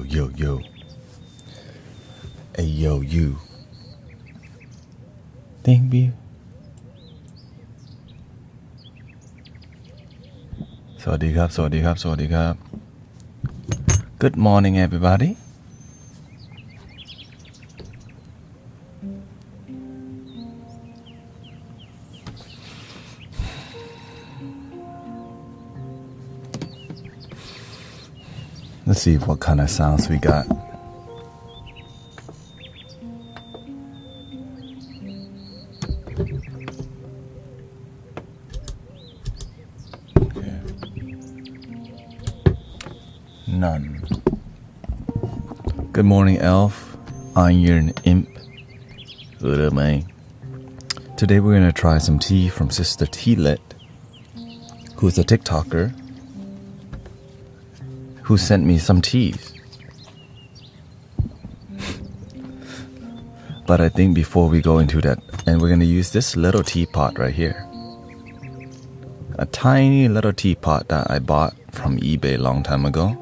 yo. Hey, yo, you. Thank you. สวัสดีครับ Good morning everybody. Let's see what kind of sounds we got. Okay. None. Good morning, Elf, Iron Imp. What up, man? Today we're gonna try some tea from Sister Tilet, who's a TikToker, who sent me some teas. But I think before we go into that, and we're gonna use this little teapot right here. A tiny little teapot that I bought from eBay a long time ago.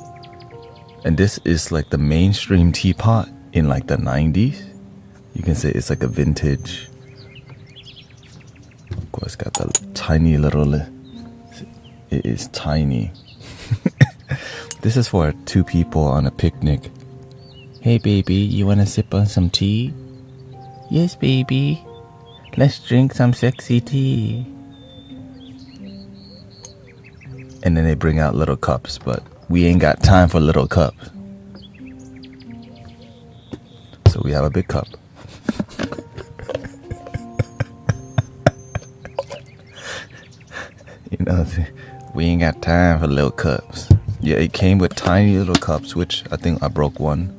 And this is like the mainstream teapot in like the 90s. You can say it's like a vintage. Of course, got the tiny little, it is tiny. This is for two people on a picnic. Hey baby, you wanna sip on some tea? Yes baby, let's drink some sexy tea. And then they bring out little cups, but we ain't got time for little cups. So we have a big cup. You know, we ain't got time for little cups. Yeah, it came with tiny little cups, which I think I broke one.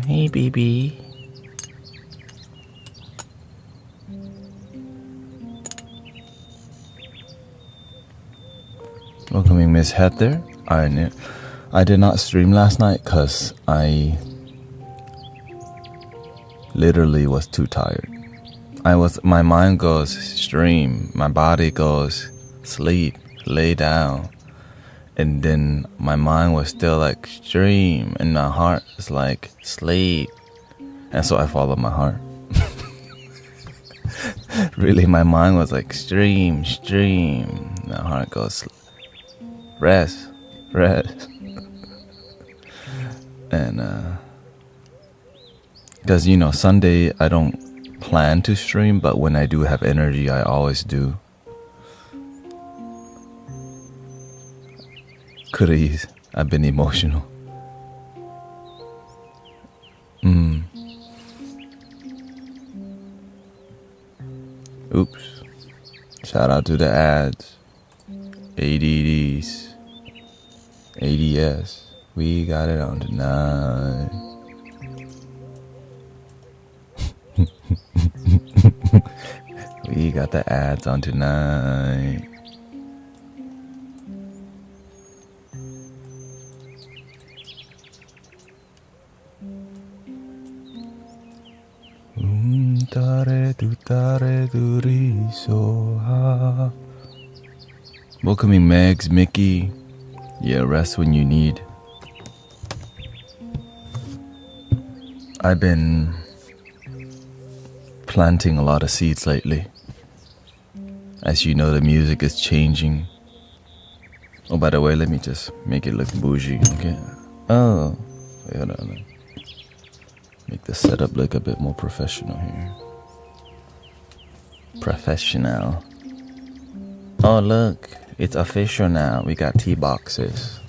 Hey, baby. Welcoming Miss Heather. I did not stream last night because I literally was too tired. My mind goes stream, my body goes sleep, lay down. And then my mind was still like stream, and my heart is like sleep. And so I followed my heart. Really, my mind was like stream. My heart goes rest. And because Sunday I don't plan to stream, but when I do have energy, I always do. I've been emotional. Oops. Shout out to the ads. ADDs. ADS. We got it on tonight. We got the ads on tonight. Welcoming Megs, Mickey. Yeah, rest when you need. I've been planting a lot of seeds lately. As you know, the music is changing. Oh, by the way, let me just make it look bougie, okay? Oh, wait, hold on. Make the setup look a bit more professional here. Professional. Oh, look. It's official now. We got tea boxes.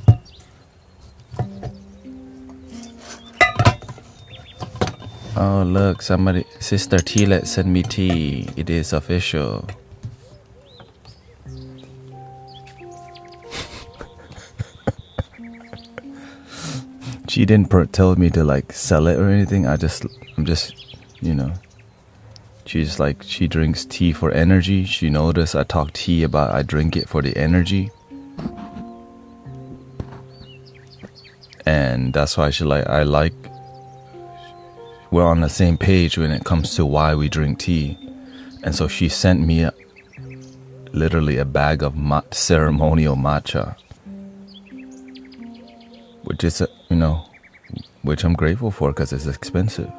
Oh, look. Sister Tilet sent me tea. It is official. She didn't tell me to like sell it or anything. I'm just, she's like, she drinks tea for energy. She noticed I talk tea about I drink it for the energy. And that's why we're on the same page when it comes to why we drink tea. And so she sent me literally a bag of ceremonial matcha, which is, which I'm grateful for because it's expensive.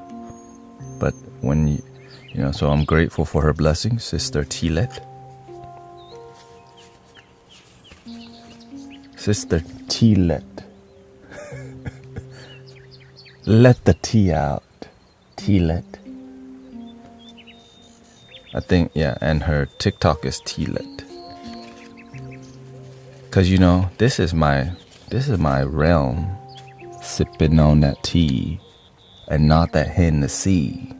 But when so I'm grateful for her blessings, Sister Tilet. Sister Tilet. Let the tea out. Tilet. I think, yeah, and her TikTok is Tilet. Cause this is my realm, sipping on that tea, and not that Hennessy.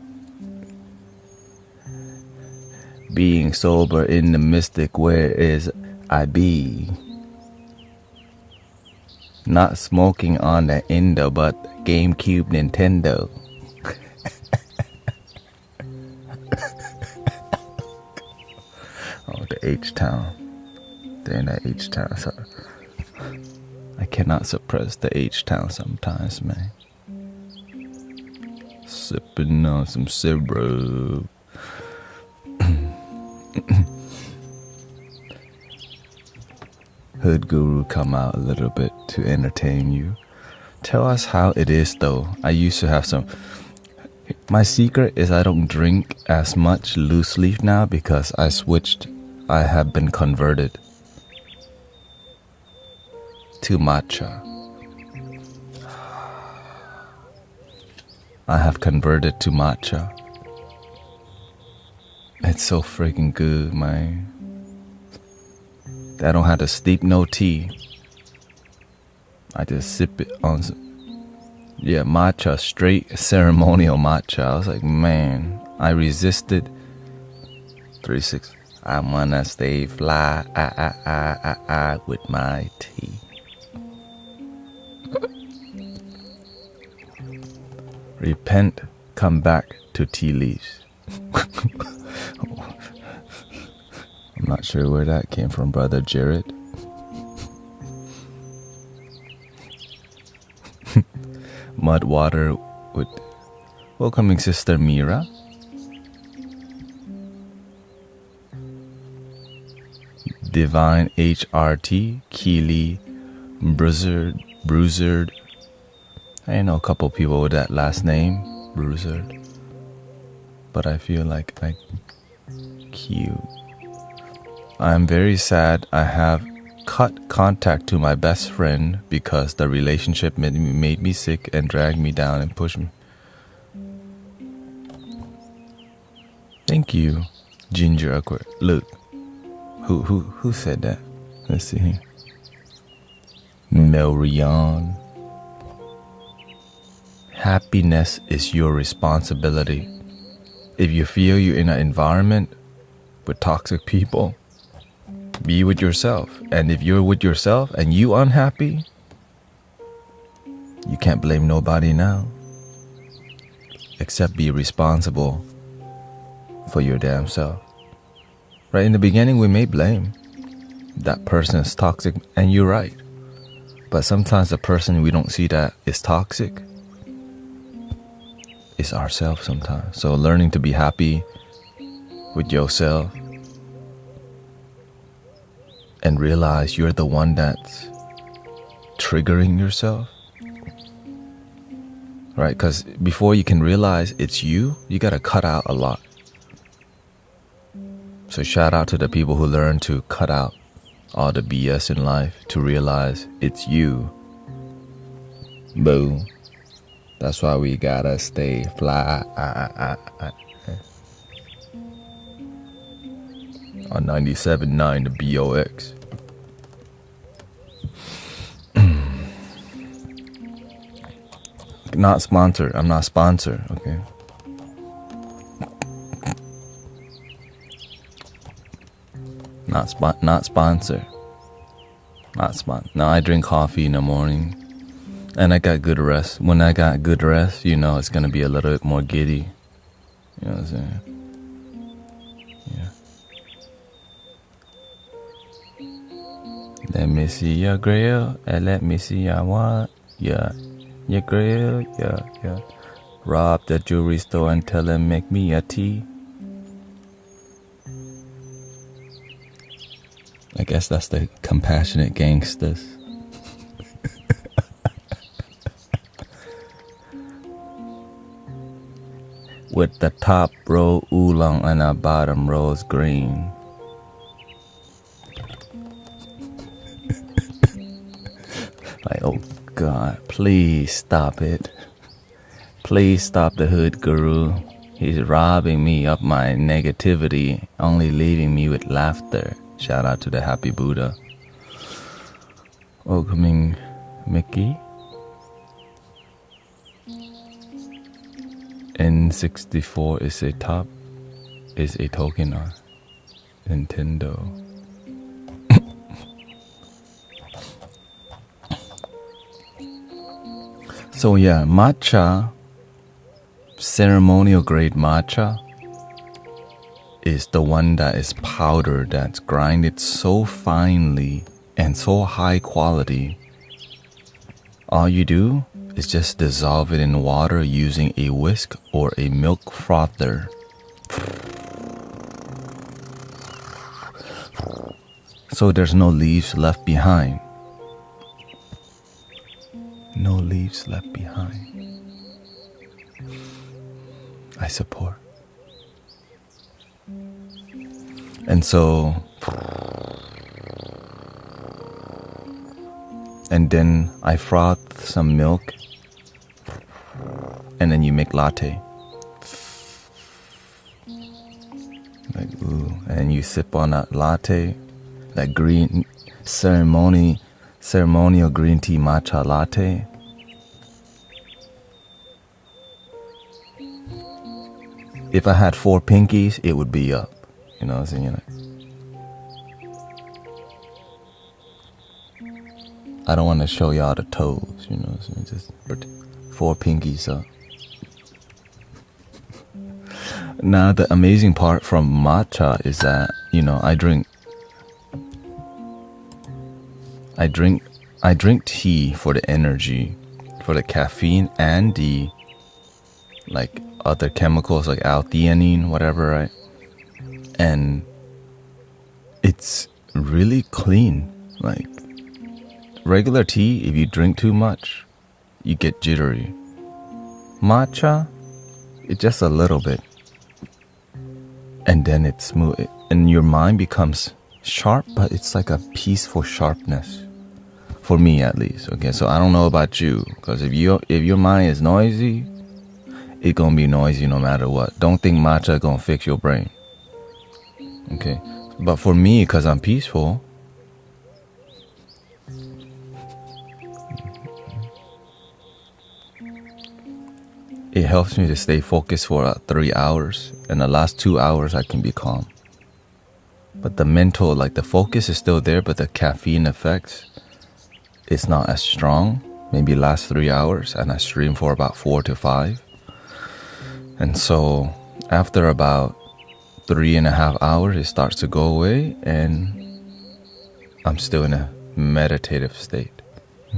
Being sober in the mystic, where is I be? Not smoking on the Indo, but GameCube Nintendo. Oh, the H-Town. They're in that H-Town. So I cannot suppress the H-Town sometimes, man. Sipping on some syrup. Hood Guru come out a little bit to entertain you. Tell us how it is though. I used to have some. My secret is I don't drink as much loose leaf now because I have been converted to matcha. I have converted to matcha. It's so freaking good, man. I don't have to steep no tea. I just sip it on matcha, straight ceremonial matcha. I was like, man, I resisted. 3-6. I wanna stay fly with my tea. Repent, come back to tea leaves. I'm not sure where that came from, Brother Jared. Mud water with welcoming Sister Mira. Divine HRT, Keely, Bruisered. I know a couple people with that last name, Bruisered. But I feel like cute. I am very sad I have cut contact to my best friend because the relationship made me sick and dragged me down and pushed me. Thank you, Ginger Aqua. Look, who said that? Let's see here. Melrion. Happiness is your responsibility. If you feel you're in an environment with toxic people, be with yourself. And if you're with yourself and you unhappy, you can't blame nobody now. Except be responsible for your damn self. Right in the beginning, we may blame that person is toxic, and you're right. But sometimes the person we don't see that is toxic is ourselves sometimes. So learning to be happy with yourself and realize you're the one that's triggering yourself. Right? Because before you can realize it's you gotta cut out a lot. So shout out to the people who learn to cut out all the BS in life to realize it's you. Boom. That's why we gotta stay fly. On 97.9 the BOX. Not sponsored. I'm not sponsored, okay? Not sponsored. No, I drink coffee in the morning. And I got good rest. When I got good rest, it's gonna be a little bit more giddy. You know what I'm saying? Let me see your grill, and let me see your what? Yeah, your grill, yeah. Rob the jewelry store and tell him make me a tea. I guess that's the compassionate gangsters. with the top row oolong and the bottom rose green. Like, oh God, please stop it. Please stop the hood guru. He's robbing me of my negativity, only leaving me with laughter. Shout out to the happy Buddha. Welcoming Mickey. N64 is a token on Nintendo. So yeah, matcha, ceremonial grade matcha, is the one that is powdered, that's grinded so finely and so high quality. All you do is just dissolve it in water using a whisk or a milk frother. So there's no leaves left behind. No leaves left behind. I support. And so, and then I froth some milk, and then you make latte. Like, ooh, and you sip on that latte, that green ceremonial green tea matcha latte. If I had 4 pinkies, it would be up. You know what I'm saying? I don't want to show y'all the toes, you know what I'm saying? Just 4 pinkies up. Now, the amazing part from matcha is that, you know, I drink tea for the energy, for the caffeine and the like other chemicals like L-theanine, whatever, right? And it's really clean. Like regular tea, if you drink too much, you get jittery. Matcha, it's just a little bit, and then it's smooth, and your mind becomes sharp, but it's like a peaceful sharpness. For me, at least. Okay, so I don't know about you, because if your mind is noisy, it's gonna be noisy no matter what. Don't think matcha gonna fix your brain. Okay, but for me, because I'm peaceful, it helps me to stay focused for 3 hours, and the last 2 hours I can be calm. But the mental, like the focus is still there, but the caffeine effects, it's not as strong. Maybe last 3 hours, and I stream for about 4 to 5. And so after about 3.5 hours, it starts to go away, and I'm still in a meditative state.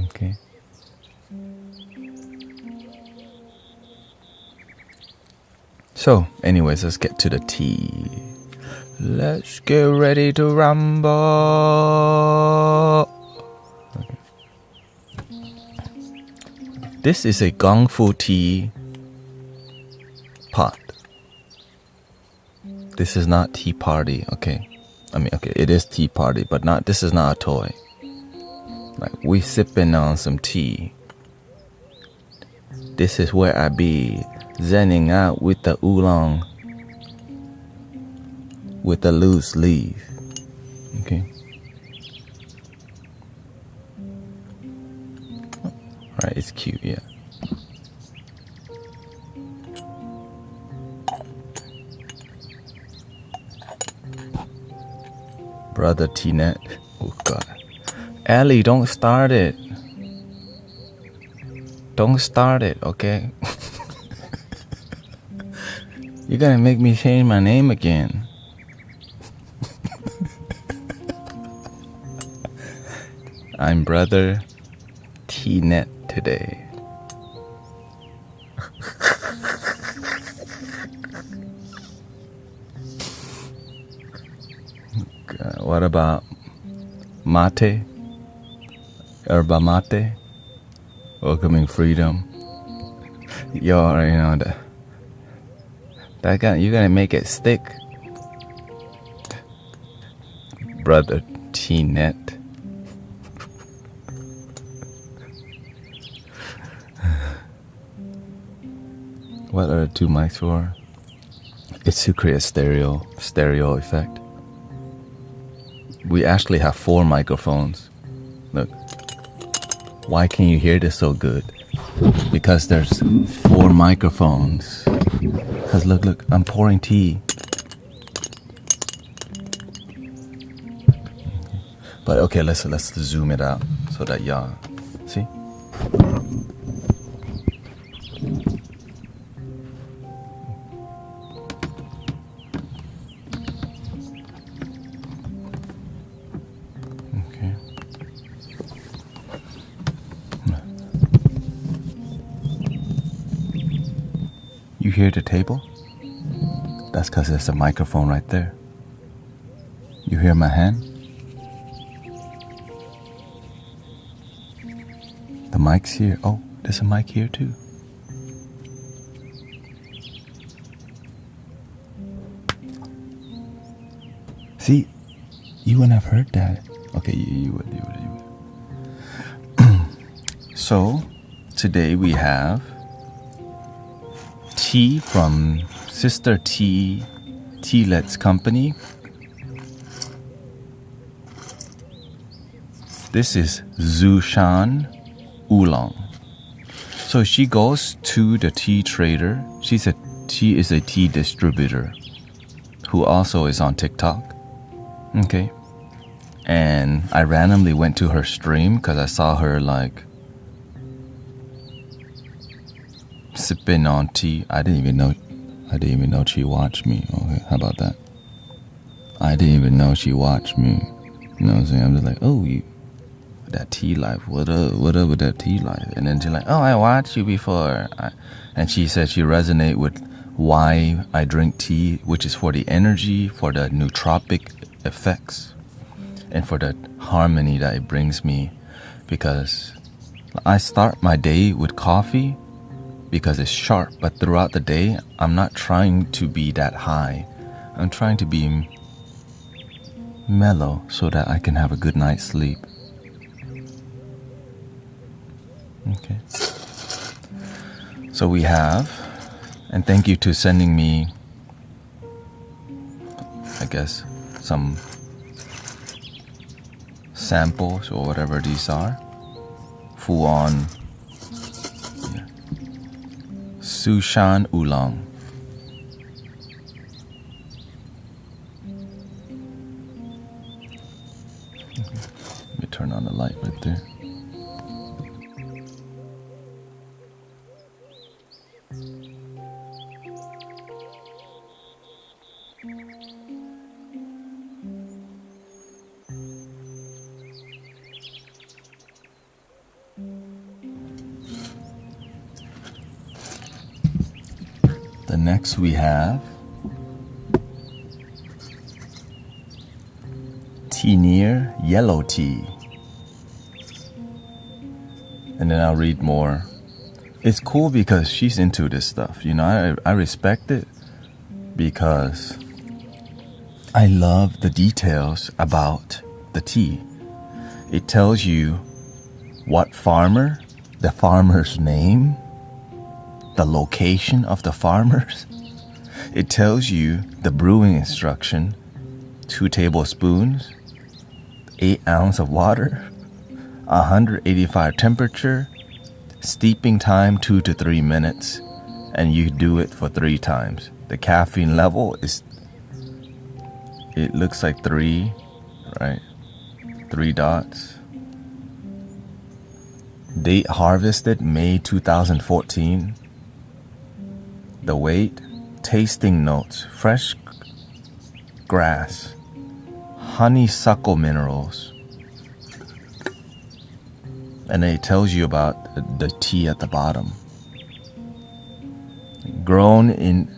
Okay. So, anyways, let's get to the tea. Let's get ready to rumble. Okay. This is a Gong Fu tea pot. This is not tea party, okay? I mean, okay, it is tea party, but this is not a toy. Like, we sipping on some tea. This is where I be zenning out with the oolong, with the loose leaf. Okay. Alright, it's cute, yeah. Brother T-Net. Oh God. Ellie, don't start it. Don't start it, okay? You're gonna make me change my name again. I'm Brother T-Net today. What about mate? Yerba mate? Welcoming freedom. You already know You're gonna make it stick. Brother T-Net. What are the two mics for? It's to create a stereo effect. We actually have 4 microphones. Look. Why can you hear this so good? Because there's 4 microphones. Because look, I'm pouring tea. But okay, let's zoom it out so that y'all see. Okay. You hear the table? That's because there's a microphone right there. You hear my hand? The mic's here. Oh, there's a mic here too. See, you wouldn't have heard that. Okay, you would. So, today we have tea from Sister Let's Company. This is Zushan Oolong. So she goes to the tea trader. She is a tea distributor who also is on TikTok. Okay. And I randomly went to her stream because I saw her like sipping on tea. I didn't even know she watched me. Okay, how about that? I didn't even know she watched me. You know what I'm saying? I'm just like, oh, that tea life. What up with that tea life? And then she's like, oh, I watched you before. And she said she resonate with why I drink tea, which is for the energy, for the nootropic effects, and for the harmony that it brings me. Because I start my day with coffee because it's sharp, but throughout the day, I'm not trying to be that high. I'm trying to be mellow so that I can have a good night's sleep. Okay. So we have, and thank you to sending me, I guess, some samples or whatever these are. Full on Zushan Oolong. Let me turn on the light right there. Next we have Tineer Yellow Tea. And then I'll read more. It's cool because she's into this stuff. You know, I respect it because I love the details about the tea. It tells you what farmer, the farmer's name, the location of the farmers. It tells you the brewing instruction, 2 tablespoons, 8 ounces of water, 185 temperature, steeping time 2 to 3 minutes, and you do it for 3 times. The caffeine level is, it looks like 3, right? 3 dots. Date harvested May 2014. The weight, tasting notes, fresh grass, honeysuckle minerals. And then it tells you about the tea at the bottom. Grown in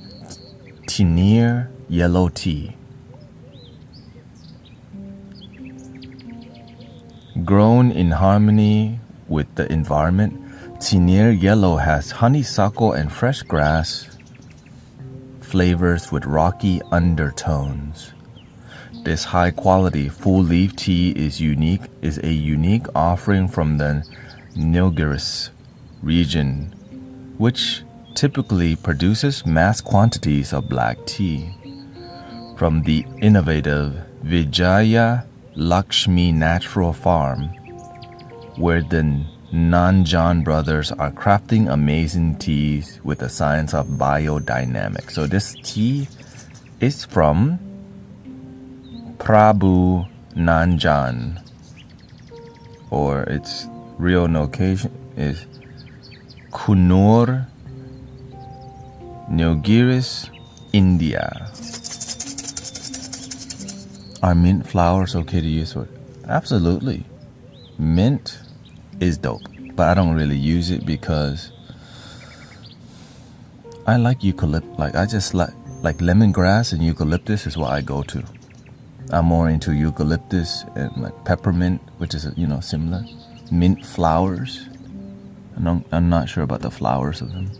Tineer Yellow Tea. Grown in harmony with the environment, Tineer Yellow has honeysuckle and fresh grass flavors with rocky undertones. This high-quality full-leaf tea is a unique offering from the Nilgiris region, which typically produces mass quantities of black tea. From the innovative Vijaya Lakshmi Natural Farm, where the Nanjan brothers are crafting amazing teas with the science of biodynamics. So this tea is from Prabhu Nanjan, or its real location is Kunur, Nilgiris, India. Are mint flowers okay to use for? Absolutely. Mint is dope, but I don't really use it because I like eucalyptus. Like I just like lemongrass and eucalyptus is what I go to. I'm more into eucalyptus and like peppermint, which is similar. Mint flowers. I'm not sure about the flowers of them.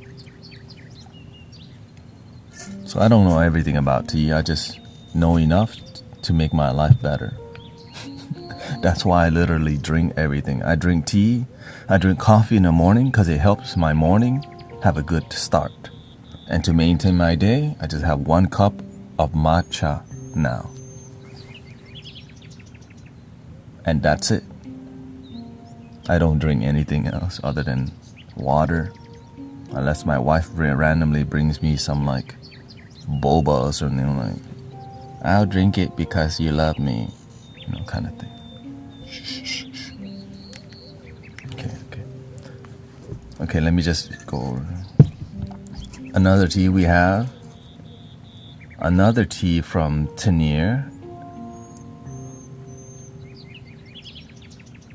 So I don't know everything about tea. I just know enough to make my life better. That's why I literally drink everything. I drink tea, I drink coffee in the morning because it helps my morning have a good start. And to maintain my day, I just have 1 cup of matcha now. And that's it. I don't drink anything else other than water. Unless my wife randomly brings me some like boba or something like, I'll drink it because you love me, kind of thing. Okay, let me just go over. Another tea we have. Another tea from Tanir.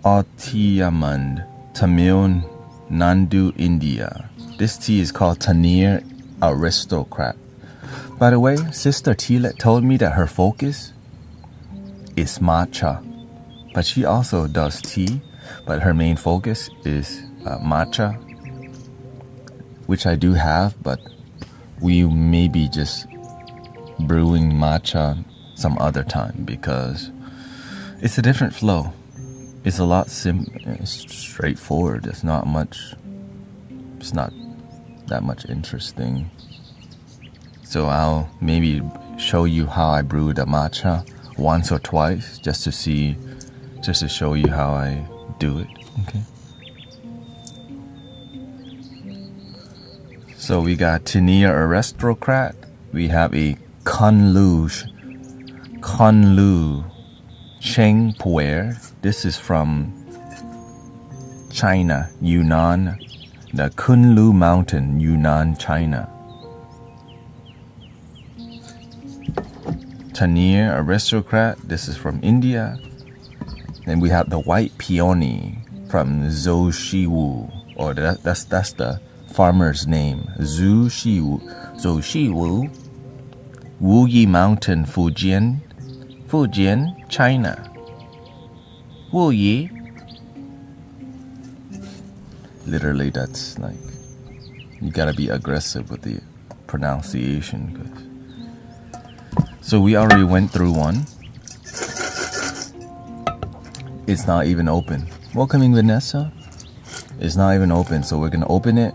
Otiyamand, Tamil Nadu, India. This tea is called Tanir Aristocrat. By the way, Sister Tilet told me that her focus is matcha. But she also does tea, but her main focus is matcha, which I do have, but we may be just brewing matcha some other time because it's a different flow. It's a lot straightforward. It's not that much interesting. So I'll maybe show you how I brew the matcha once or twice just to show you how I do it. Okay. So we got Tanir Aristocrat. We have a Kunlu Cheng Puer. This is from China, Yunnan, the Kunlu Mountain, Yunnan, China. Tanir Aristocrat. This is from India. Then we have the White Peony from Zhoushiwu, or that's the farmer's name. Zhoushiwu, Wuyi Mountain, Fujian, China. Wuyi. Literally, that's like, you gotta be aggressive with the pronunciation. So we already went through one. It's not even open. Welcoming Vanessa. It's not even open, so we're gonna open it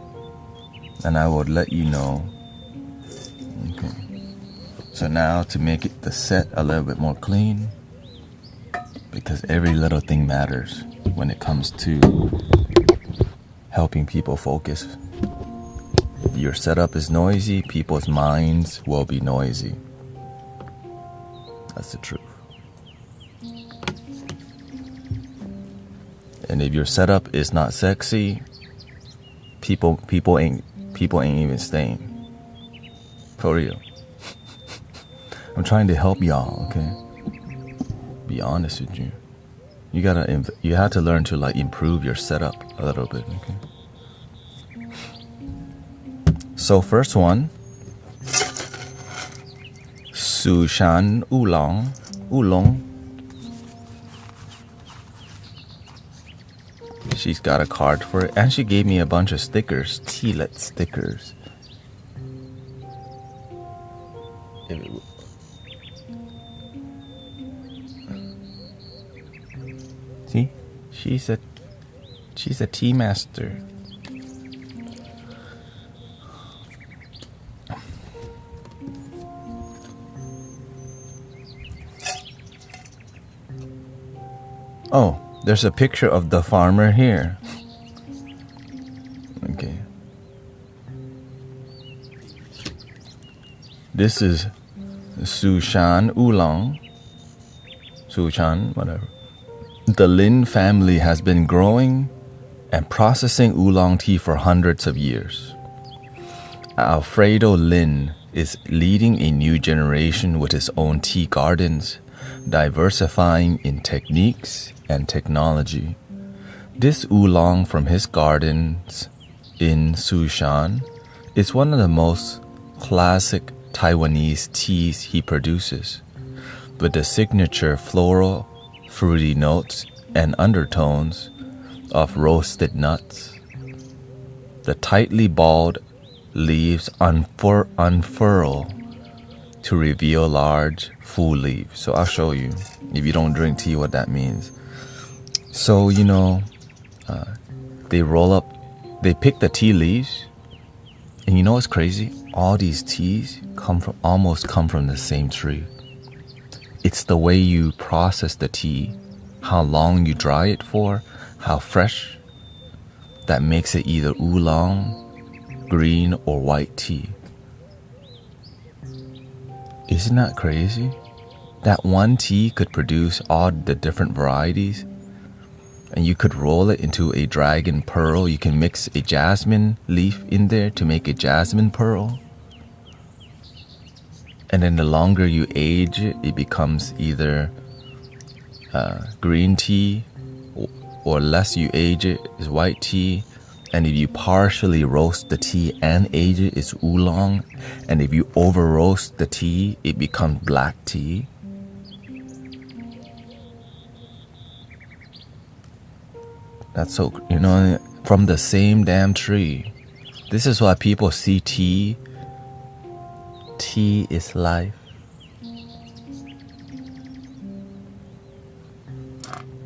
and I will let you know. Okay. So now to make it the set a little bit more clean, because every little thing matters when it comes to helping people focus. If your setup is noisy, people's minds will be noisy. That's the truth. And if your setup is not sexy, people ain't even staying. For real. I'm trying to help y'all, okay? Be honest with you. You have to learn to like improve your setup a little bit, okay? So first one, Sushan Oolong. She's got a card for it, and she gave me a bunch of stickers, Tilet stickers. See, she's a tea master. Oh, there's a picture of the farmer here. Okay. This is Sushan Oolong. Sushan, whatever. The Lin family has been growing and processing oolong tea for hundreds of years. Alfredo Lin is leading a new generation with his own tea gardens, diversifying in techniques and technology. This oolong from his gardens in Sushan is one of the most classic Taiwanese teas he produces, with the signature floral, fruity notes and undertones of roasted nuts. The tightly balled leaves unfurl to reveal large, full leaves. So I'll show you, if you don't drink tea, what that means. So, they pick the tea leaves, and you know what's crazy? All these teas almost come from the same tree. It's the way you process the tea, how long you dry it for, how fresh, that makes it either oolong, green, or white tea. Isn't that crazy? That one tea could produce all the different varieties, and you could roll it into a dragon pearl. You can mix a jasmine leaf in there to make a jasmine pearl. And then the longer you age it, it becomes either green tea, or less you age it is white tea. And if you partially roast the tea and age it, it's oolong. And if you over roast the tea, it becomes black tea. That's so, from the same damn tree. This is why people see tea. Tea is life.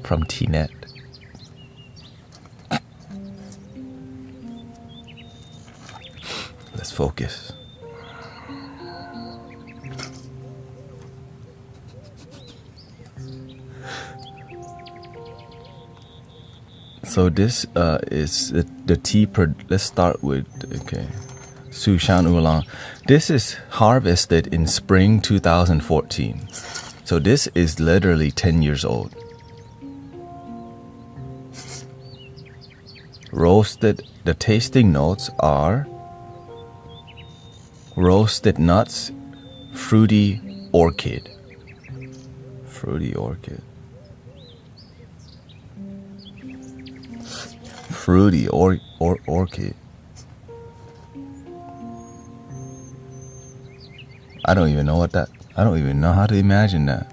From Tnet. Let's focus. So this is the tea. Let's start with Sushan Oolong. This is harvested in spring 2014. So this is literally 10 years old. Roasted. The tasting notes are roasted nuts, fruity orchid. Fruity orchid. Fruity orchid. I don't even know how to imagine that.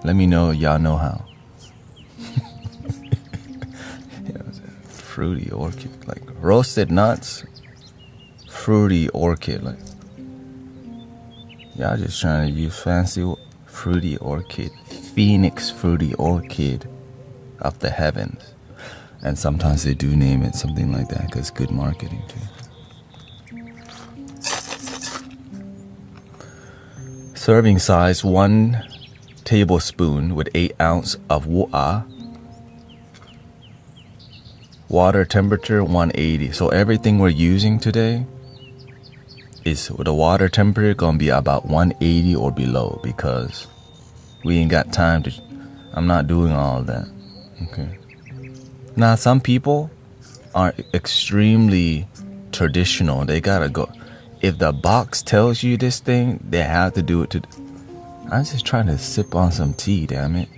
Let me know, y'all know how. Fruity orchid, like roasted nuts, fruity orchid, like y'all just trying to use fancy fruity orchid, phoenix fruity orchid of the heavens. And sometimes they do name it something like that because good marketing too. Serving size 1 tablespoon with 8 ounces of water. Water temperature 180. So everything we're using today is with the water temperature gonna be about 180 or below, because we ain't got time to. I'm not doing all of that. Okay. Now some people are extremely traditional. They gotta go. If the box tells you this thing, they have to do it. I'm just trying to sip on some tea, damn it.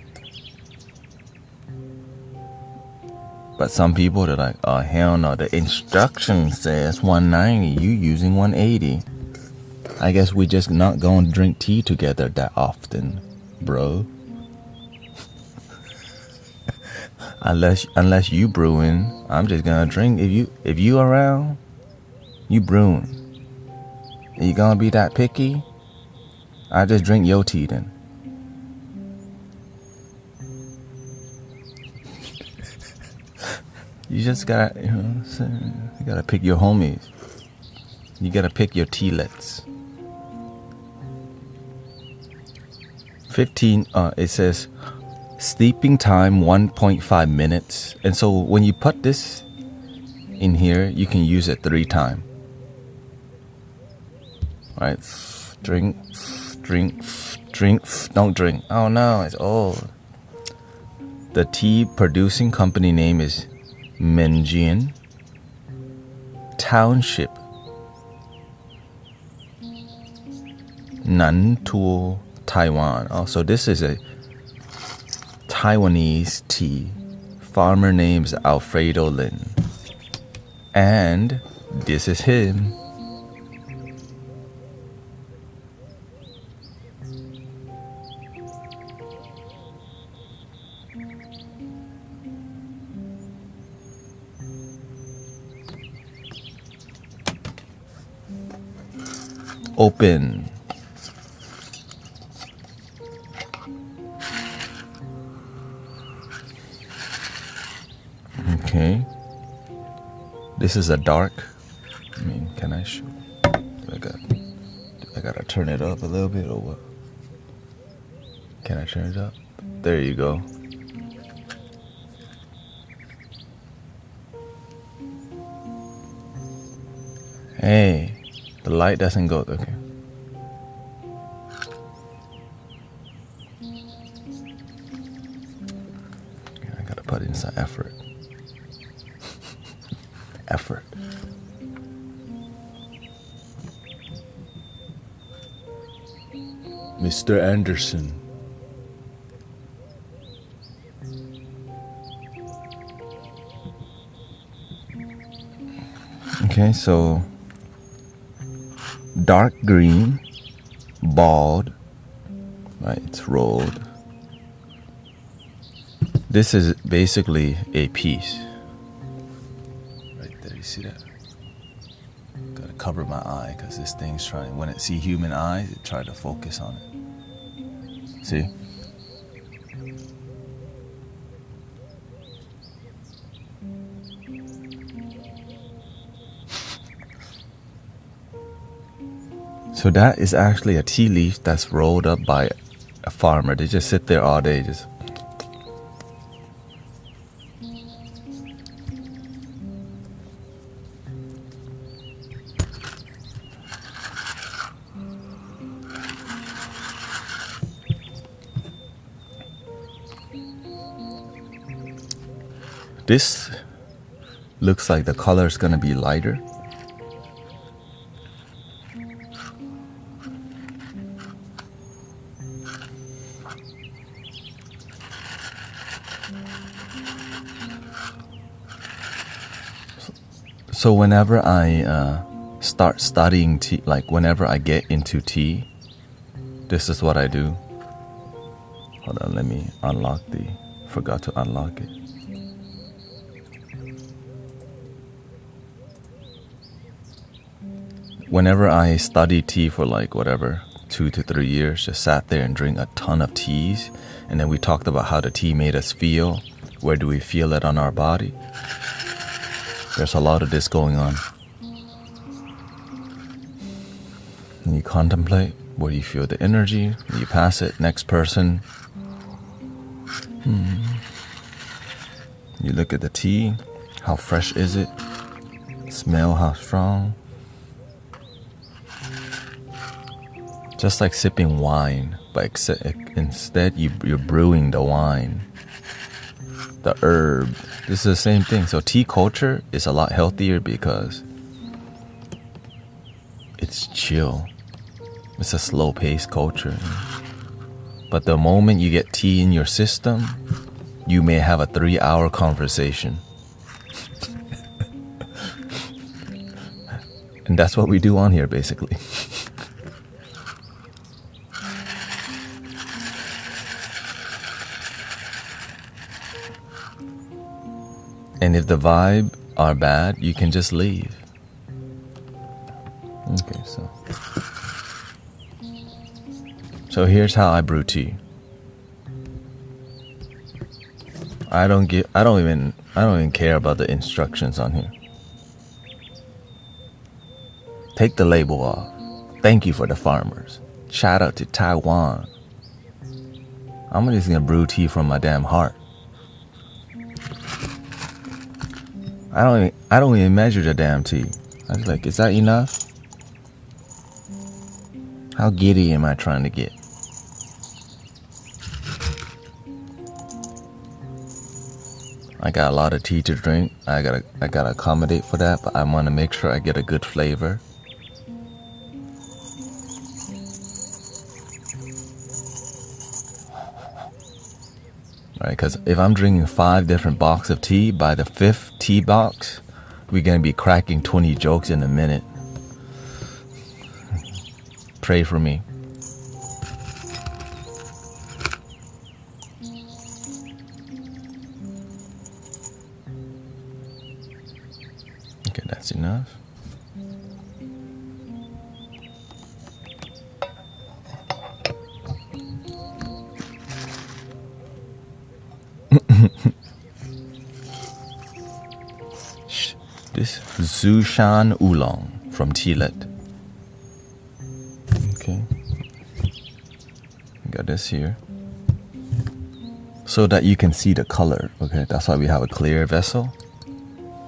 But some people, they're like, oh, hell no, the instruction says 190, you using 180. I guess we just not going to drink tea together that often, bro. Unless you brewing, I'm just going to drink. If you around, you brewing. Are you going to be that picky? I just drink your tea then. You just gotta, you gotta pick your homies. You gotta pick your tealets. 15, it says sleeping time 1.5 minutes. And so when you put this in here, you can use it 3 times. Right? Drink, don't drink. Oh no, it's old. The tea producing company name is Menjian Township, Nantuo, Taiwan. Oh, so this is a Taiwanese tea. Farmer name is Alfredo Lin. And this is him. Open. Okay. This is a dark. I mean, can I show? I gotta turn it up a little bit or what? Can I turn it up? There you go. Hey. The light doesn't go, okay. I gotta put in some effort. Effort. Mr. Anderson. Okay, so dark green, bald, right? It's rolled. This is basically a piece. Right there, you see that? Gotta cover my eye because this thing's trying, when it see human eyes, it try to focus on it. See? So that is actually a tea leaf that's rolled up by a farmer. They just sit there all day, just. This looks like the color is gonna be lighter. So whenever I start studying tea, like whenever I get into tea, this is what I do. Hold on, let me unlock forgot to unlock it. Whenever I study tea for like whatever, 2 to 3 years, just sat there and drink a ton of teas, and then we talked about how the tea made us feel. Where do we feel it on our body? There's a lot of this going on. And you contemplate, where do you feel the energy? You pass it, next person. You look at the tea, how fresh is it? Smell, how strong? Just like sipping wine, but instead you're brewing the wine. The herb. This is the same thing. So tea culture is a lot healthier because it's chill. It's a slow-paced culture. But the moment you get tea in your system, you may have a 3-hour conversation. And that's what we do on here, basically. And if the vibe are bad, you can just leave. Okay, so So here's how I brew tea. I don't even care about the instructions on here. Take the label off. Thank you for the farmers. Shout out to Taiwan. I'm just gonna brew tea from my damn heart. I don't even measure the damn tea. I was like, is that enough? How giddy am I trying to get? I got a lot of tea to drink. I gotta accommodate for that, but I want to make sure I get a good flavor. Right, because if I'm drinking 5 different boxes of tea, by the 5th tea box, we're gonna be cracking 20 jokes in a minute. Pray for me. Okay, that's enough. This Zushan Oolong from Tibet. Okay. Got this here. So that you can see the color. Okay, that's why we have a clear vessel.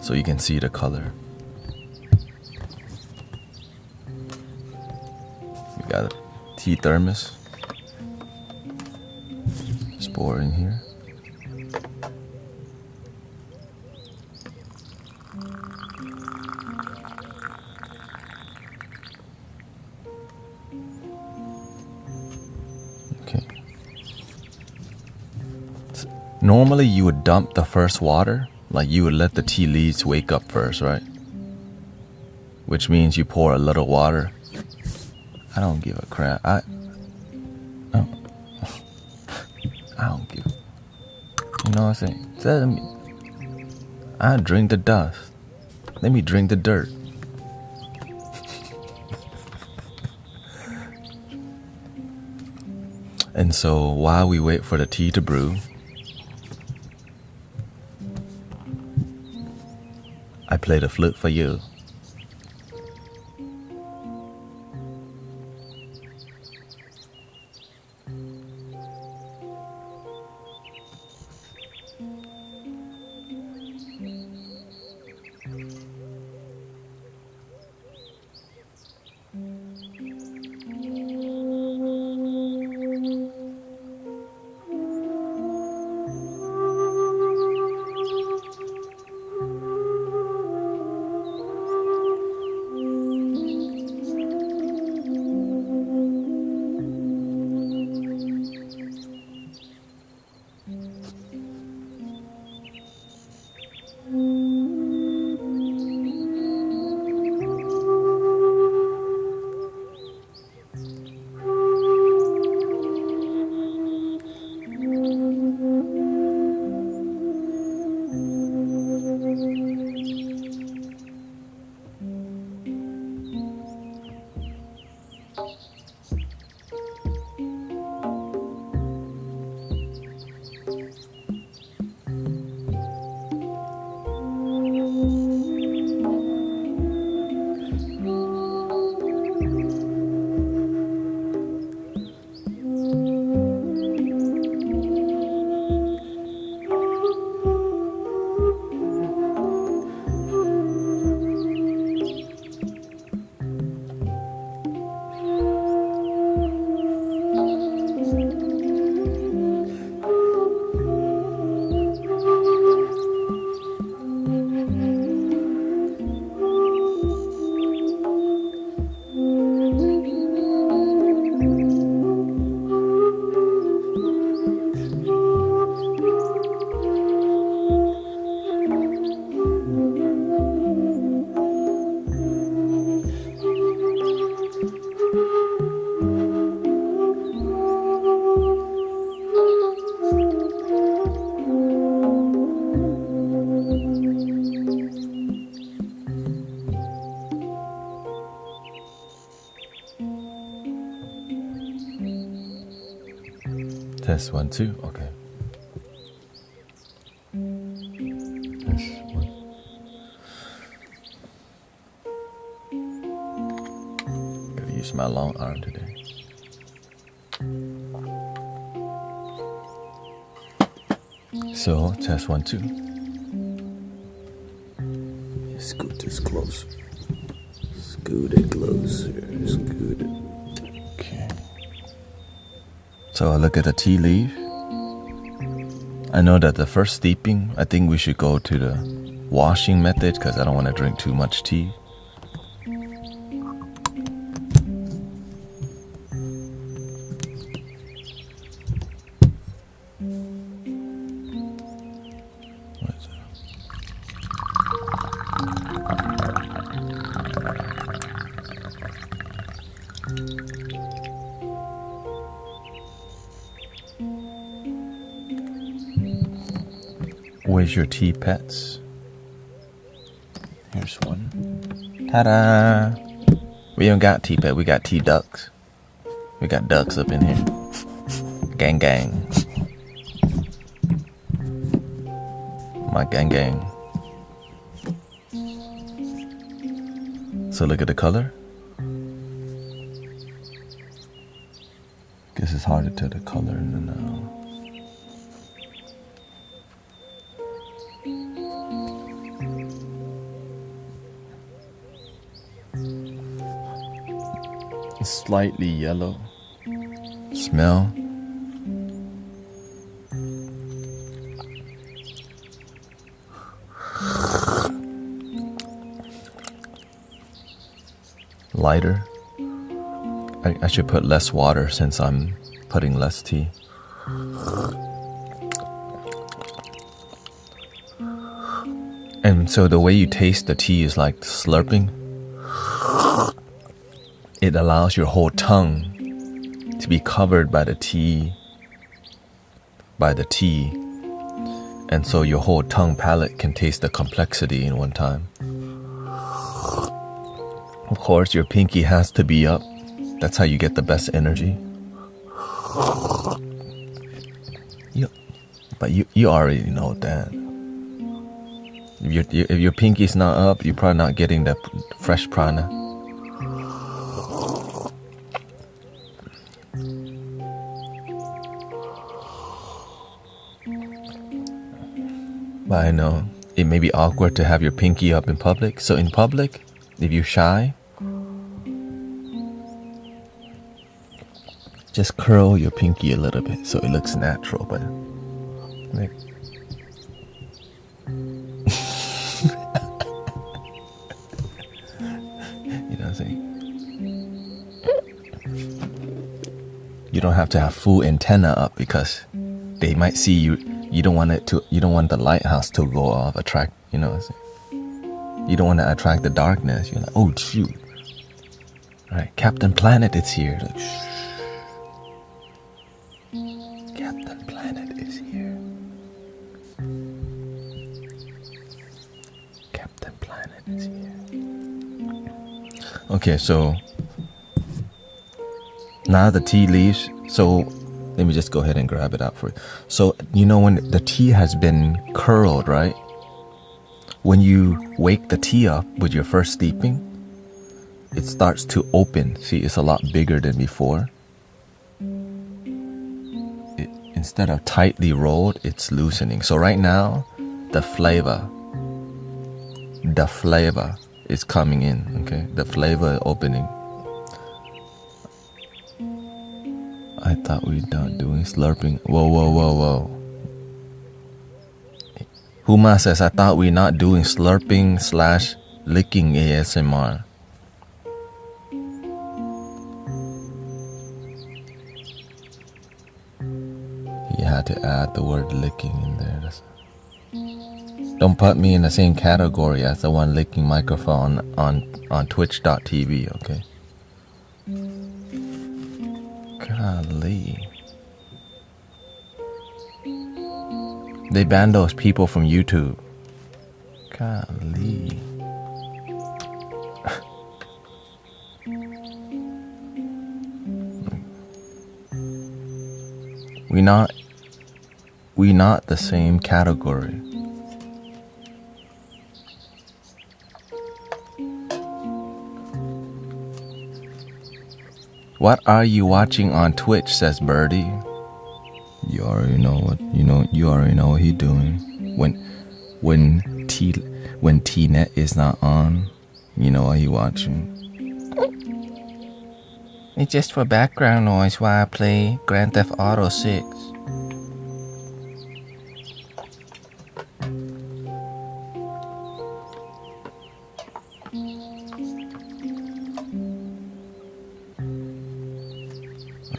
So you can see the color. We got a tea thermos. Just pour in here. Normally you would dump the first water, like you would let the tea leaves wake up first, right? Which means you pour a little water. I don't give a crap. I don't give. You know what I'm saying? I drink the dust. Let me drink the dirt. And so while we wait for the tea to brew, I play the flute for you. Test 1, 2. Okay. Test 1. Gotta use my long arm today. So, test 1, 2. Scoot this closer. Scoot it closer. Scoot it. Okay. So I look at the tea leaf. I know that the first steeping, I think we should go to the washing method because I don't want to drink too much tea. Where's your tea pets? Here's one. Ta-da! We don't got tea pet, we got tea ducks. We got ducks up in here. Gang gang. My gang gang. So look at the color. Guess it's hard to tell the color in the now. It's slightly yellow. Smell. Lighter. I should put less water since I'm putting less tea. And so the way you taste the tea is like slurping. It allows your whole tongue to be covered by the tea. And so your whole tongue palate can taste the complexity in one time. Of course, your pinky has to be up. That's how you get the best energy. But you already know that. If your pinky's not up, you're probably not getting the fresh prana. But I know it may be awkward to have your pinky up in public. So in public, if you're shy, just curl your pinky a little bit so it looks natural. But like, you know what I'm saying? You don't have to have full antenna up because they might see you. You don't want the lighthouse to go off, attract, you know what I'm saying? You don't want to attract the darkness. You're like, oh shoot. Right, Captain Planet is here. Like, shh. Captain Planet is here. Captain Planet is here. Okay, so now the tea leaves. So let me just go ahead and grab it out for you. So, you know, when the tea has been curled, right? When you wake the tea up with your first steeping, it starts to open. See, it's a lot bigger than before. Instead of tightly rolled, it's loosening. So right now, the flavor is coming in, okay? The flavor is opening. I thought we were done doing slurping. Whoa. Huma says, I thought we're not doing slurping / licking ASMR. He had to add the word licking in there. Don't put me in the same category as the one licking microphone on twitch.tv, okay? Golly. They banned those people from YouTube. Golly. We not the same category. What are you watching on Twitch, says Birdie. You already know what he doing. When T-Net is not on, you know what he watching. It's just for background noise while I play Grand Theft Auto 6.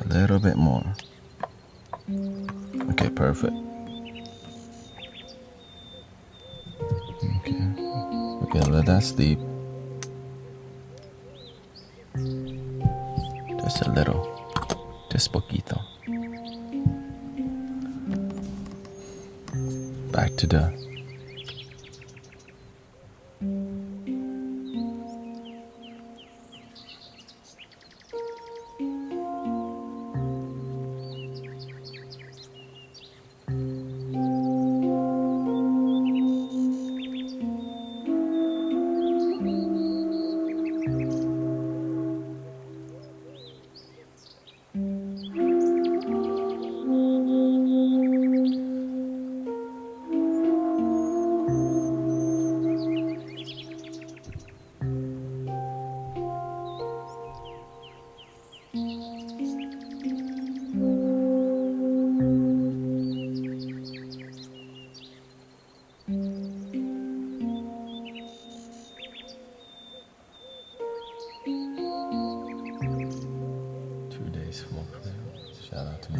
A little bit more. Okay, perfect. Okay, let that sleep. Just a little. Just poquito. Back to the... Shout out to you.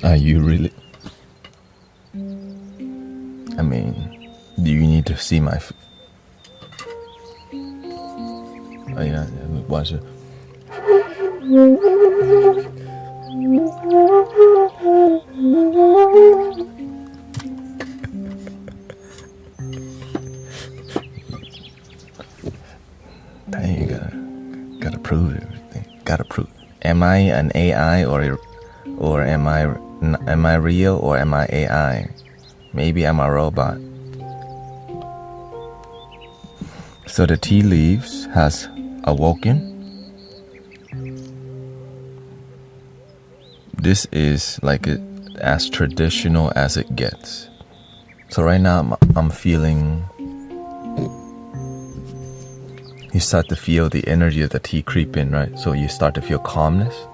Are you really? I mean, do you need to see my... Oh yeah, watch it. Dang, you gotta prove everything. Gotta prove. Am I an AI or am I real or am I AI? Maybe I'm a robot. So the tea leaves has awoken. This is like as traditional as it gets. So right now I'm feeling, you start to feel the energy of the tea creep in, right? So you start to feel calmness.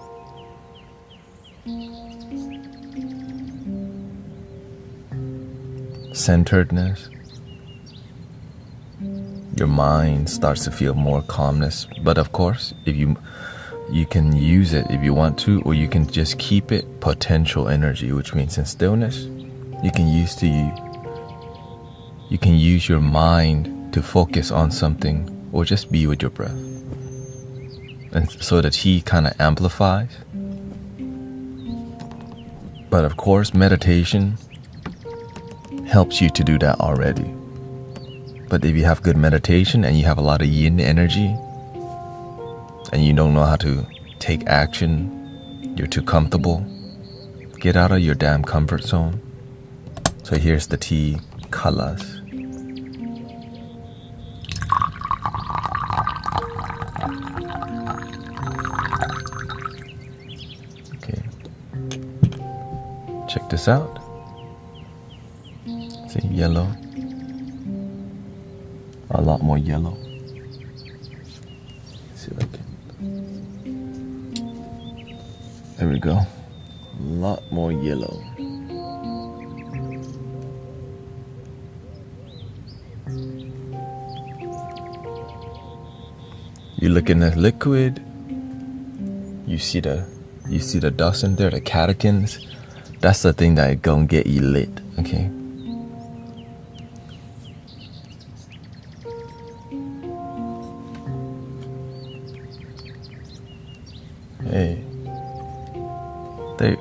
Centeredness. Your mind starts to feel more calmness. But of course, if you can use it if you want to, or you can just keep it potential energy, which means in stillness, you can use your mind to focus on something or just be with your breath. And so the tea kind of amplifies. But of course, meditation helps you to do that already. But if you have good meditation and you have a lot of yin energy and you don't know how to take action, you're too comfortable, get out of your damn comfort zone. So here's the tea colors. Okay. Check this out. See, yellow. A lot more yellow. Let's see if I can. There we go. A lot more yellow. You look in the liquid, you see the dust in there, the catechins. That's the thing that gonna get you lit, okay? Hey. They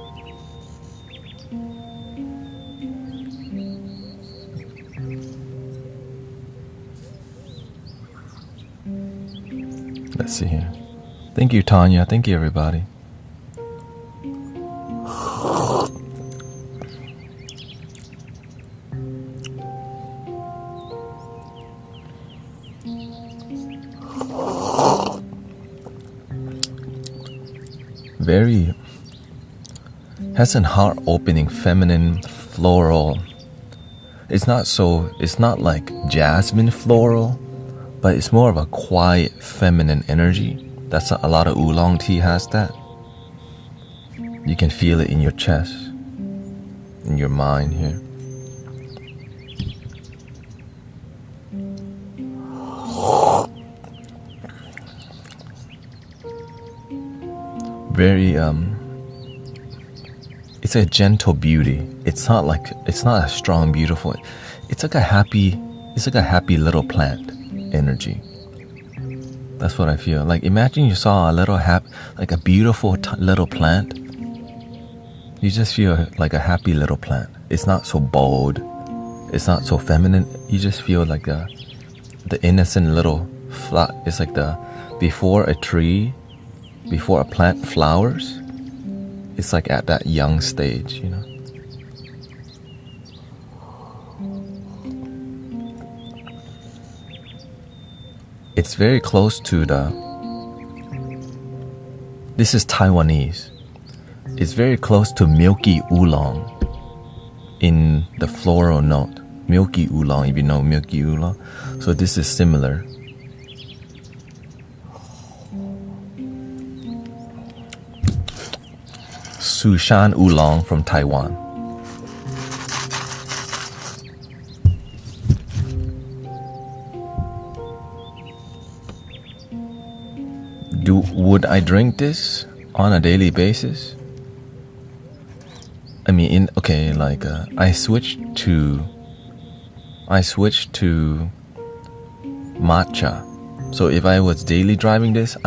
Let's see here. Thank you, Tanya. Thank you, everybody. Very has an heart-opening, feminine, floral. It's not like jasmine floral, but it's more of a quiet, feminine energy. That's a lot of oolong tea has that. You can feel it in your chest, in your mind here. Very it's a gentle beauty. It's not a strong, beautiful. It's like a happy little plant energy. That's what I feel. Like imagine you saw a beautiful little plant. You just feel like a happy little plant. It's not so bold. It's not so feminine. You just feel like the innocent little flower. It's like before a plant flowers, it's like at that young stage, you know. It's very close to this is Taiwanese. It's very close to milky oolong in the floral note. Milky oolong, if you know milky oolong. So this is similar. Sushan oolong from Taiwan. Would I drink this on a daily basis? I mean, I switched to matcha. So if I was daily driving this,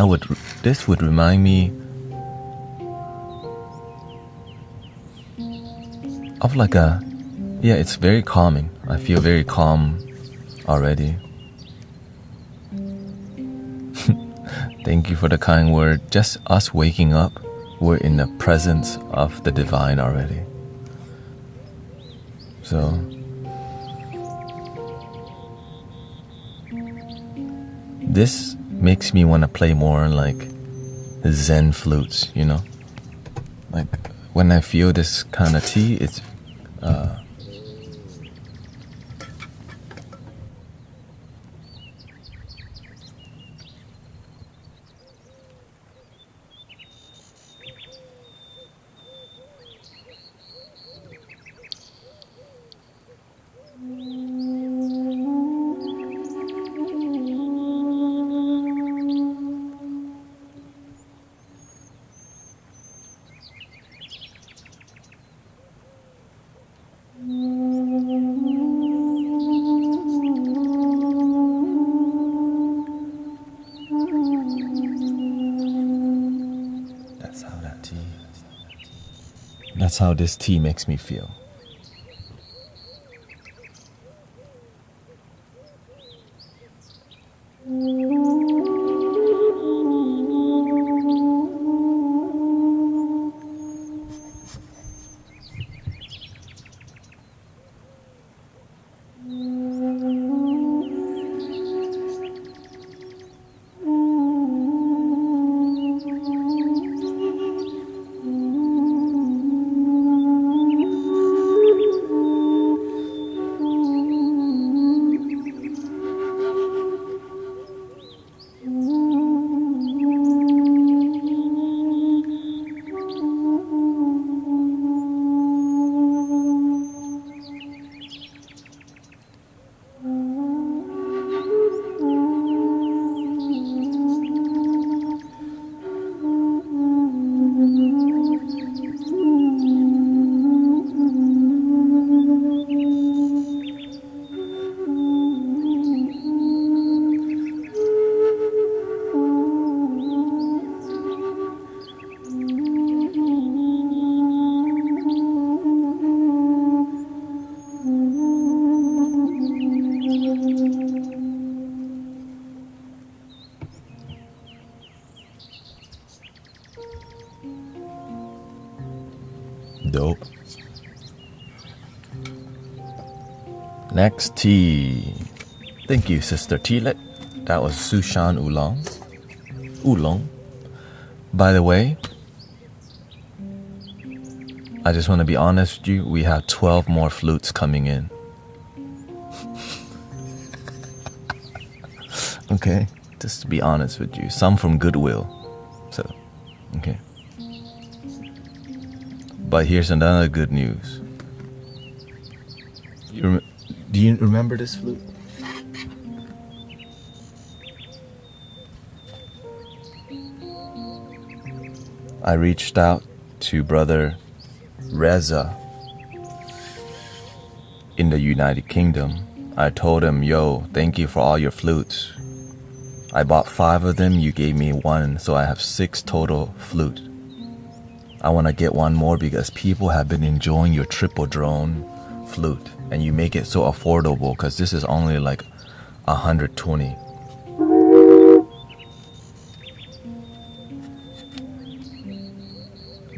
this would remind me of it's very calming. I feel very calm already. Thank you for the kind word. Just us waking up, we're in the presence of the divine already. So this makes me want to play more like Zen flutes, you know? Like when I feel this kind of tea, it's That's how this tea makes me feel. Dope. Next tea. Thank you, Sister Tilet. That was Sushan Oolong. Oolong. By the way, I just want to be honest with you. We have 12 more flutes coming in. Okay? Just to be honest with you. Some from Goodwill. So, okay. But here's another good news. Do you remember this flute? I reached out to Brother Reza in the United Kingdom. I told him, yo, thank you for all your flutes. I bought 5 of them, you gave me 1, so I have 6 total flutes. I want to get 1 more because people have been enjoying your triple drone flute, and you make it so affordable because this is only like 120.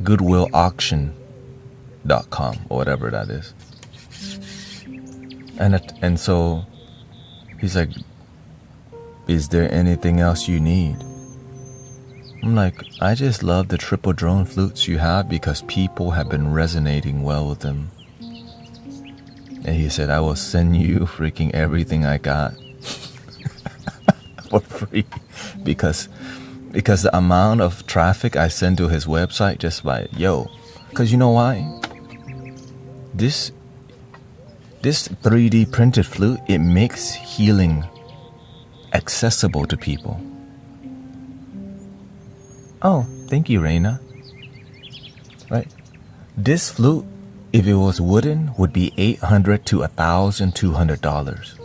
GoodwillAuction.com or whatever that is. And so he's like, is there anything else you need? I'm like, I just love the triple drone flutes you have because people have been resonating well with them. And he said, I will send you freaking everything I got for free because the amount of traffic I send to his website just by, yo, because you know why? This 3D printed flute, it makes healing accessible to people. Oh, thank you, Reina. Right? This flute, if it was wooden, would be $800 to $1,200.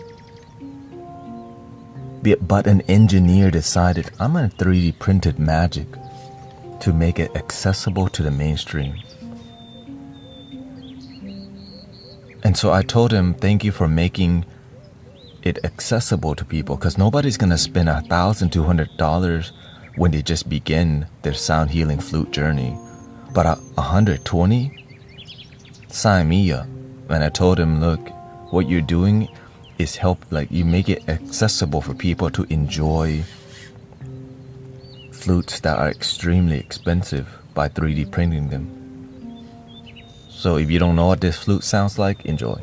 But an engineer decided, I'm gonna 3D printed magic to make it accessible to the mainstream. And so I told him, thank you for making it accessible to people, because nobody's gonna spend $1,200 when they just begin their sound healing flute journey. But 120? Sign me up. And I told him, look, what you're doing is help, like you make it accessible for people to enjoy flutes that are extremely expensive by 3D printing them. So if you don't know what this flute sounds like, enjoy.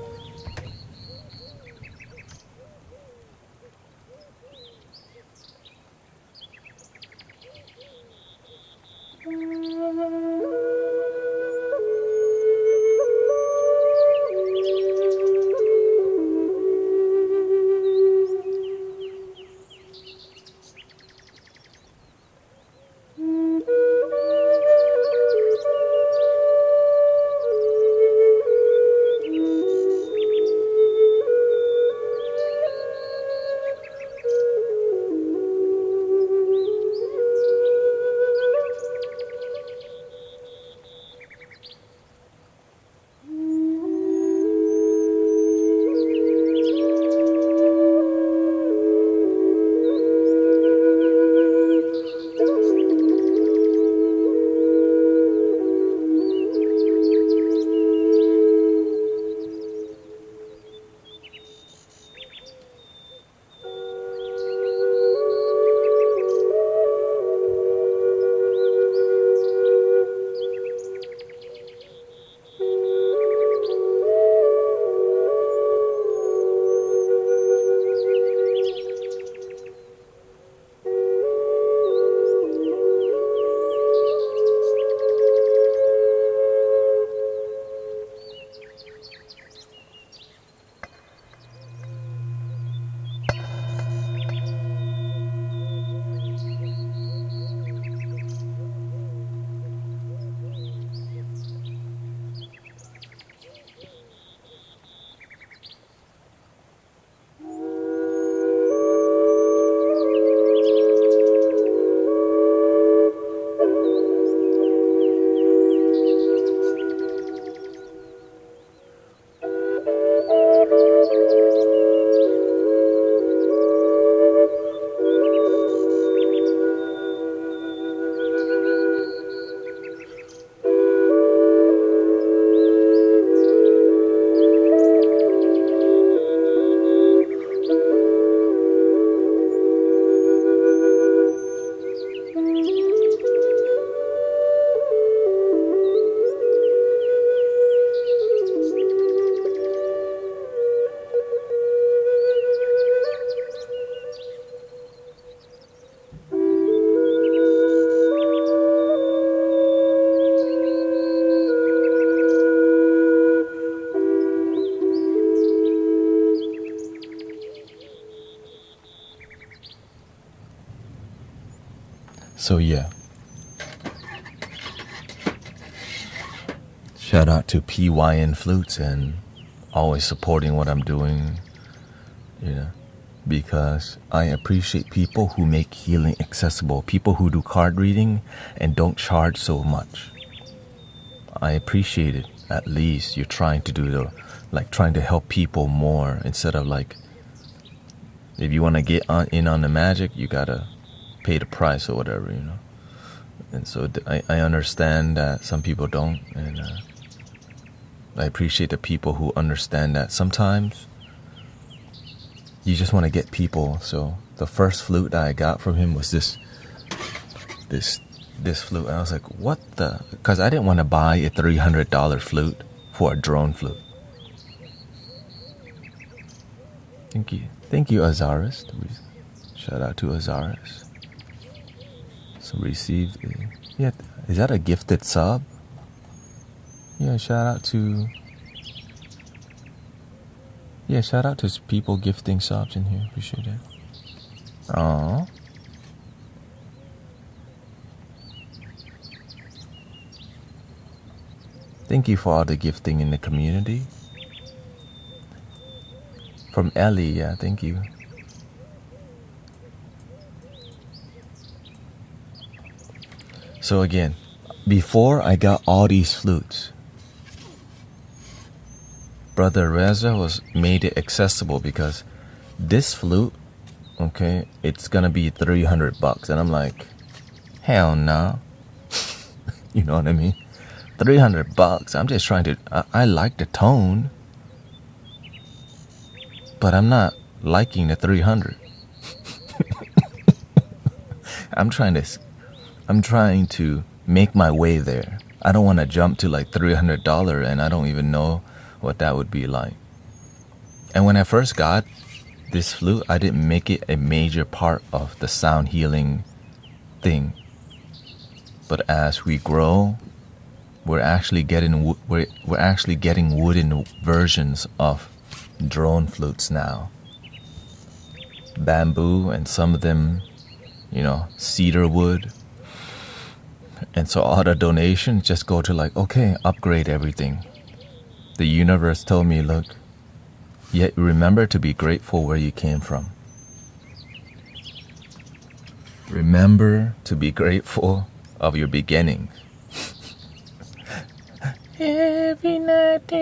So yeah. Shout out to PYN Flutes and always supporting what I'm doing, because I appreciate people who make healing accessible, people who do card reading and don't charge so much. I appreciate it. At least you're trying to do trying to help people more instead of if you want to get in on the magic, you gotta pay the price or whatever, And so I understand that some people don't, and I appreciate the people who understand that sometimes you just want to get people. So the first flute that I got from him was this flute. And I was like, what the? Because I didn't want to buy a $300 flute for a drone flute. Thank you, Azaris. Shout out to Azaris. So received. Yeah, is that a gifted sub? Yeah, shout out to people gifting subs in here. Appreciate it. Aww. Thank you for all the gifting in the community. From Ellie, yeah, thank you. So again, before I got all these flutes, Brother Reza made it accessible because this flute, okay, it's gonna be $300, and I'm like, hell no. You know what I mean? $300. I'm just trying to. I like the tone, but I'm not liking the 300. I'm trying to make my way there. I don't want to jump to $300, and I don't even know what that would be like. And when I first got this flute, I didn't make it a major part of the sound healing thing. But as we grow, we're actually getting wooden versions of drone flutes now. Bamboo, and some of them, cedar wood. And so all the donations just go to okay, upgrade everything. The universe told me, look, yet remember to be grateful where you came from. Remember to be grateful of your beginnings. Every night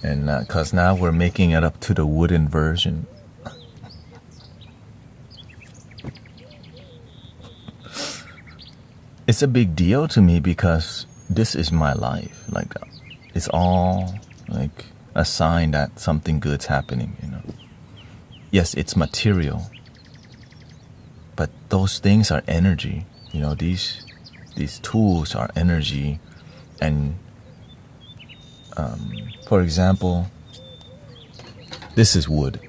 and because now we're making it up to the wooden version. It's a big deal to me because this is my life. It's all a sign that something good's happening, Yes, it's material, but those things are energy. These tools are energy. And for example, this is wood.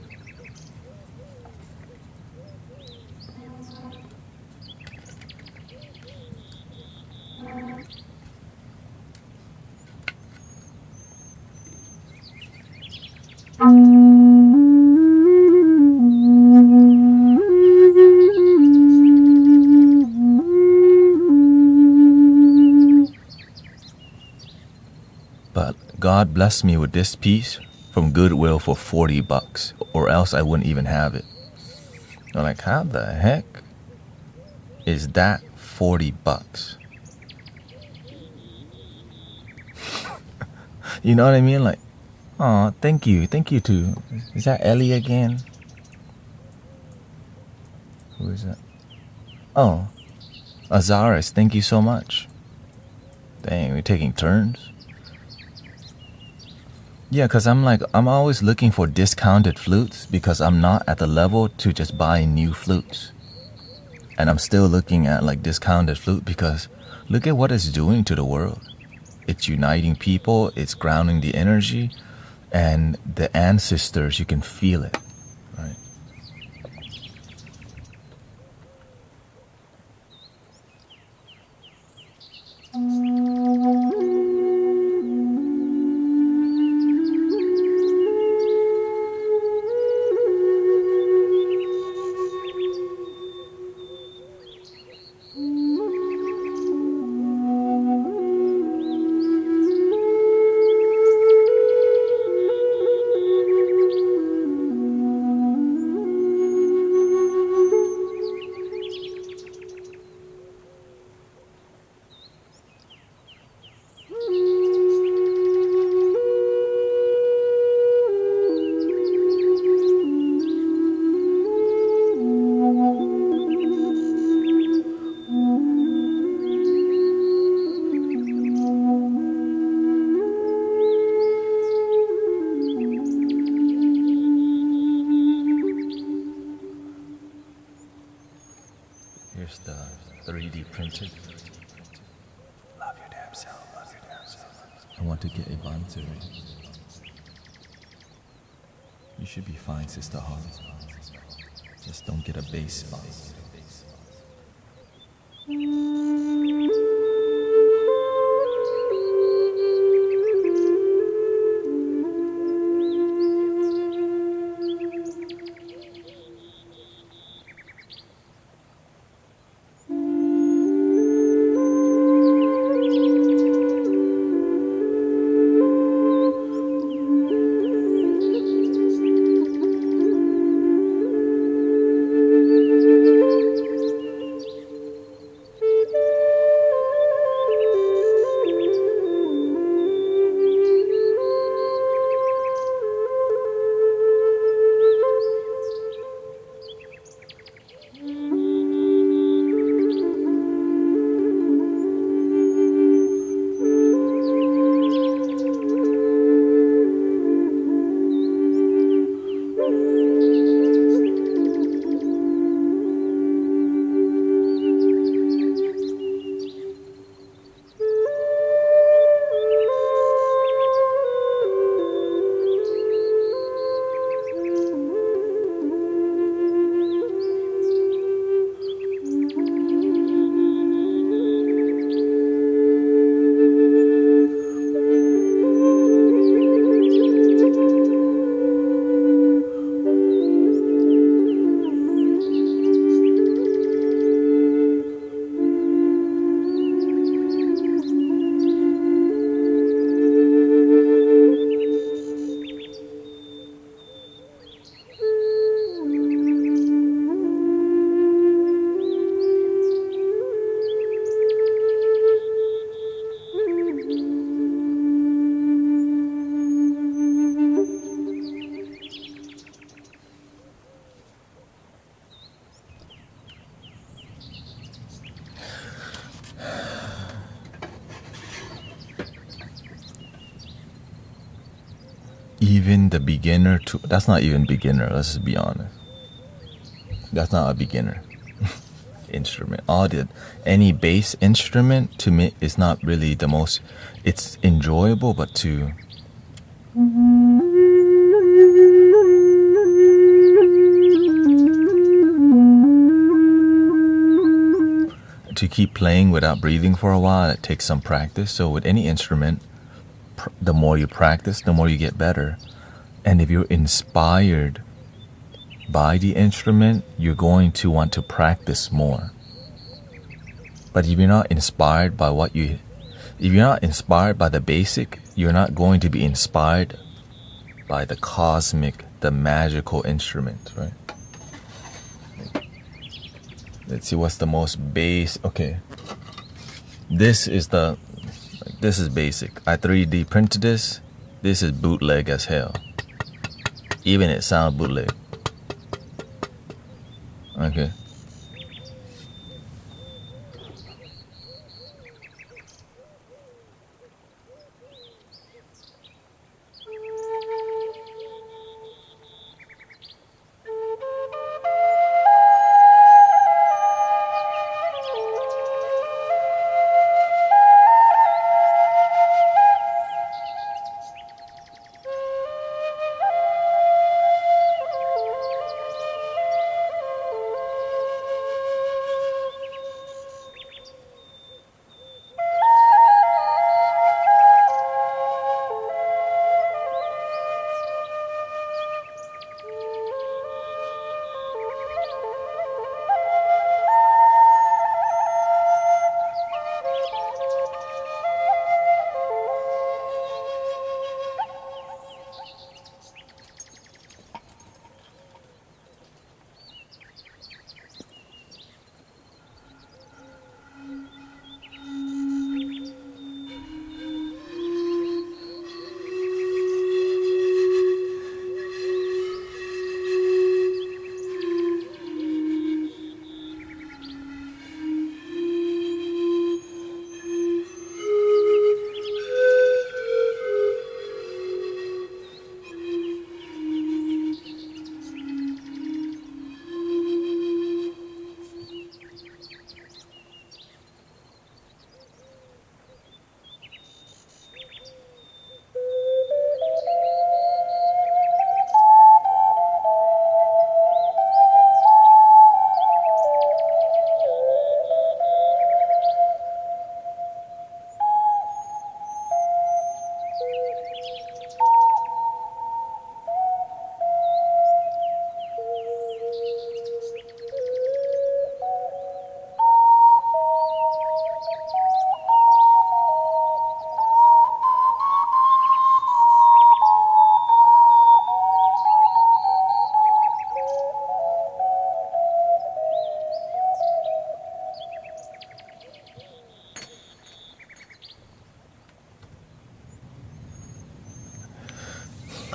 But God blessed me with this piece from Goodwill for $40, or else I wouldn't even have it. I'm like, how the heck is that $40? You know what I mean? Oh, thank you to, is that Ellie again? Who is that? Oh, Azaris, thank you so much. Dang, we're taking turns. Yeah, because I'm always looking for discounted flutes because I'm not at the level to just buy new flutes. And I'm still looking at discounted flute because look at what it's doing to the world. It's uniting people, it's grounding the energy, and the ancestors, you can feel it, right? I want to get a bantu. You should be fine, Sister Holly. Just don't get a bass spot. Even the beginner to that's not even beginner, let's just be honest. That's not a beginner instrument. Any bass instrument to me is not really the most, it's enjoyable, but to keep playing without breathing for a while, it takes some practice. So with any instrument, the more you practice, the more you get better. And if you're inspired by the instrument, you're going to want to practice more. But if you're not inspired by if you're not inspired by the basic, you're not going to be inspired by the cosmic, the magical instrument, right? Let's see what's the most okay. This is basic. I 3D printed this. This is bootleg as hell. Even it sounds bootleg. Okay.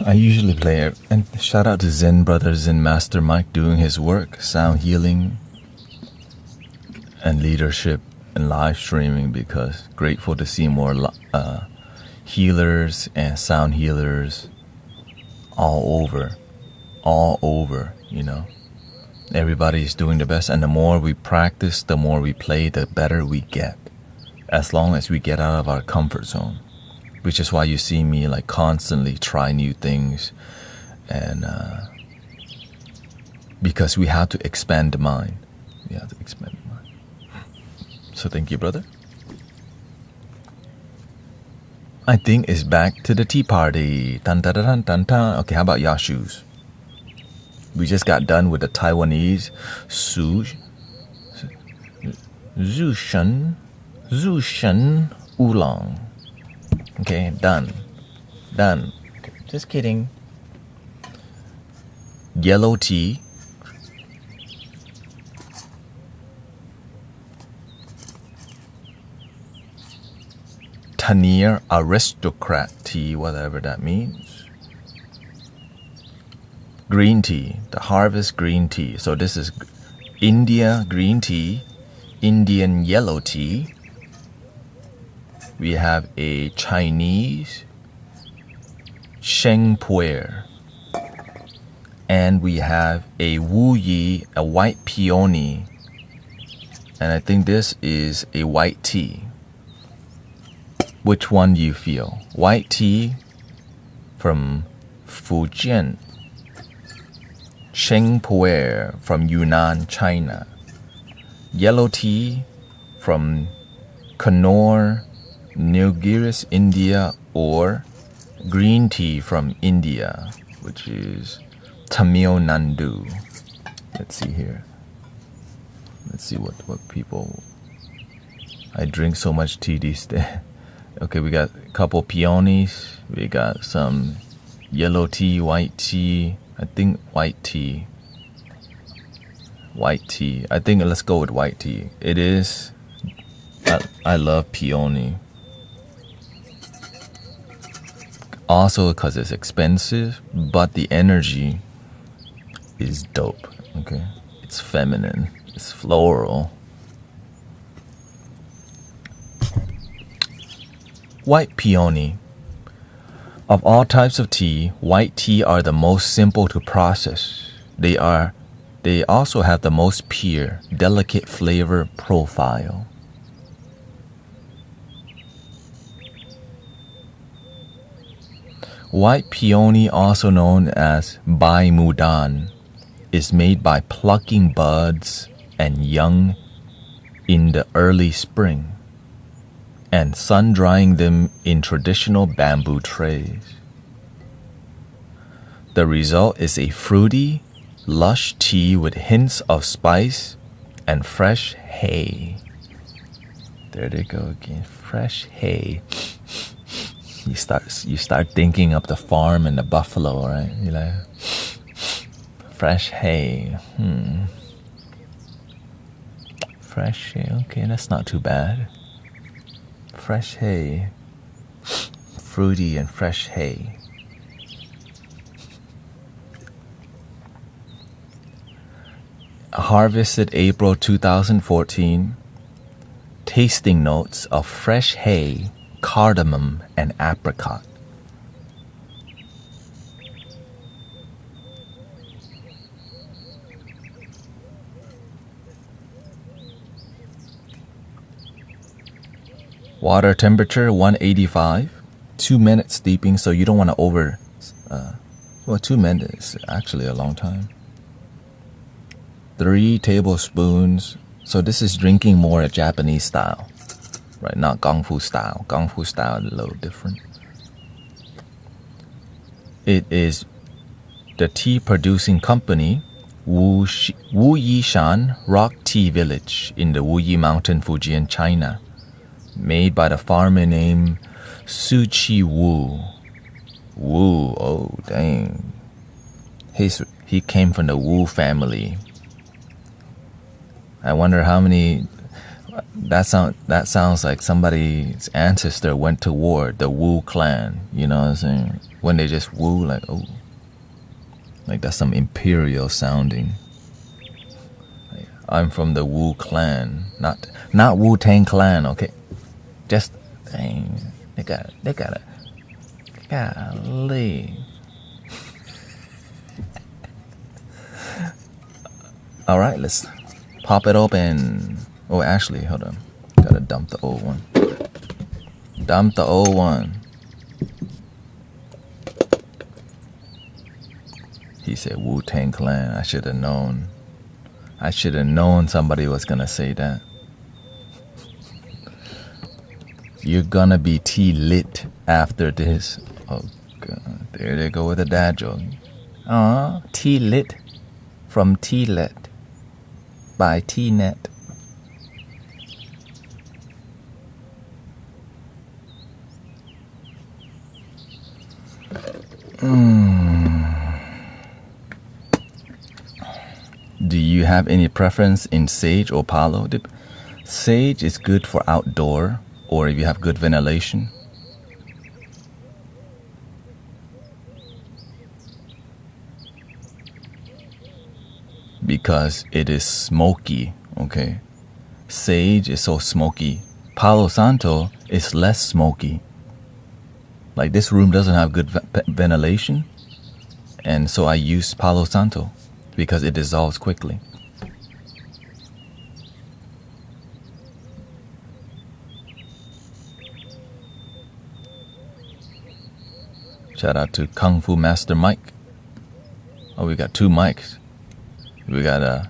I usually play it. And shout out to Zen Brothers and Master Mike doing his work, sound healing and leadership and live streaming, because grateful to see more healers and sound healers all over, you know. Everybody's doing the best, and the more we practice, the more we play, the better we get, as long as we get out of our comfort zone, which is why you see me like constantly try new things, and because we have to expand the mind. So thank you, brother. I think it's back to the tea party. Dun, dun, dun, dun, dun. Okay, how about y'all shoes? We just got done with the Taiwanese Zushan Oolong. Okay, done. Okay, just kidding. Yellow tea. Tanir aristocrat tea, whatever that means. Green tea, the harvest green tea. So this is India green tea, Indian yellow tea. We have a Chinese Sheng Puer. And we have a Wu Yi, a white peony. And I think this is a white tea. Which one do you feel? White tea from Fujian. Sheng Puer from Yunnan, China. Yellow tea from Kannur, Nilgiris, India, or green tea from India, which is Tamil Nadu. Let's see here. Let's see what people... I drink so much tea these days. Okay, we got a couple peonies. We got some yellow tea, white tea. I think white tea. I think let's go with white tea. It is. I love peony. Also because it's expensive, but the energy is dope. Okay, it's feminine. It's floral. White peony. Of all types of tea, white tea are the most simple to process. They also have the most pure, delicate flavor profile. White peony, also known as Bai Mudan, is made by plucking buds and young in the early spring and sun-drying them in traditional bamboo trays. The result is a fruity, lush tea with hints of spice and fresh hay. There they go again, fresh hay. You start thinking of the farm and the buffalo, right? You're like, fresh hay. Fresh hay, okay, that's not too bad. Fresh hay, fruity and fresh hay. Harvested April 2014. Tasting notes of fresh hay, cardamom, and apricot. Water temperature 185. 2 minutes steeping, so you don't want to 2 minutes is actually a long time. 3 tablespoons. So this is drinking more a Japanese style, right? Not Kung Fu style. Kung Fu style is a little different. It is the tea producing company, Wu Yishan Rock Tea Village in the Wuyi Mountain, Fujian, China. Made by the farmer named Su Chi Wu. Wu, oh dang. He came from the Wu family. I wonder how many That sounds like somebody's ancestor went to war, the Wu clan, you know what I'm saying? When they just Wu, like, oh, like that's some imperial sounding. Like, I'm from the Wu clan, not Wu-Tang clan, okay? Just, dang, they got it. Golly. All right, let's pop it open. Oh, actually, hold on. Gotta dump the old one. Dump the old one. He said Wu-Tang Clan. I should have known. I should have known somebody was gonna say that. You're gonna be T-lit after this. Oh, God. There they go with the dad joke. T-lit from T-Let by T-Net. Do you have any preference in sage or palo? Sage is good for outdoor or if you have good ventilation. Because it is smoky, okay? Sage is so smoky. Palo Santo is less smoky. Like this room doesn't have good ventilation, and so I use Palo Santo because it dissolves quickly. Shout out to Kung Fu Master Mike. Oh, we got two mics. We got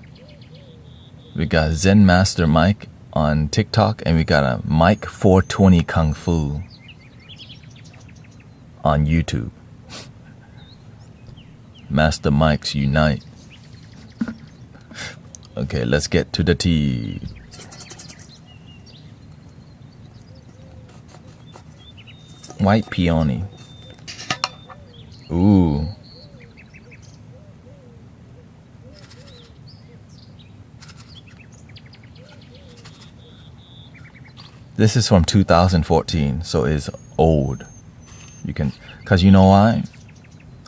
Zen Master Mike on TikTok, and we got a Mike 420 Kung Fu on YouTube. Master Mikes unite. Okay, let's get to the tea. White peony. Ooh. This is from 2014, so it's old. You can, cause you know why?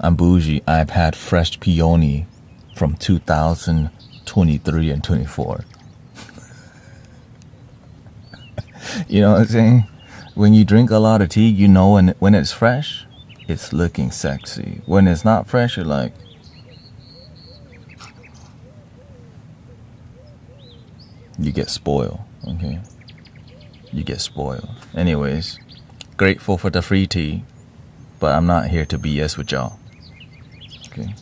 I'm bougie. I've had fresh peony from 2023 and 24. You know what I'm saying? When you drink a lot of tea, you know when it's fresh, it's looking sexy. When it's not fresh, you're like, you get spoiled, okay? You get spoiled. Anyways, grateful for the free tea, but I'm not here to BS with y'all. Okay?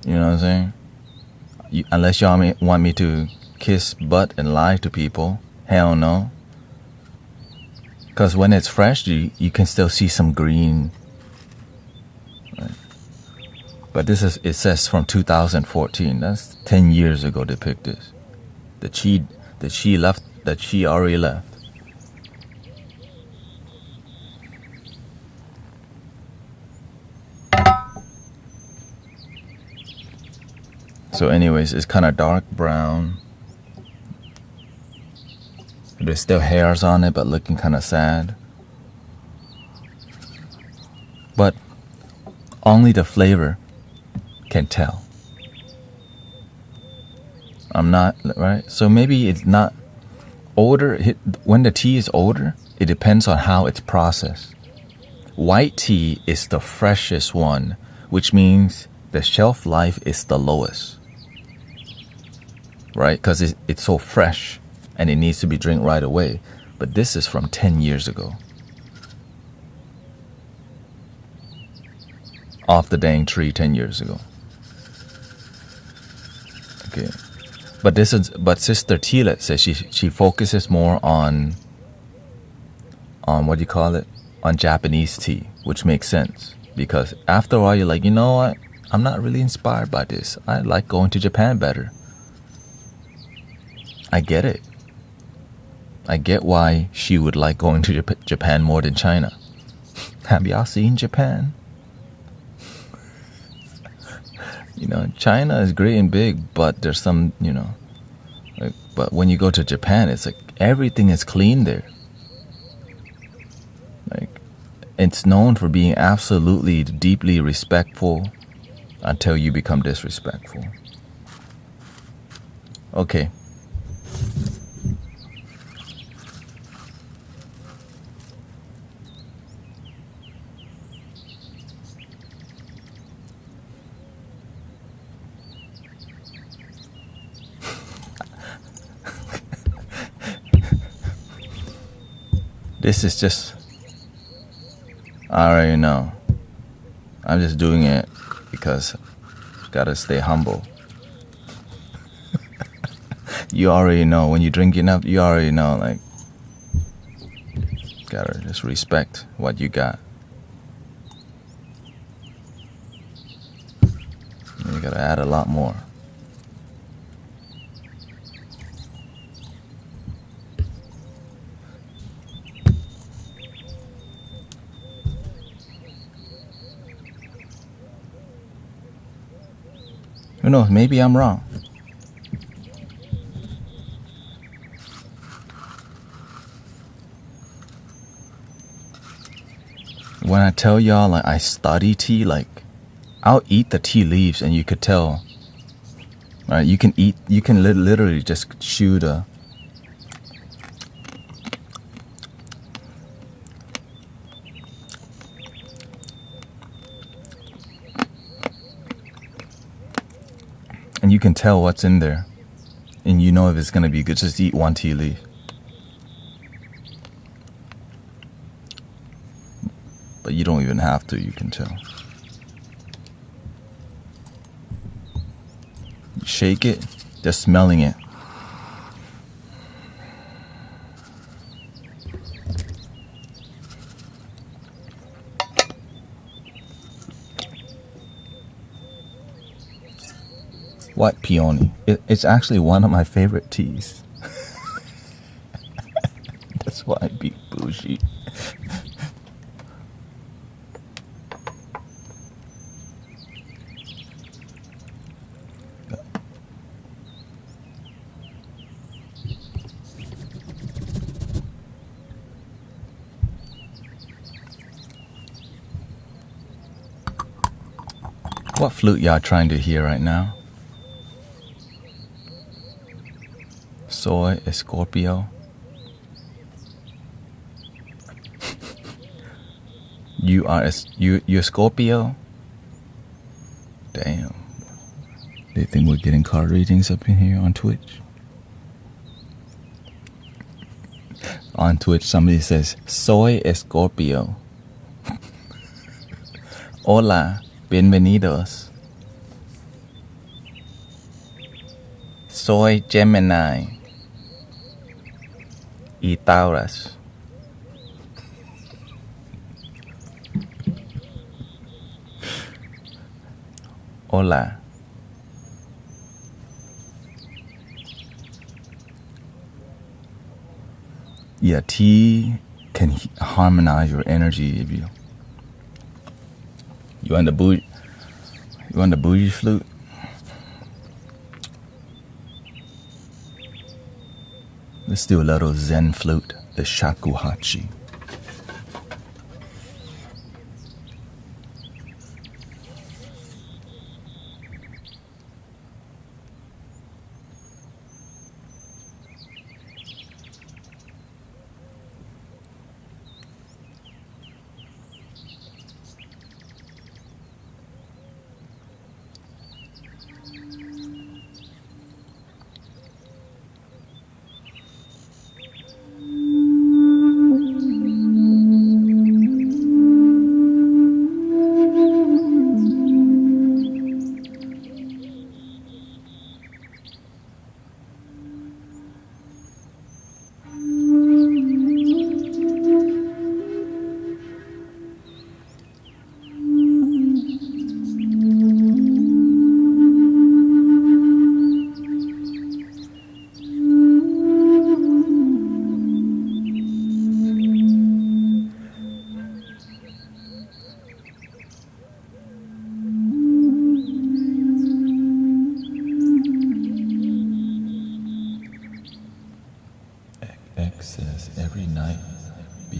You know what I'm saying? Unless y'all want me to kiss butt and lie to people, hell no. Because when it's fresh, you can still see some green. Right? But it says from 2014. That's 10 years ago they picked this. The chi already left. So anyways, it's kind of dark brown. There's still hairs on it, but looking kind of sad. But only the flavor can tell. I'm not, right? So maybe it's not older. When the tea is older, it depends on how it's processed. White tea is the freshest one, which means the shelf life is the lowest. Right? Because it's so fresh and it needs to be drank right away. But this is from 10 years ago. Off the dang tree 10 years ago. Okay. But Sister Tila says she focuses more on what do you call it? On Japanese tea, which makes sense. Because after a while you're like, you know what? I'm not really inspired by this. I like going to Japan better. I get it. I get why she would like going to Japan more than China. Have y'all seen Japan? You know, China is great and big, but there's some, you know, like But when you go to Japan, it's like everything is clean there. Like, it's known for being absolutely deeply respectful until you become disrespectful. Okay. This is just, I already know. I'm just doing it because gotta stay humble. You already know. When you drink enough, you already know, like, gotta just respect what you got. And you gotta add a lot more. Who knows? Maybe I'm wrong. When I tell y'all, like, I study tea, like, I'll eat the tea leaves and you could tell. Right? You can literally just chew the. And you can tell what's in there. And you know if it's going to be good. Just eat one tea leaf. But you don't even have to, you can tell. You shake it, just smelling it. What peony? It's actually one of my favorite teas. That's why I be bougie. What flute y'all trying to hear right now? Soy, Scorpio. You're Scorpio? Damn. They think we're getting card readings up in here on Twitch? On Twitch, somebody says, Soy Scorpio. Hola, bienvenidos. Soy Gemini. Y Taurus. Hola. Yeah, tea can harmonize your energy if you want the bougie flute. Let's do a little Zen flute, the shakuhachi.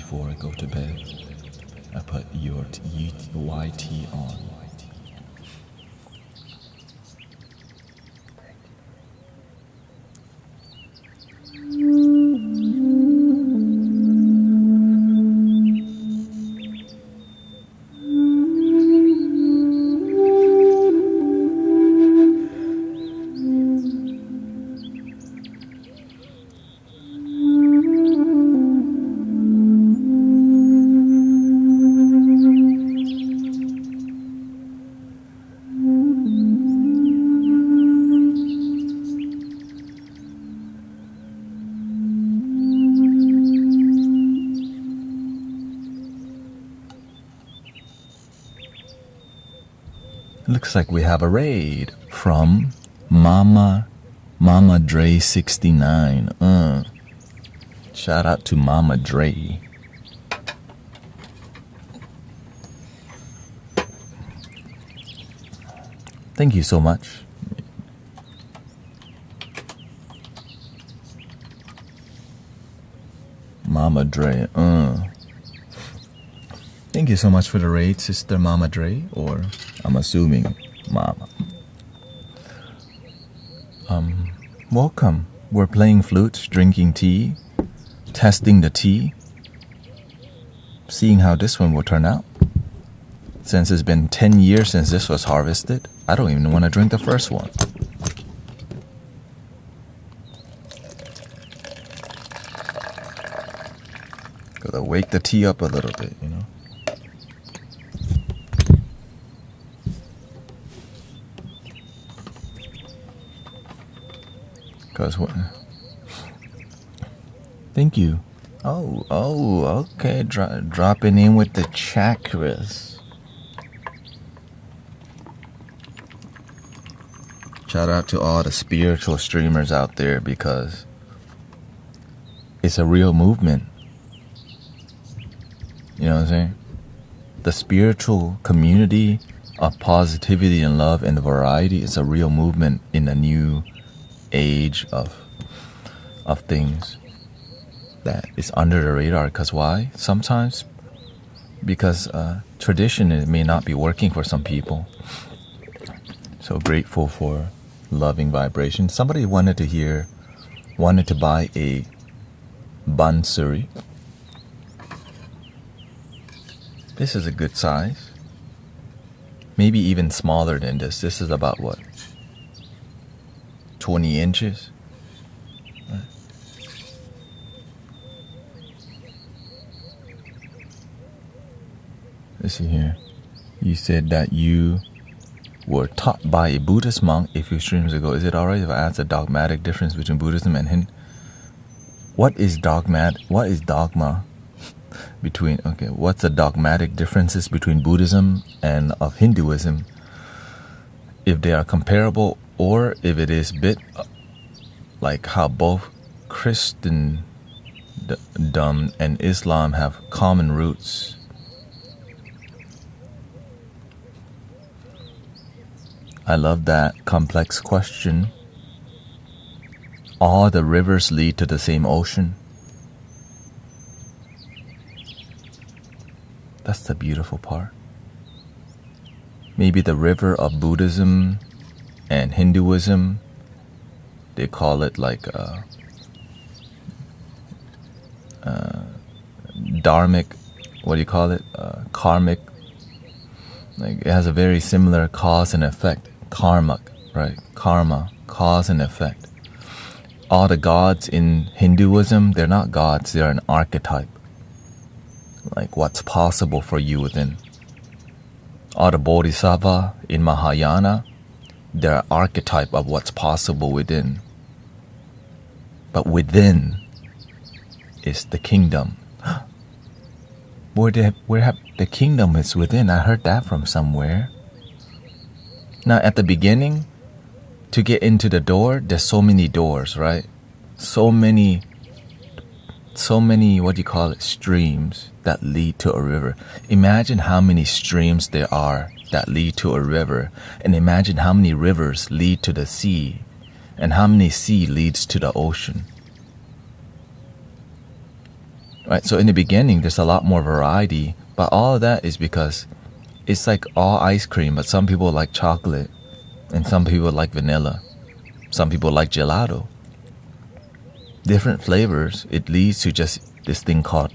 before I go to bed, I put your YT on. Looks like we have a raid from Mama Dre 69. Shout out to Mama Dre. Thank you so much. Mama Dre. Thank you so much for the raid, Sister Mama Dre, or I'm assuming Mama. Welcome. We're playing flutes, drinking tea, testing the tea, seeing how this one will turn out. Since it's been 10 years since this was harvested, I don't even want to drink the first one. Gotta wake the tea up a little bit, you know. Cause what? Thank you. Oh, okay. Dropping in with the chakras. Shout out to all the spiritual streamers out there because it's a real movement. You know what I'm saying? The spiritual community of positivity and love and variety is a real movement in a new age of things that is under the radar. Because why? Sometimes because tradition, it may not be working for some people. So grateful for loving vibration. Somebody wanted to buy a bansuri. This is a good size. Maybe even smaller than this. This is about what? 20 inches? Let's see here. You said that you were taught by a Buddhist monk a few streams ago. Is it alright if I ask the dogmatic difference between Buddhism and Hindu? What is dogma between, okay, what's the dogmatic differences between Buddhism and of Hinduism? If they are comparable, or if it is bit like how both Christendom and Islam have common roots. I love that complex question. All the rivers lead to the same ocean. That's the beautiful part. Maybe the river of Buddhism and Hinduism, they call it like dharmic, what do you call it? Karmic. Like it has a very similar cause and effect. Karma, right? Karma, cause and effect. All the gods in Hinduism, they're not gods, they're an archetype. Like what's possible for you within. All the bodhisattva in Mahayana, they're an archetype of what's possible within. But within is the kingdom. Where the kingdom is within. I heard that from somewhere. Now at the beginning, to get into the door, there's so many doors, right? So many, what do you call it, streams that lead to a river. Imagine how many streams there are that lead to a river, and imagine how many rivers lead to the sea, and how many sea leads to the ocean. right? So in the beginning, there's a lot more variety, but all of that is because it's like all ice cream, but some people like chocolate, and some people like vanilla. Some people like gelato. Different flavors, it leads to just this thing called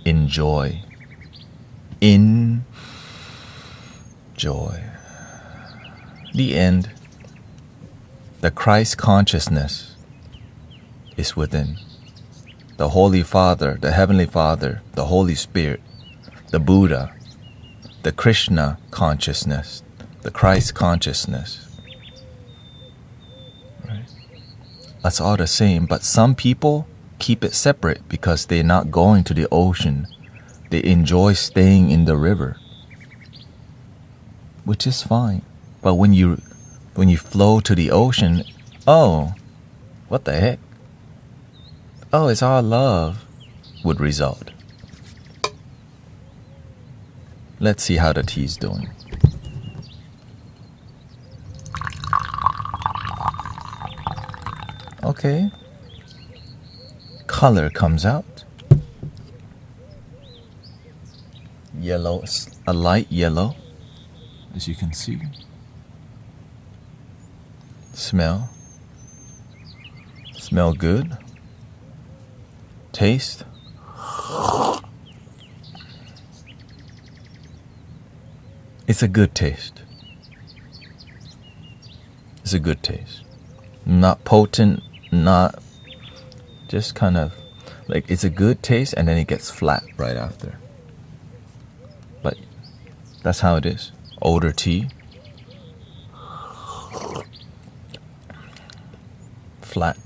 enjoy. Enjoy. The end. The Christ consciousness is within. The Holy Father, the Heavenly Father, the Holy Spirit, the Buddha, the Krishna consciousness, the Christ consciousness. Right? That's all the same, but some people keep it separate because they're not going to the ocean. They enjoy staying in the river, which is fine. But when you flow to the ocean, oh, what the heck? Oh, it's all love would result. Let's see how the tea's doing. Okay. Color comes out. Yellow, a light yellow, as you can see. Smell good. Taste. It's a good taste. It's a good taste. Not potent, not just kind of like it's a good taste and then it gets flat right after. But that's how it is. Older tea. Flat.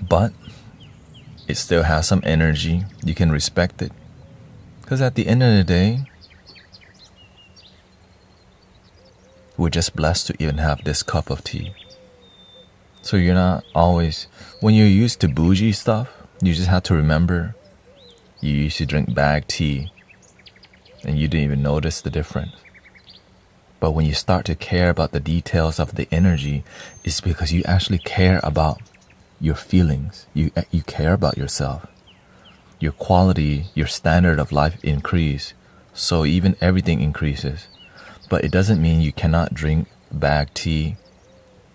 But it still has some energy. You can respect it. Because at the end of the day, we're just blessed to even have this cup of tea. So you're not always, when you're used to bougie stuff, you just have to remember you used to drink bag tea and you didn't even notice the difference. But when you start to care about the details of the energy, it's because you actually care about your feelings. You care about yourself. Your quality, your standard of life increase. So even everything increases. But it doesn't mean you cannot drink bag tea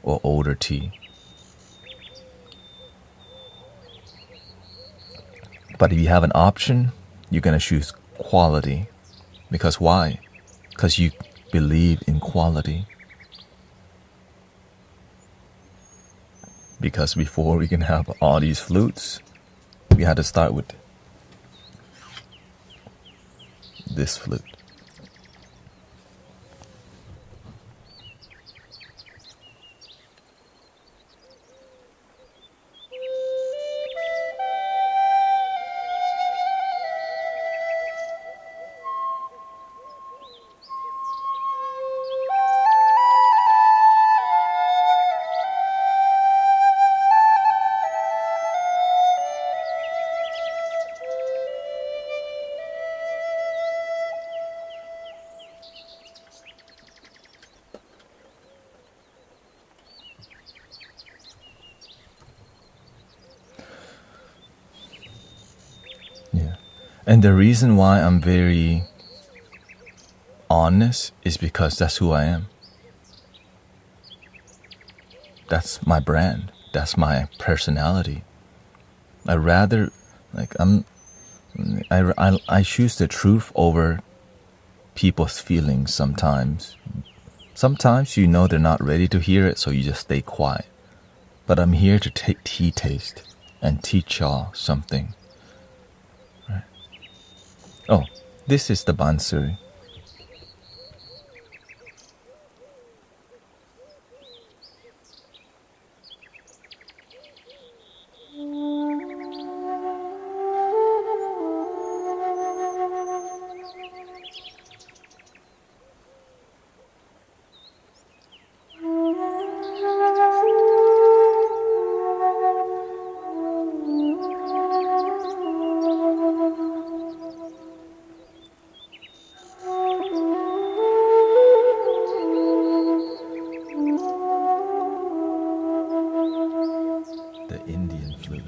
or older tea. But if you have an option, you're going to choose quality. Because why? Because you believe in quality. Because before we can have all these flutes, we had to start with this flute. Yeah. And the reason why I'm very honest is because that's who I am. That's my brand. That's my personality. I rather, like, I choose the truth over people's feelings sometimes. Sometimes you know they're not ready to hear it, so you just stay quiet. But I'm here to take tea taste and teach y'all something. Right. Oh, this is the bansuri. The Indian flute.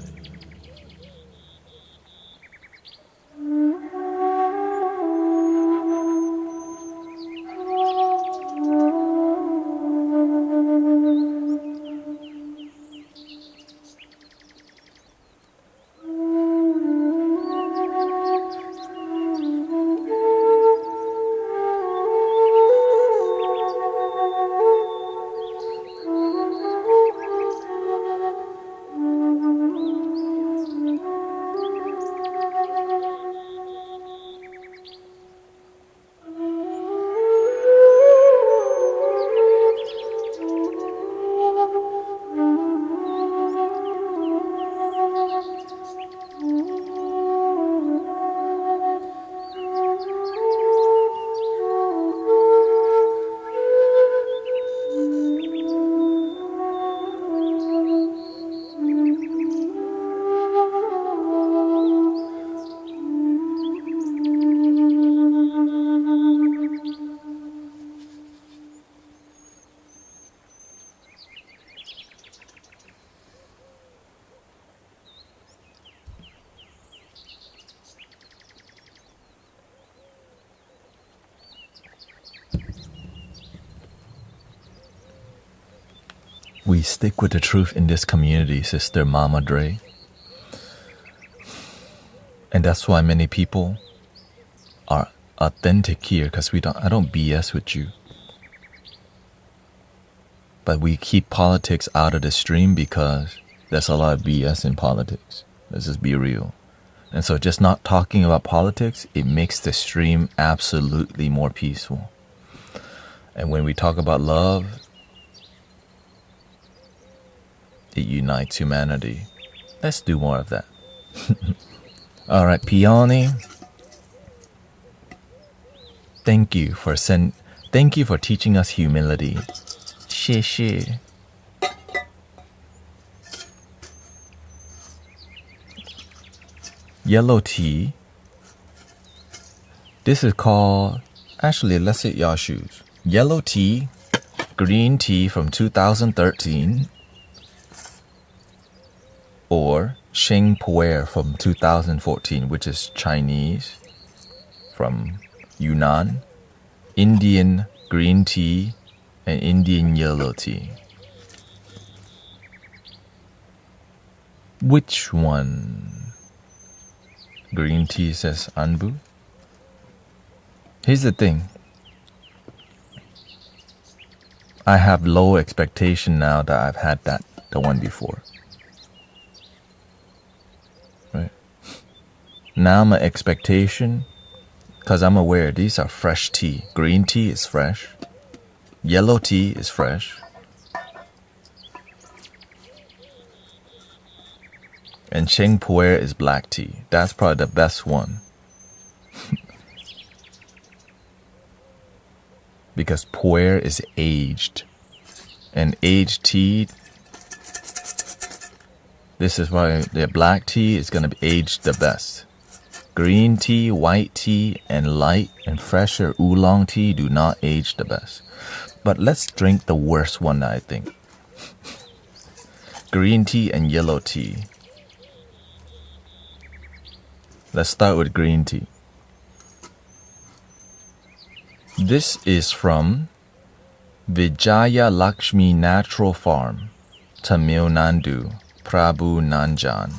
We stick with the truth in this community, Sister Mama Dre. And that's why many people are authentic here, because I don't BS with you. But we keep politics out of the stream because there's a lot of BS in politics. Let's just be real. And so just not talking about politics, it makes the stream absolutely more peaceful. And when we talk about love, it unites humanity. Let's do more of that. All right, Peony. Thank you for teaching us humility. 谢谢. Yellow tea. This is called, actually, let's hit y'all shoes. Yellow tea, green tea from 2013, or Sheng Puer from 2014, which is Chinese from Yunnan, Indian green tea, and Indian yellow tea. Which one? Green tea, says Anbu. Here's the thing. I have low expectation now that I've had the one before. Right? Now my expectation, because I'm aware these are fresh tea. Green tea is fresh. Yellow tea is fresh. And Sheng Puer is black tea. That's probably the best one. Because puer is aged. And aged tea, this is why the black tea is going to be aged the best. Green tea, white tea, and light and fresher oolong tea do not age the best. But let's drink the worst one, I think. Green tea and yellow tea. Let's start with green tea. This is from Vijaya Lakshmi Natural Farm, Tamil Nadu, Prabhu Nanjan.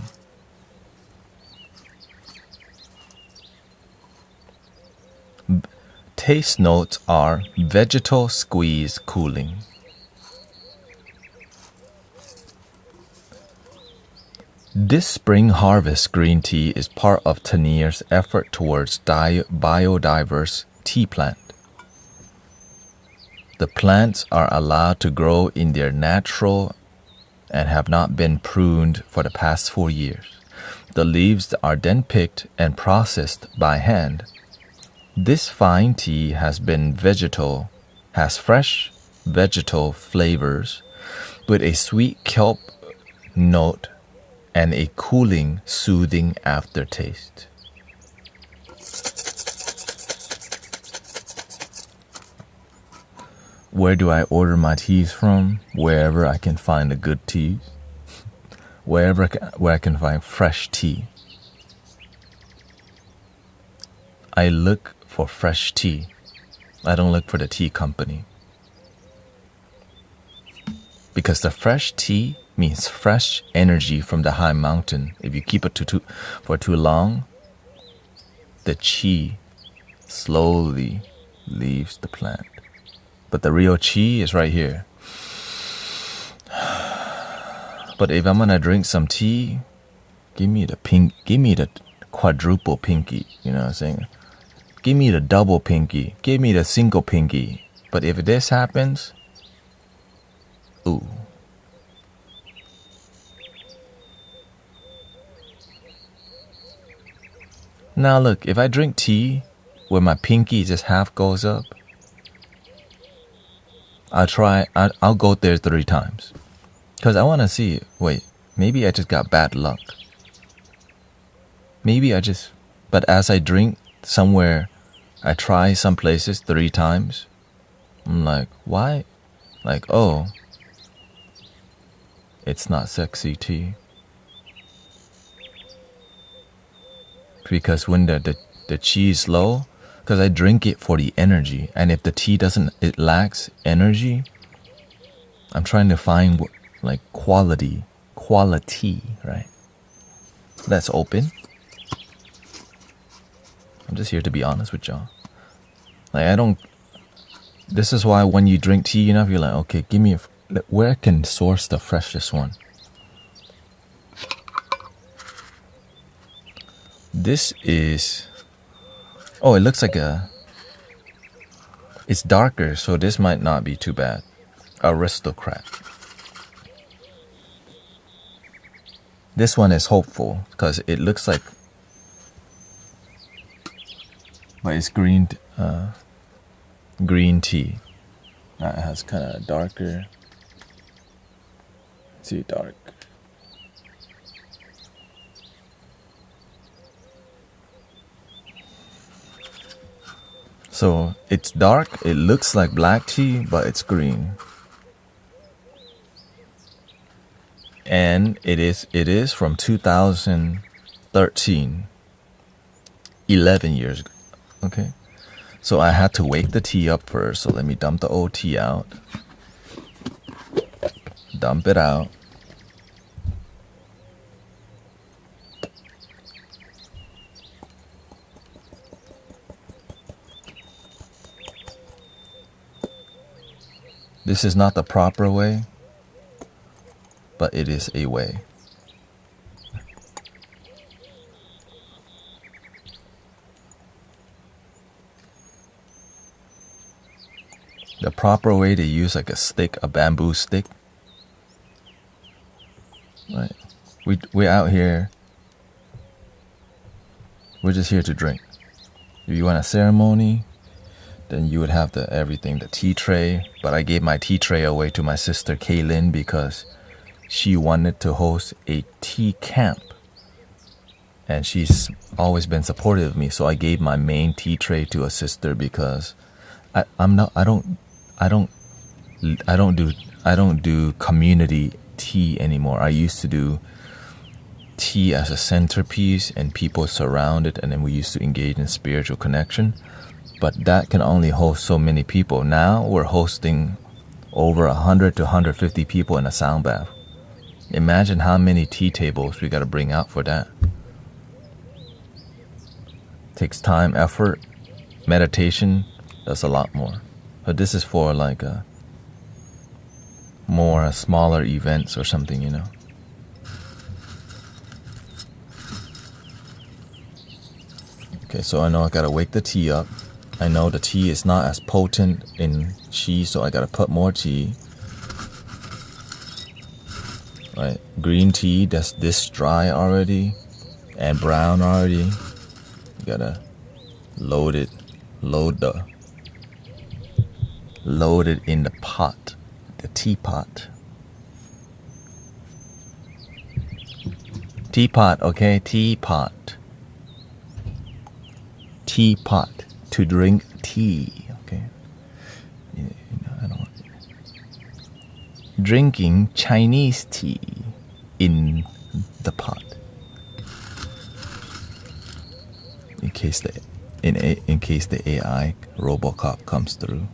Taste notes are vegetal squeeze cooling. This spring harvest green tea is part of Tanir's effort towards biodiverse tea plant. The plants are allowed to grow in their natural and have not been pruned for the past 4 years. The leaves are then picked and processed by hand. This fine tea has fresh vegetal flavors with a sweet kelp note and a cooling, soothing aftertaste. Where do I order my teas from? Wherever I can find a good tea. where I can find fresh tea. I look for fresh tea. I don't look for the tea company. Because the fresh tea means fresh energy from the high mountain. If you keep it for too long, the qi slowly leaves the plant. But the real qi is right here. But if I'm gonna drink some tea, give me the quadruple pinky, you know what I'm saying? Give me the double pinky, give me the single pinky. But if this happens, ooh. Now look, if I drink tea where my pinky just half goes up, I'll go there 3 times. Because I want to see, wait, maybe I just got bad luck. But as I drink somewhere, I try some places 3 times. I'm like, why? Like, oh, it's not sexy tea. Because when the qi is low, because I drink it for the energy. And if the tea it lacks energy, I'm trying to find like quality, right? Let's open. I'm just here to be honest with y'all. Like this is why when you drink tea enough, you're like, okay, give me where I can source the freshest one. This is, oh, it looks like it's darker, so this might not be too bad. Aristocrat. This one is hopeful because it looks like, but it's green tea. It has kind of darker. See, dark. So it's dark, it looks like black tea, but it's green. And it is from 2013, 11 years ago. Okay, so I had to wake the tea up first. So let me dump the old tea out. Dump it out. This is not the proper way, but it is a way. The proper way to use like a bamboo stick. Right. We're out here. We're just here to drink. If you want a ceremony, then you would have everything, the tea tray. But I gave my tea tray away to my sister Kaylin because she wanted to host a tea camp. And she's always been supportive of me. So I gave my main tea tray to a sister because I don't do community tea anymore. I used to do tea as a centerpiece and people surround it, and then we used to engage in spiritual connection. But that can only host so many people. Now we're hosting over 100 to 150 people in a sound bath. Imagine how many tea tables we got to bring out for that. Takes time, effort, meditation. That's a lot more. But this is for like more smaller events or something, you know. Okay, so I know I gotta wake the tea up. I know the tea is not as potent in qi, so I gotta put more tea. Right, green tea, that's this dry already, and brown already. You gotta load it in the pot, the teapot. Teapot, okay, teapot. Teapot, to drink tea, okay. You know, I don't. Drinking Chinese tea in the pot in case the AI Robocop comes through.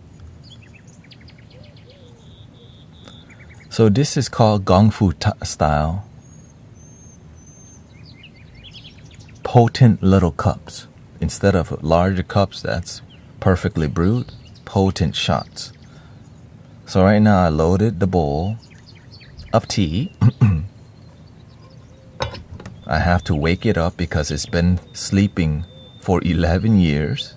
So this is called Gong Fu style. Potent little cups. Instead of larger cups that's perfectly brewed, potent shots. So right now I loaded the bowl of tea. I have to wake it up because it's been sleeping for 11 years.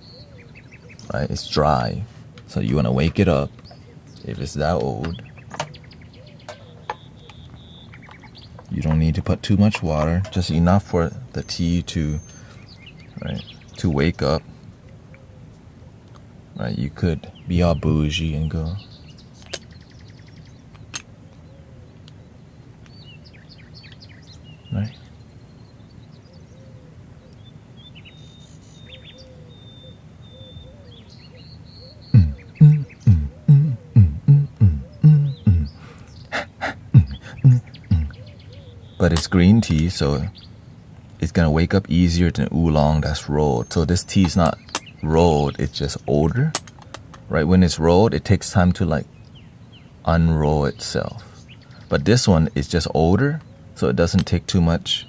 Right? It's dry. So you want to wake it up if it's that old. You don't need to put too much water, just enough for the tea to wake up. Right? You could be all bougie and go, right? But it's green tea, so it's gonna wake up easier than oolong that's rolled. So this tea is not rolled, it's just older. Right? When it's rolled, it takes time to like unroll itself. But this one is just older, so it doesn't take too much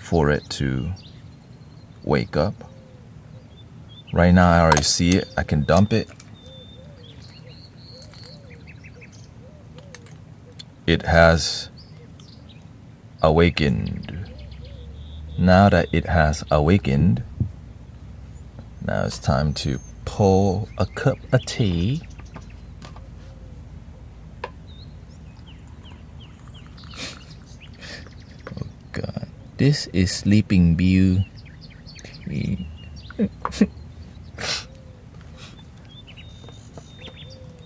for it to wake up. Right now I already see it. I can dump it. It has awakened. Now that it has awakened, now it's time to pour a cup of tea. Oh God, this is Sleeping Beauty.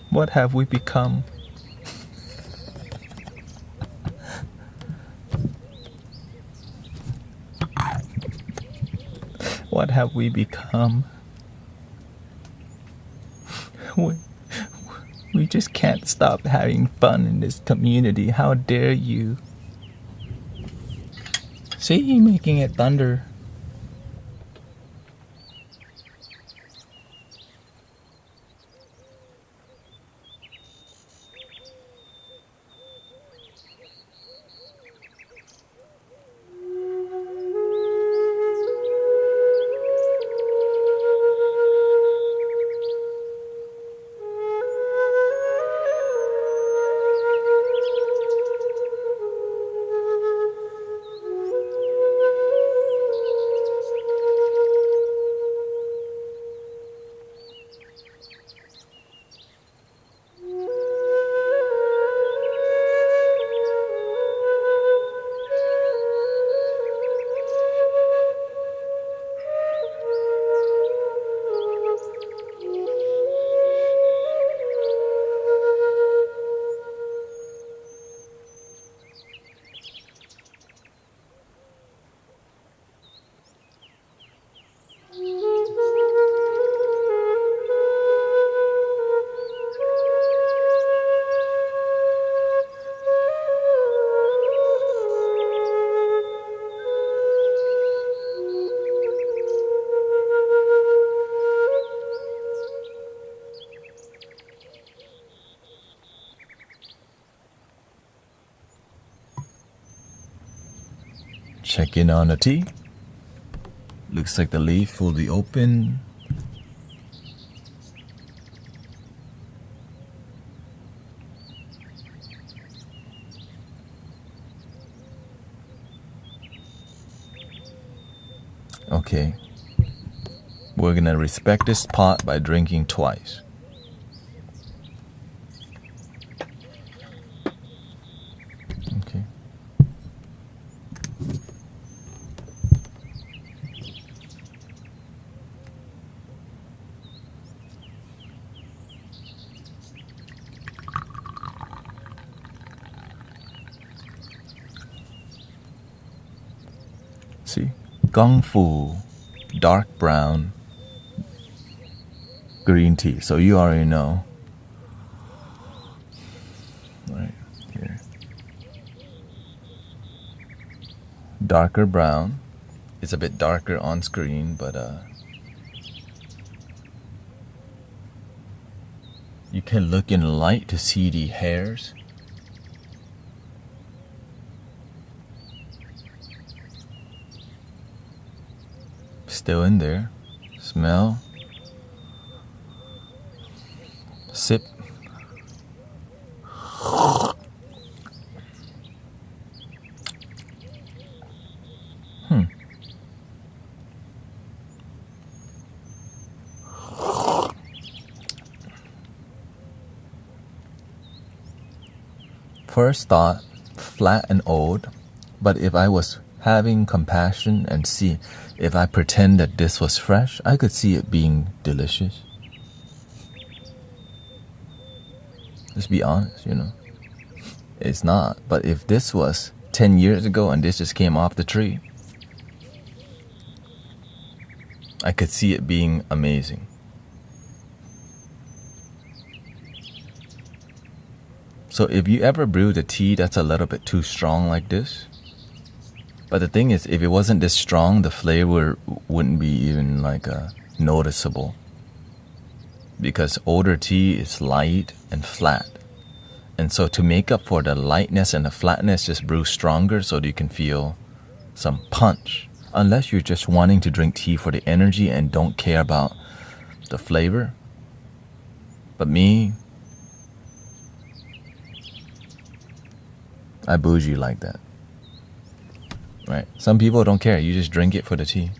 What have we become? What have we become? We just can't stop having fun in this community. How dare you? See, making it thunder. Check in on the tea. Looks like the leaf will be open. Okay. We're gonna respect this pot by drinking twice. Okay. See? Gong Fu, dark brown, green tea. So you already know. Right here. darker brown. It's a bit darker on screen, but you can look in light to see the hairs. Still in there. Smell. Sip. First thought, flat and old, but if I was having compassion and see, if I pretend that this was fresh, I could see it being delicious. Just be honest, It's not, but if this was 10 years ago and this just came off the tree, I could see it being amazing. So if you ever brewed a tea that's a little bit too strong like this, but the thing is, if it wasn't this strong, the flavor wouldn't be even noticeable. Because older tea is light and flat. And so to make up for the lightness and the flatness, just brew stronger so that you can feel some punch. Unless you're just wanting to drink tea for the energy and don't care about the flavor. But me, I bougie like that. Right? Some people don't care. You just drink it for the tea.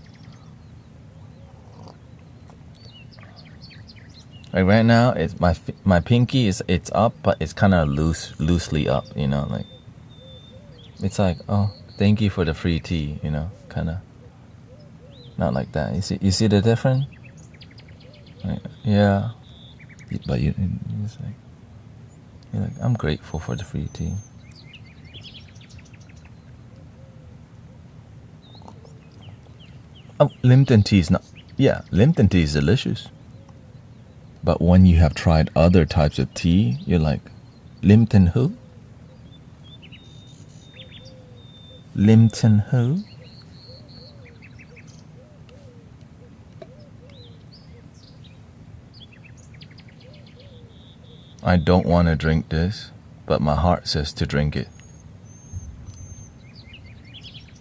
Like right now, it's my pinky it's up, but it's kind of loosely up. It's like, oh, thank you for the free tea. Kind of not like that. You see the difference? Yeah, but you're like, I'm grateful for the free tea. Oh, Lipton tea is not. Yeah, Lipton tea is delicious. But when you have tried other types of tea, you're like, Lipton who? Lipton who? I don't want to drink this, but my heart says to drink it.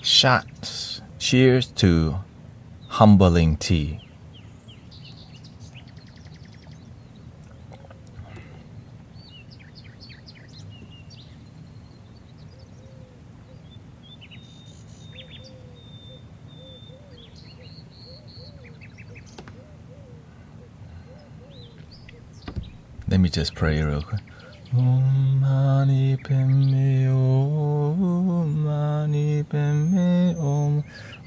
Shots. Cheers to humbling tea. Let me just pray real quick. Om Mani Padme Om Mani Padme Om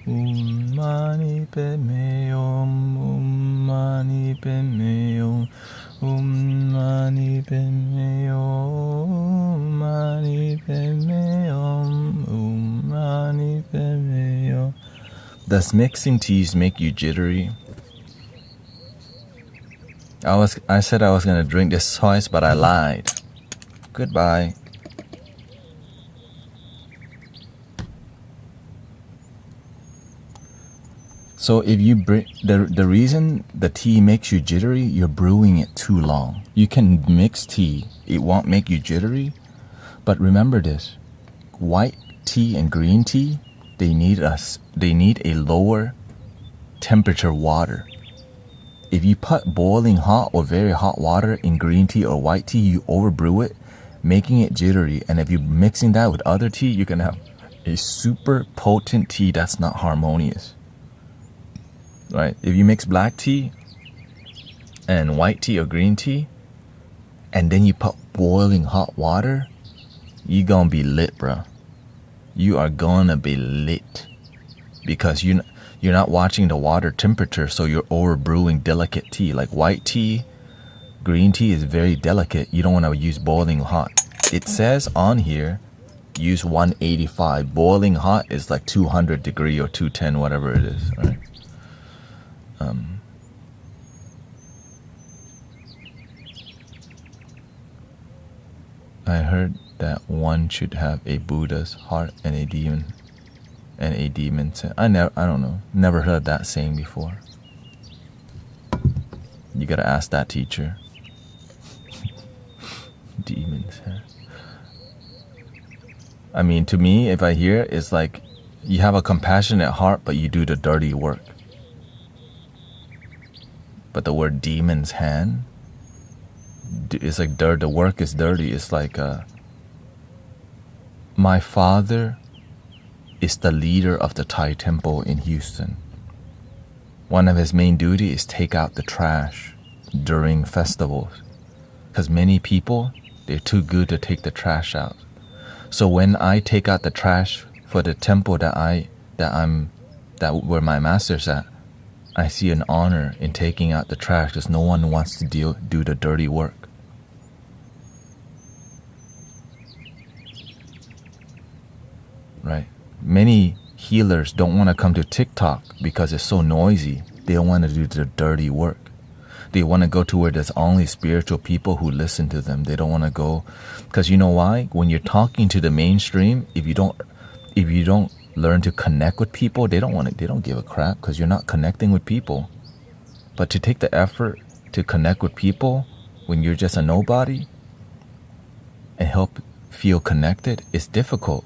Om Mani Padme Om Om Mani Padme Om Om Mani Padme Om Mani Padme Om Om Mani Padme Om. Does mixing teas make you jittery? I said I was going to drink this twice, but I lied. Goodbye. So if you the reason the tea makes you jittery, you're brewing it too long. You can mix tea, it won't make you jittery, but remember this: white tea and green tea, they need a lower temperature water. If you put boiling hot or very hot water in green tea or white tea, you overbrew it, making it jittery. And if you're mixing that with other tea, you can have a super potent tea that's not harmonious. Right? If you mix black tea and white tea or green tea, and then you put boiling hot water, you gonna be lit, bro. You are gonna be lit. Because you're not watching the water temperature, so you're overbrewing delicate tea. Like white tea, green tea is very delicate. You don't want to use boiling hot. It says on here, use 185. Boiling hot is like 200 degree or 210, whatever it is, right? I heard that one should have a Buddha's heart and a demon. and a demon's hand. I don't know. Never heard that saying before. You gotta ask that teacher. Demon's hand. I mean, to me, if I hear it, it's like you have a compassionate heart, but you do the dirty work. But the word demon's hand, it's like dirt. The work is dirty. It's like my father is the leader of the Thai temple in Houston. One of his main duties is take out the trash during festivals, because many people, they're too good to take the trash out. So when I take out the trash for the temple that where my master's at, I see an honor in taking out the trash because no one wants to do the dirty work. Right? Many healers don't want to come to TikTok because it's so noisy. They don't want to do the dirty work. They want to go to where there's only spiritual people who listen to them. They don't want to go, because you know why? When you're talking to the mainstream, if you don't learn to connect with people, they don't give a crap, because you're not connecting with people. But to take the effort to connect with people when you're just a nobody and help feel connected is difficult.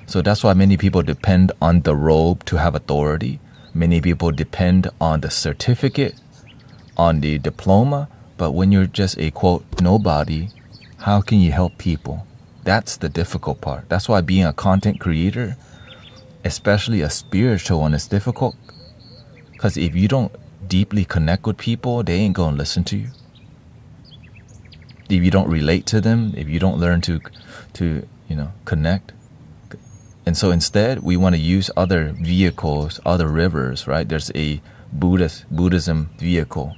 So that's why many people depend on the robe to have authority. Many people depend on the certificate, on the diploma. But when you're just a quote nobody, how can you help people? That's the difficult part. That's why being a content creator, especially a spiritual one, is difficult. Because if you don't deeply connect with people, they ain't gonna listen to you. If you don't relate to them, if you don't learn to connect. And so instead, we want to use other vehicles, other rivers, right? There's a Buddhism vehicle.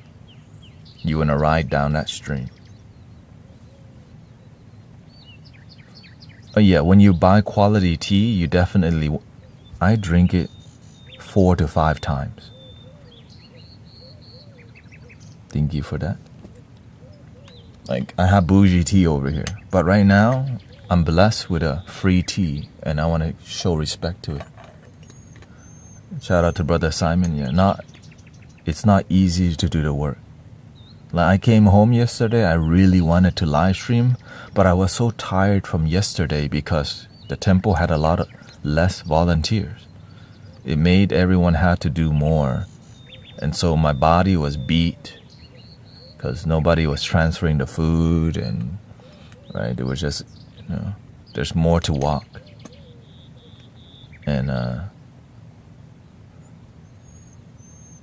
You want to ride down that stream. Oh yeah, when you buy quality tea, you definitely, I drink it 4 to 5 times. Thank you for that. Like, I have bougie tea over here, but right now, I'm blessed with a free tea, and I want to show respect to it. Shout out to Brother Simon. Yeah, it's not easy to do the work. Like, I came home yesterday, I really wanted to live stream, but I was so tired from yesterday because the temple had a lot less volunteers. It made everyone have to do more. And so my body was beat because nobody was transferring the food, and right, it was just, there's more to walk. And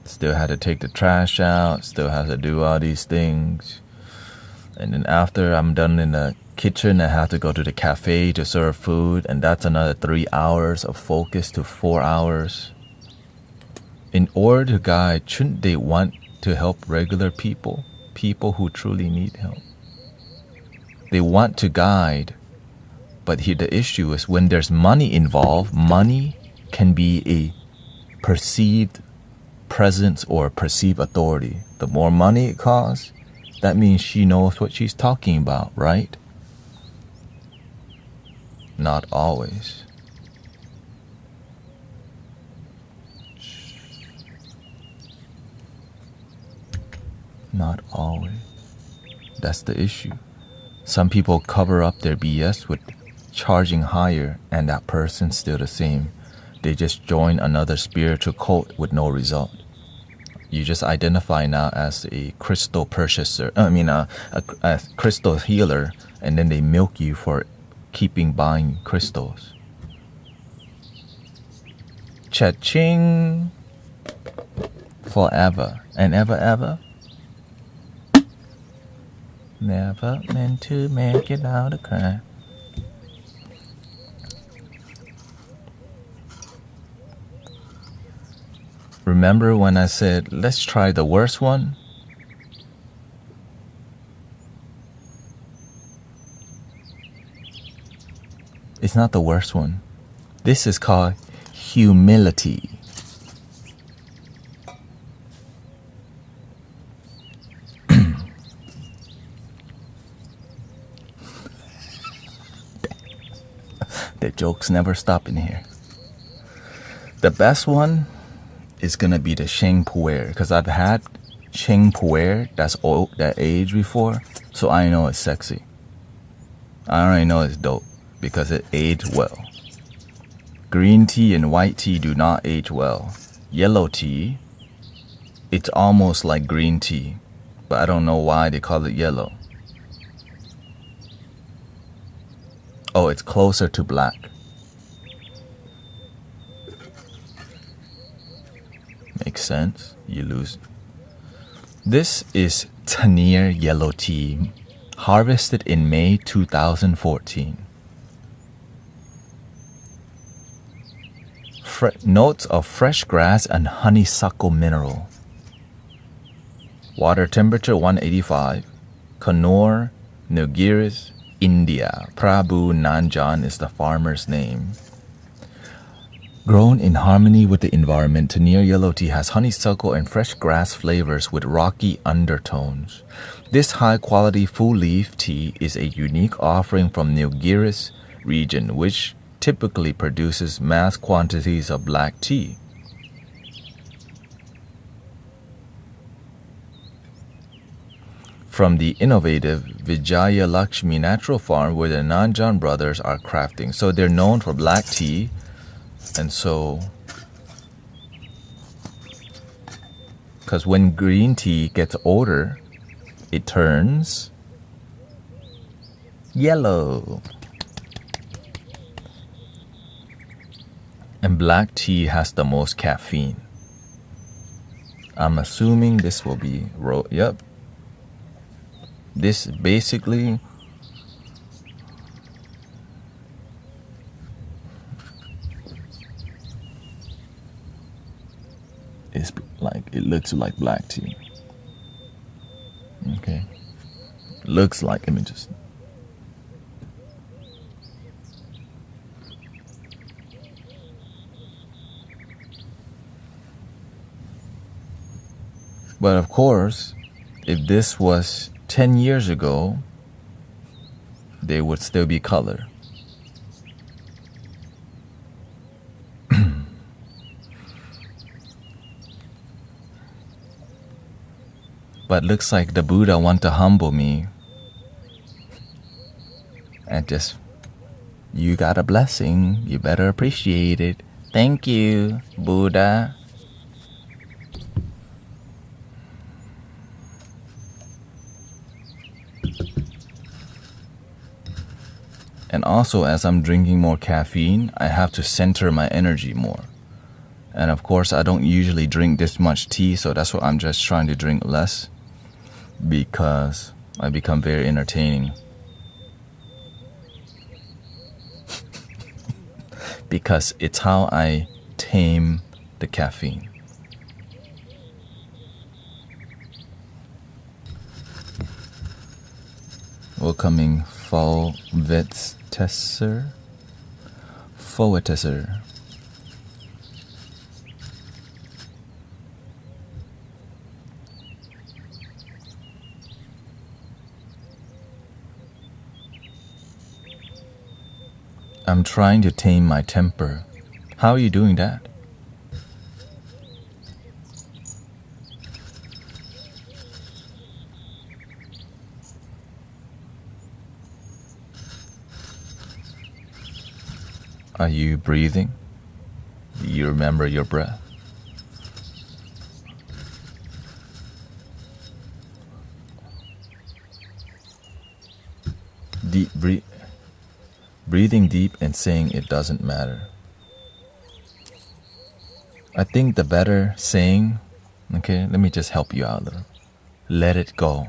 still had to take the trash out, still have to do all these things. And then after I'm done in the kitchen, I have to go to the cafe to serve food, and that's another 3 hours of focus to 4 hours. In order to guide, shouldn't they want to help regular people who truly need help? They want to guide, but here the issue is when there's money involved, money can be a perceived presence or perceived authority. The more money it costs, that means she knows what she's talking about, right? Not always. Not always. That's the issue. Some people cover up their BS with charging higher, and that person's still the same. They just join another spiritual cult with no result. You just identify now as a crystal purchaser, a crystal healer, and then they milk you for buying crystals. Cha-ching! Forever and ever. Never meant to make it out a crime. Remember when I said, let's try the worst one? It's not the worst one. This is called humility. The jokes never stop in here. The best one is gonna be the Sheng Puer, because I've had Sheng Puer that's old, that aged before, so I know it's sexy. I already know it's dope because it aged well. Green tea and white tea do not age well. Yellow tea, it's almost like green tea, but I don't know why they call it yellow. Oh, it's closer to black. Makes sense. You lose. This is Tanir yellow tea, harvested in May 2014. Notes of fresh grass and honeysuckle mineral. Water temperature 185. Kannur, Nilgiris, India. Prabhu Nanjan is the farmer's name. Grown in harmony with the environment, Tanir yellow tea has honeysuckle and fresh grass flavors with rocky undertones. This high-quality full-leaf tea is a unique offering from Nilgiris region, which typically produces mass quantities of black tea. From the innovative Vijaya Lakshmi Natural Farm, where the Nanjan brothers are crafting. So they're known for black tea, and so because when green tea gets older, it turns yellow. And black tea has the most caffeine. I'm assuming this will be yep. This basically is like, it looks like black tea. Okay. Looks like, let me just. But of course, if this was 10 years ago, they would still be color. But looks like the Buddha want to humble me and just, you got a blessing, you better appreciate it. Thank you, Buddha. And also, as I'm drinking more caffeine, I have to center my energy more. And of course, I don't usually drink this much tea, so that's why I'm just trying to drink less, because I become very entertaining. Because it's how I tame the caffeine. Welcoming Foetesser. I'm trying to tame my temper. How are you doing that? Are you breathing? Do you remember your breath? Breathing deep and saying it doesn't matter. I think the better saying, okay, let me just help you out a little. Let it go.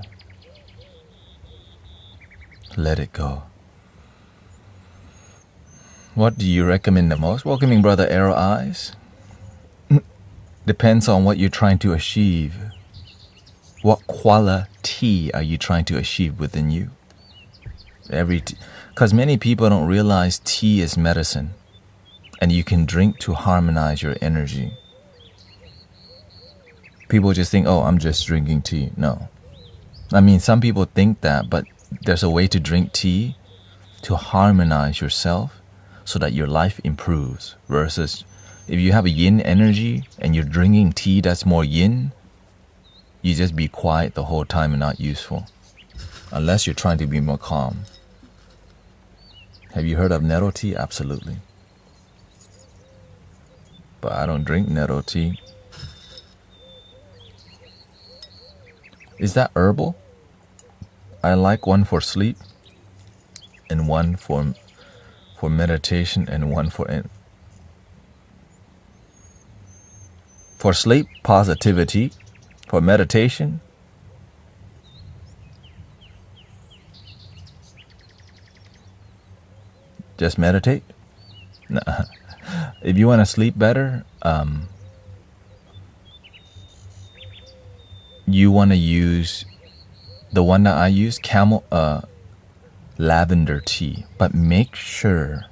Let it go. What do you recommend the most? Welcoming Brother Arrow Eyes. Depends on what you're trying to achieve. What quality are you trying to achieve within you? Because many people don't realize tea is medicine, and you can drink to harmonize your energy. People just think, oh, I'm just drinking tea. No. I mean, some people think that, but there's a way to drink tea to harmonize yourself so that your life improves versus If you have a yin energy and you're drinking tea that's more yin, you just be quiet the whole time and not useful. Unless you're trying to be more calm. Have you heard of nettle tea? Absolutely. But I don't drink nettle tea. Is that herbal? I like one for sleep and one for meditation and one for sleep, positivity. For meditation, just meditate. No. If you want to sleep better, you want to use the one that I use, lavender tea. But make sure.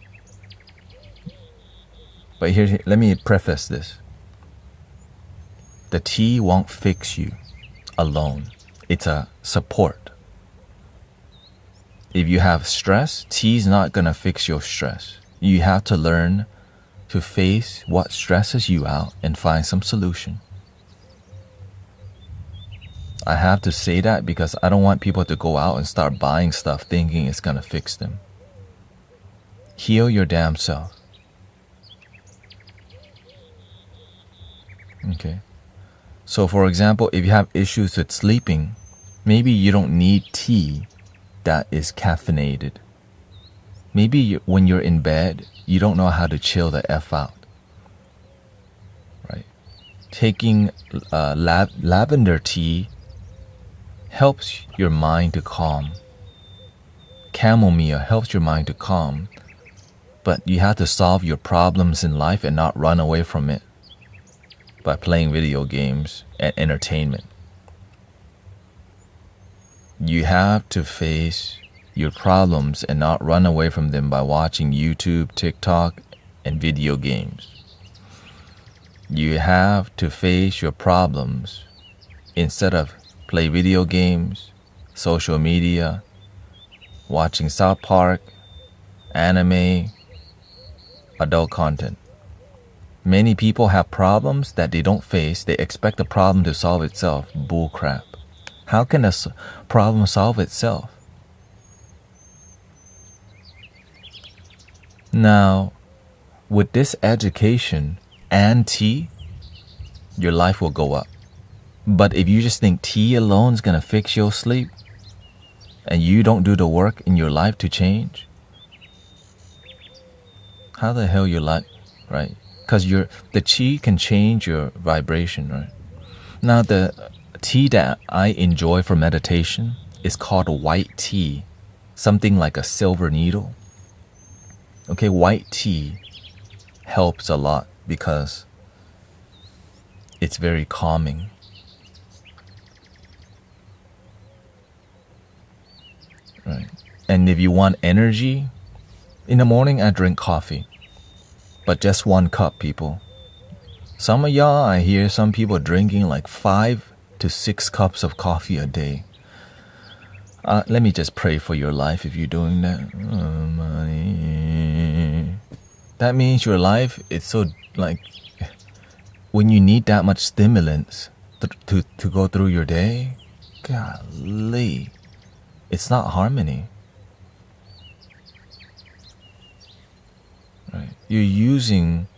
But here, let me preface this. The tea won't fix you alone. It's a support. If you have stress, tea's not going to fix your stress. You have to learn to face what stresses you out and find some solution. I have to say that because I don't want people to go out and start buying stuff thinking it's going to fix them. Heal your damn self. Okay. So for example, if you have issues with sleeping, maybe you don't need tea that is caffeinated. Maybe when you're in bed, you don't know how to chill the F out. Right? Taking lavender tea helps your mind to calm. Chamomile helps your mind to calm. But you have to solve your problems in life and not run away from it by playing video games and entertainment. You have to face your problems and not run away from them by watching YouTube, TikTok, and video games. You have to face your problems instead of play video games, social media, watching South Park, anime, adult content. Many people have problems that they don't face. They expect the problem to solve itself. Bull crap. How can a problem solve itself? Now, with this education and tea, your life will go up. But if you just think tea alone is going to fix your sleep and you don't do the work in your life to change, how the hell your life, right? Because the tea can change your vibration, right? Now, the tea that I enjoy for meditation is called white tea, something like a silver needle. Okay, white tea helps a lot because it's very calming. Right. And if you want energy, in the morning I drink coffee. But just 1 cup, people. Some of y'all, I hear some people drinking like 5 to 6 cups of coffee a day. Let me just pray for your life if you're doing that. That means your life is so like, when you need that much stimulants to go through your day, golly, it's not harmony. Right. You're using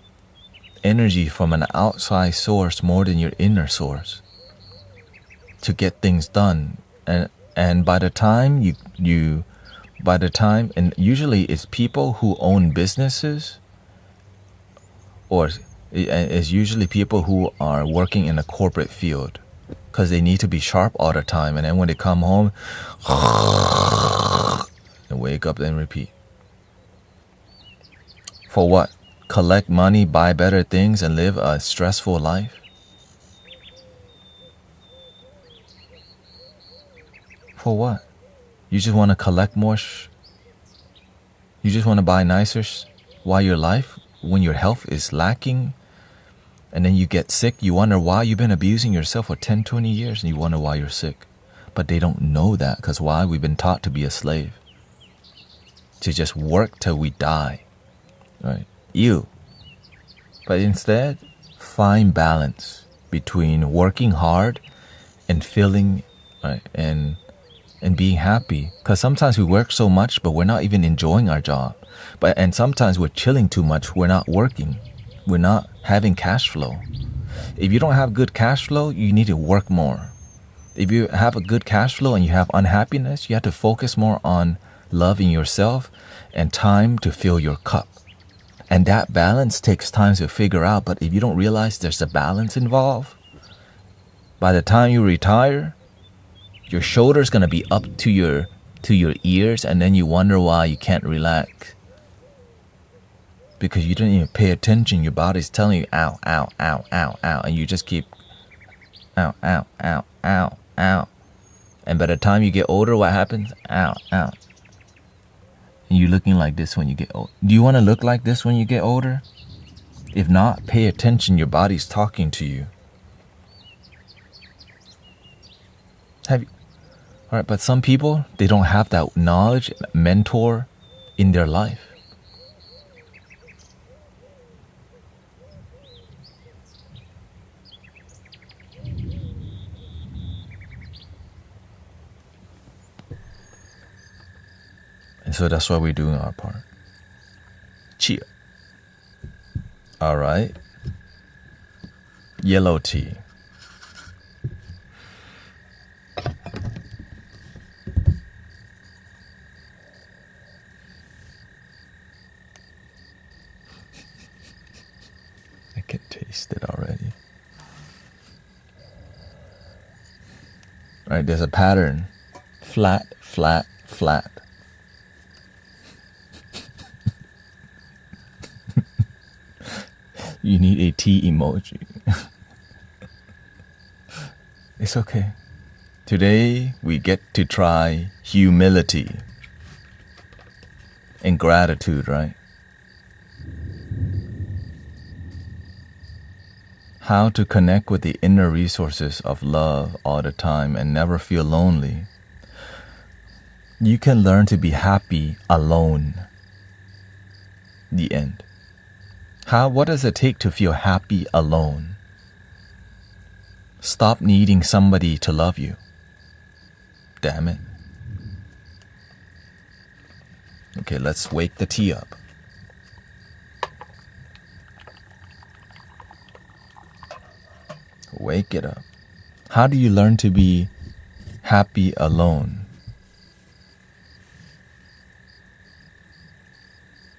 energy from an outside source more than your inner source to get things done. And by the time and usually it's people who own businesses, or it's usually people who are working in a corporate field because they need to be sharp all the time. And then when they come home, and wake up and repeat. For what? Collect money, buy better things, and live a stressful life? For what? You just want to collect more? You just want to buy nicer while your life, when your health is lacking, and then you get sick, you wonder why you've been abusing yourself for 10, 20 years, and you wonder why you're sick. But they don't know that because why? We've been taught to be a slave. To just work till we die. Right? You. But instead, find balance between working hard and feeling and being happy. Because sometimes we work so much, but we're not even enjoying our job. And sometimes we're chilling too much. We're not working. We're not having cash flow. If you don't have good cash flow, you need to work more. If you have a good cash flow and you have unhappiness, you have to focus more on loving yourself and time to fill your cup. And that balance takes time to figure out. But if you don't realize there's a balance involved, by the time you retire, your shoulder's gonna be up to your ears, and then you wonder why you can't relax. Because you didn't even pay attention. Your body's telling you, ow, ow, ow, ow, ow. And you just keep, ow, ow, ow, ow, ow. And by the time you get older, what happens? Ow, ow. And you're looking like this when you get old. Do you want to look like this when you get older? If not, pay attention. Your body's talking to you. All right, but some people, they don't have that knowledge, mentor in their life. And so that's why we're doing our part. Cheer. All right. Yellow tea. I can taste it already. Right, there's a pattern. Flat, flat, flat. You need a tea emoji. It's okay. Today we get to try humility and gratitude, right? How to connect with the inner resources of love all the time and never feel lonely. You can learn to be happy alone. The end. What does it take to feel happy alone? Stop needing somebody to love you. Damn it. Okay, let's wake the tea up. Wake it up. How do you learn to be happy alone?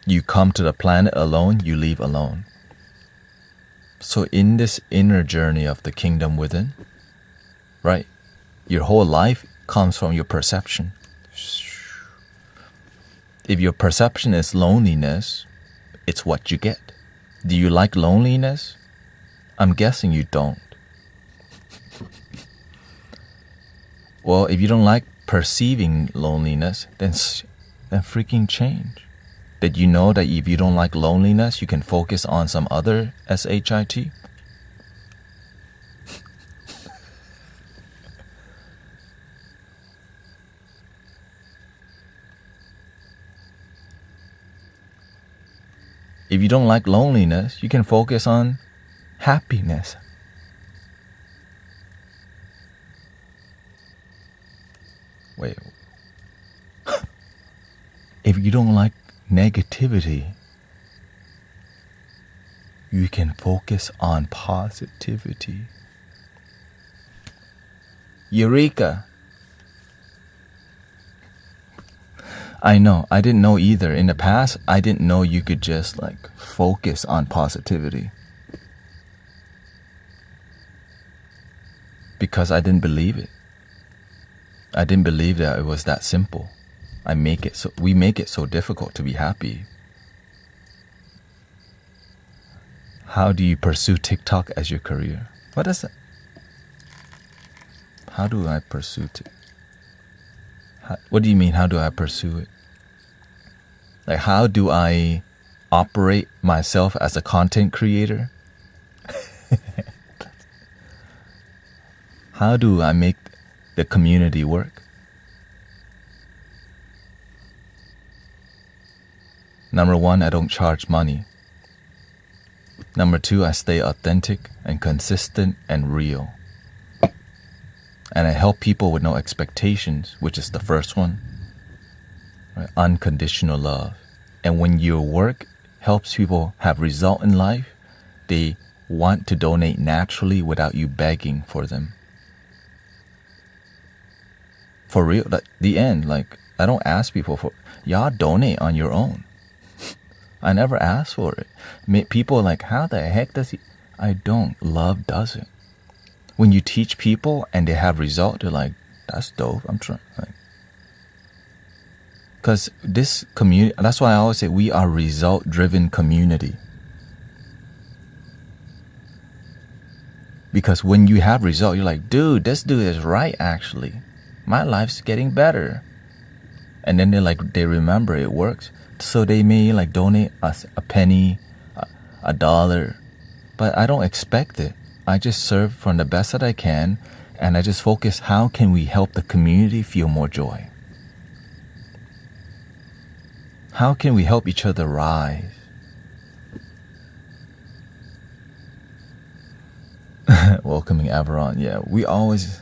You come to the planet alone, you leave alone. So in this inner journey of the kingdom within, right, your whole life comes from your perception. If your perception is loneliness, it's what you get. Do you like loneliness? I'm guessing you don't. Well, if you don't like perceiving loneliness, then freaking change. Did you know that if you don't like loneliness, you can focus on some other SHIT? If you don't like loneliness, you can focus on happiness. Wait. If you don't like negativity, you can focus on positivity. Eureka! I know, I didn't know either. In the past, I didn't know you could just focus on positivity. Because I didn't believe it. I didn't believe that it was that simple. We make it so difficult to be happy. How do you pursue TikTok as your career? What is that? How do I pursue it? What do you mean, how do I pursue it? How do I operate myself as a content creator? How do I make the community work? Number one, I don't charge money. Number 2, I stay authentic and consistent and real. And I help people with no expectations, which is the first one. Right? Unconditional love. And when your work helps people have result in life, they want to donate naturally without you begging for them. For real, like the end, like I don't ask people for, y'all donate on your own. I never ask for it. People are like, how the heck does he? I don't. Love does it. When you teach people and they have result, they're like, that's dope. I'm trying. Like, because this community, that's why I always say we are result-driven community. Because when you have result, you're like, dude, this dude is right actually. My life's getting better. And then they remember it works. So they may like donate us a penny, $1. But I don't expect it. I just serve from the best that I can. And I just focus, how can we help the community feel more joy? How can we help each other rise? Welcoming Averon. Yeah, we always,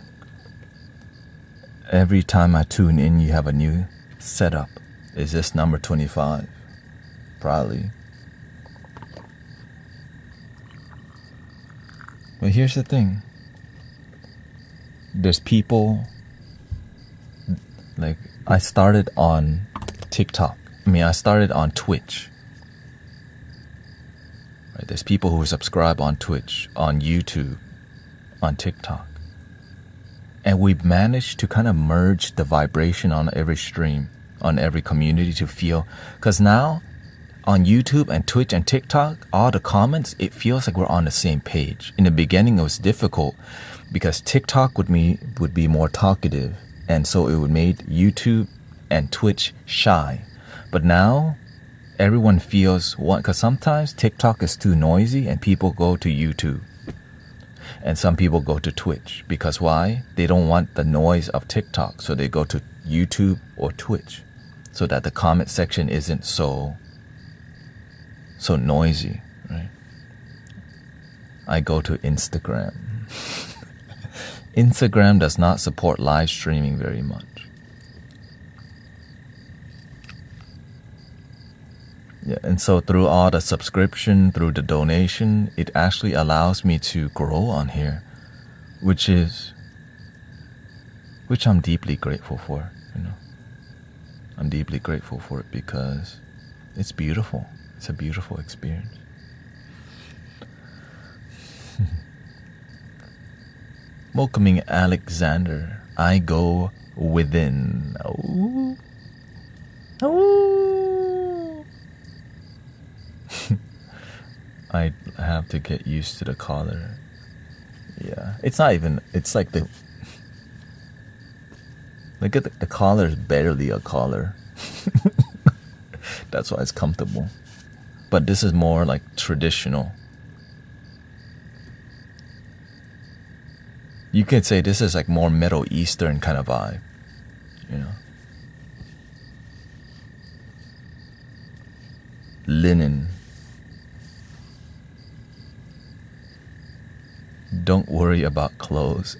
every time I tune in, you have a new setup. Is this number 25? Probably. But here's the thing. There's people, like I started on TikTok. I started on Twitch. Right? There's people who subscribe on Twitch, on YouTube, on TikTok. And we've managed to kind of merge the vibration on every stream, on every community to feel. Because now, on YouTube and Twitch and TikTok, all the comments, it feels like we're on the same page. In the beginning, it was difficult because TikTok would be more talkative. And so it would make YouTube and Twitch shy. But now, everyone feels one, because sometimes TikTok is too noisy and people go to YouTube. And some people go to Twitch. Because why? They don't want the noise of TikTok. So they go to YouTube or Twitch. So that the comment section isn't so noisy, right? I go to Instagram. Instagram does not support live streaming very much. Yeah, and so through all the subscription, through the donation, it actually allows me to grow on here, which I'm deeply grateful for, I'm deeply grateful for it because it's beautiful. It's a beautiful experience. Welcoming Alexander. I go within. Ooh. Ooh. I have to get used to the collar. Yeah, it's not even, it's like the, look at the collar is barely a collar. That's why it's comfortable. But this is more like traditional. You could say this is like more Middle Eastern kind of vibe, Linen. Don't worry about clothes.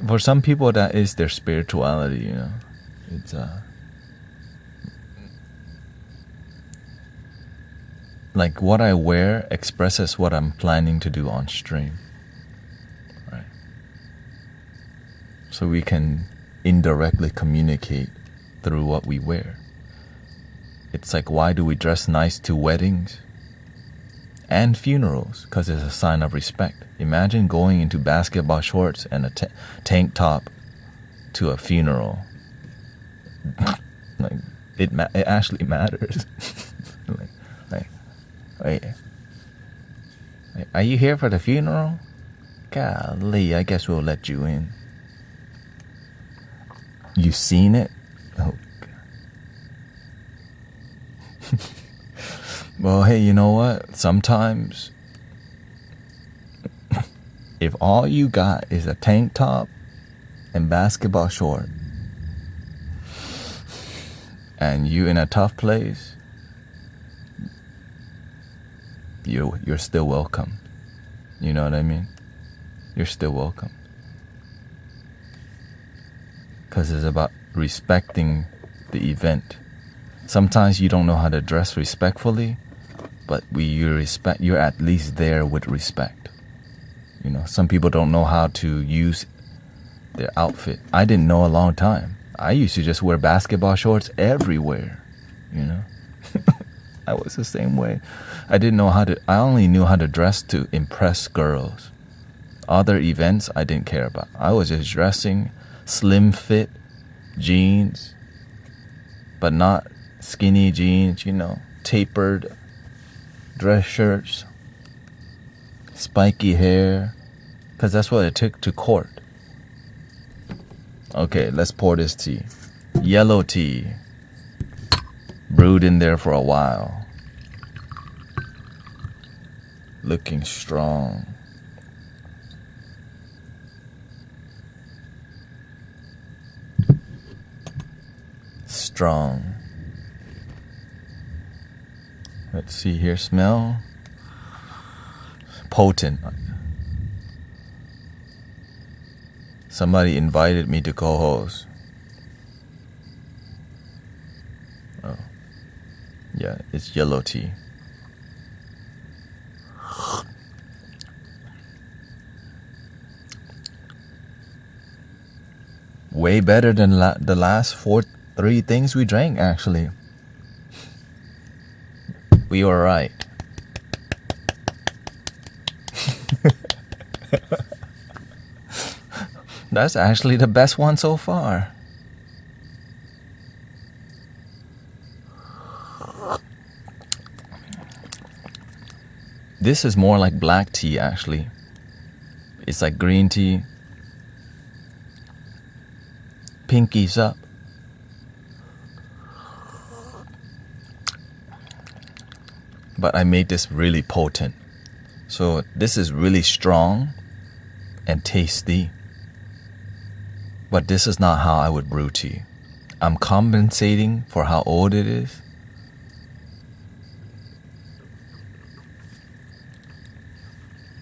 For some people, that is their spirituality, It's like what I wear expresses what I'm planning to do on stream, right? So we can indirectly communicate through what we wear. It's like, why do we dress nice to weddings and funerals? Because it's a sign of respect. Imagine going into basketball shorts and a tank top to a funeral. Like it actually matters. Wait, are you here for the funeral? Golly, I guess we'll let you in. You seen it? Oh. Well, hey, you know what? Sometimes, if all you got is a tank top and basketball short, and you in a tough place, you're still welcome. You know what I mean? You're still welcome. Because it's about respecting the event. Sometimes you don't know how to dress respectfully, but you're at least there with respect. You know, some people don't know how to use their outfit. I didn't know a long time. I used to just wear basketball shorts everywhere, you know. I was the same way. I only knew how to dress to impress girls. Other events I didn't care about. I was just dressing slim fit jeans, but not skinny jeans, you know, tapered dress shirts, spiky hair, because that's what it took to court. Okay, let's pour this tea. Yellow tea. Brewed in there for a while. Looking strong. Strong. Let's see here. Smell. Potent. Somebody invited me to co-host. Oh. Yeah, it's yellow tea. Way better than the last 3 things we drank, actually. We were right. That's actually the best one so far. This is more like black tea, actually. It's like green tea. Pinkies up. But I made this really potent. So this is really strong and tasty. But this is not how I would brew tea. I'm compensating for how old it is.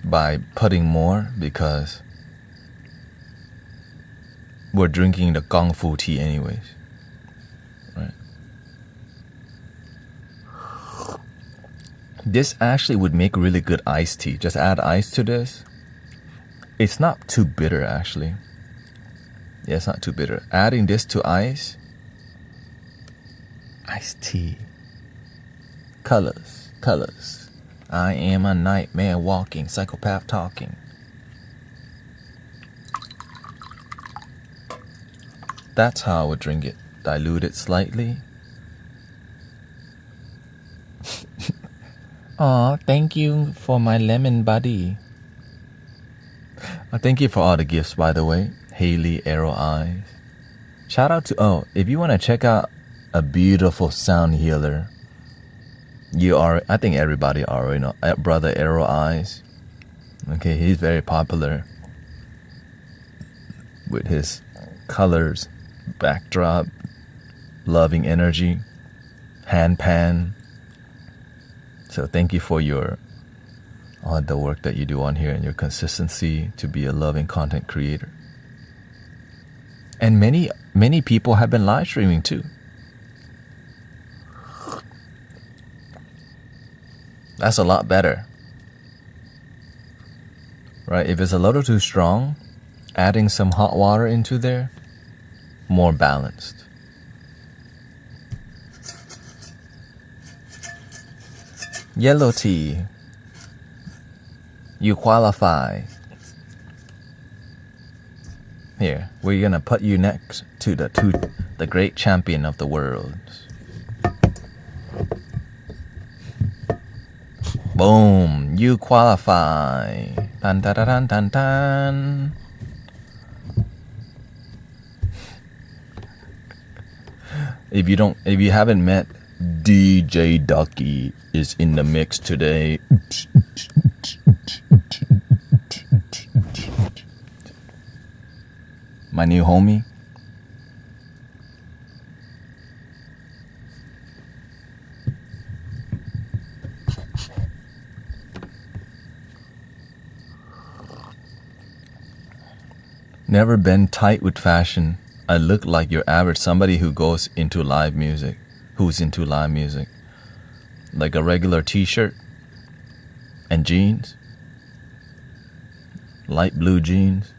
By putting more, because we're drinking the Kung Fu tea anyways. Right? This actually would make really good iced tea. Just add ice to this. It's not too bitter, actually. Yeah, it's not too bitter. Adding this to ice. Iced tea. Colors. I am a nightmare walking, psychopath talking. That's how I would drink it. Dilute it slightly. Aw, thank you for my lemon buddy. Thank you for all the gifts, by the way. Haley, Arrow Eyes. Shout out to, if you want to check out a beautiful sound healer, I think everybody already know, Brother Arrow Eyes. Okay, he's very popular with his colors, backdrop, loving energy, hand pan. So thank you for all the work that you do on here and your consistency to be a loving content creator. And many people have been live streaming too. That's a lot better. Right? If it's a little too strong, adding some hot water into there, more balanced. Yellow tea. You qualify. Here, we're gonna put you next to the great champion of the world. Boom, you qualify. Tan tan tan tan tan. If you haven't met, DJ Ducky is in the mix today. My new homie. Never been tight with fashion. I look like your average somebody who's into live music. Like a regular t-shirt and jeans. Light blue jeans.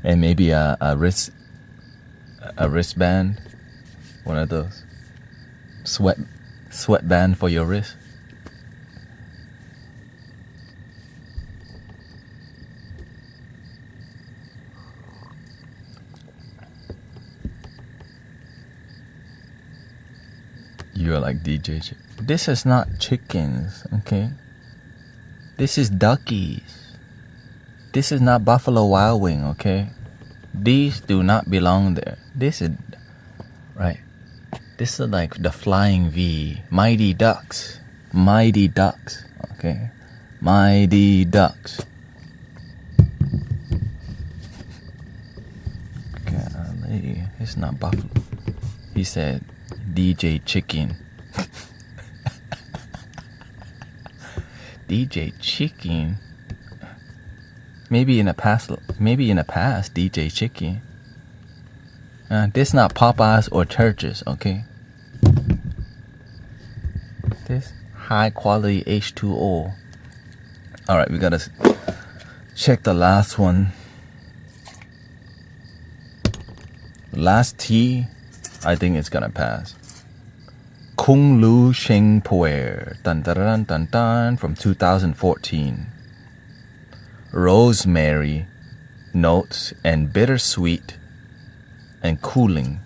And maybe a wristband. One of those. Sweatband for your wrist. You're like DJ. This is not chickens, okay? This is duckies. This is not Buffalo Wild Wing, okay? These do not belong there. This is right. This is like the flying V. Mighty Ducks. Okay? Mighty Ducks. Golly, it's not Buffalo. He said DJ Chicken. DJ Chicken. Maybe in the past, DJ Chicken. This not Popeyes or Churches, okay? This high quality H2O. All right, we gotta check the last one. Last T, I think it's gonna pass. Kung Lu Sheng Puer, dun dun dun dun dun, from 2014. Rosemary notes and bittersweet and cooling.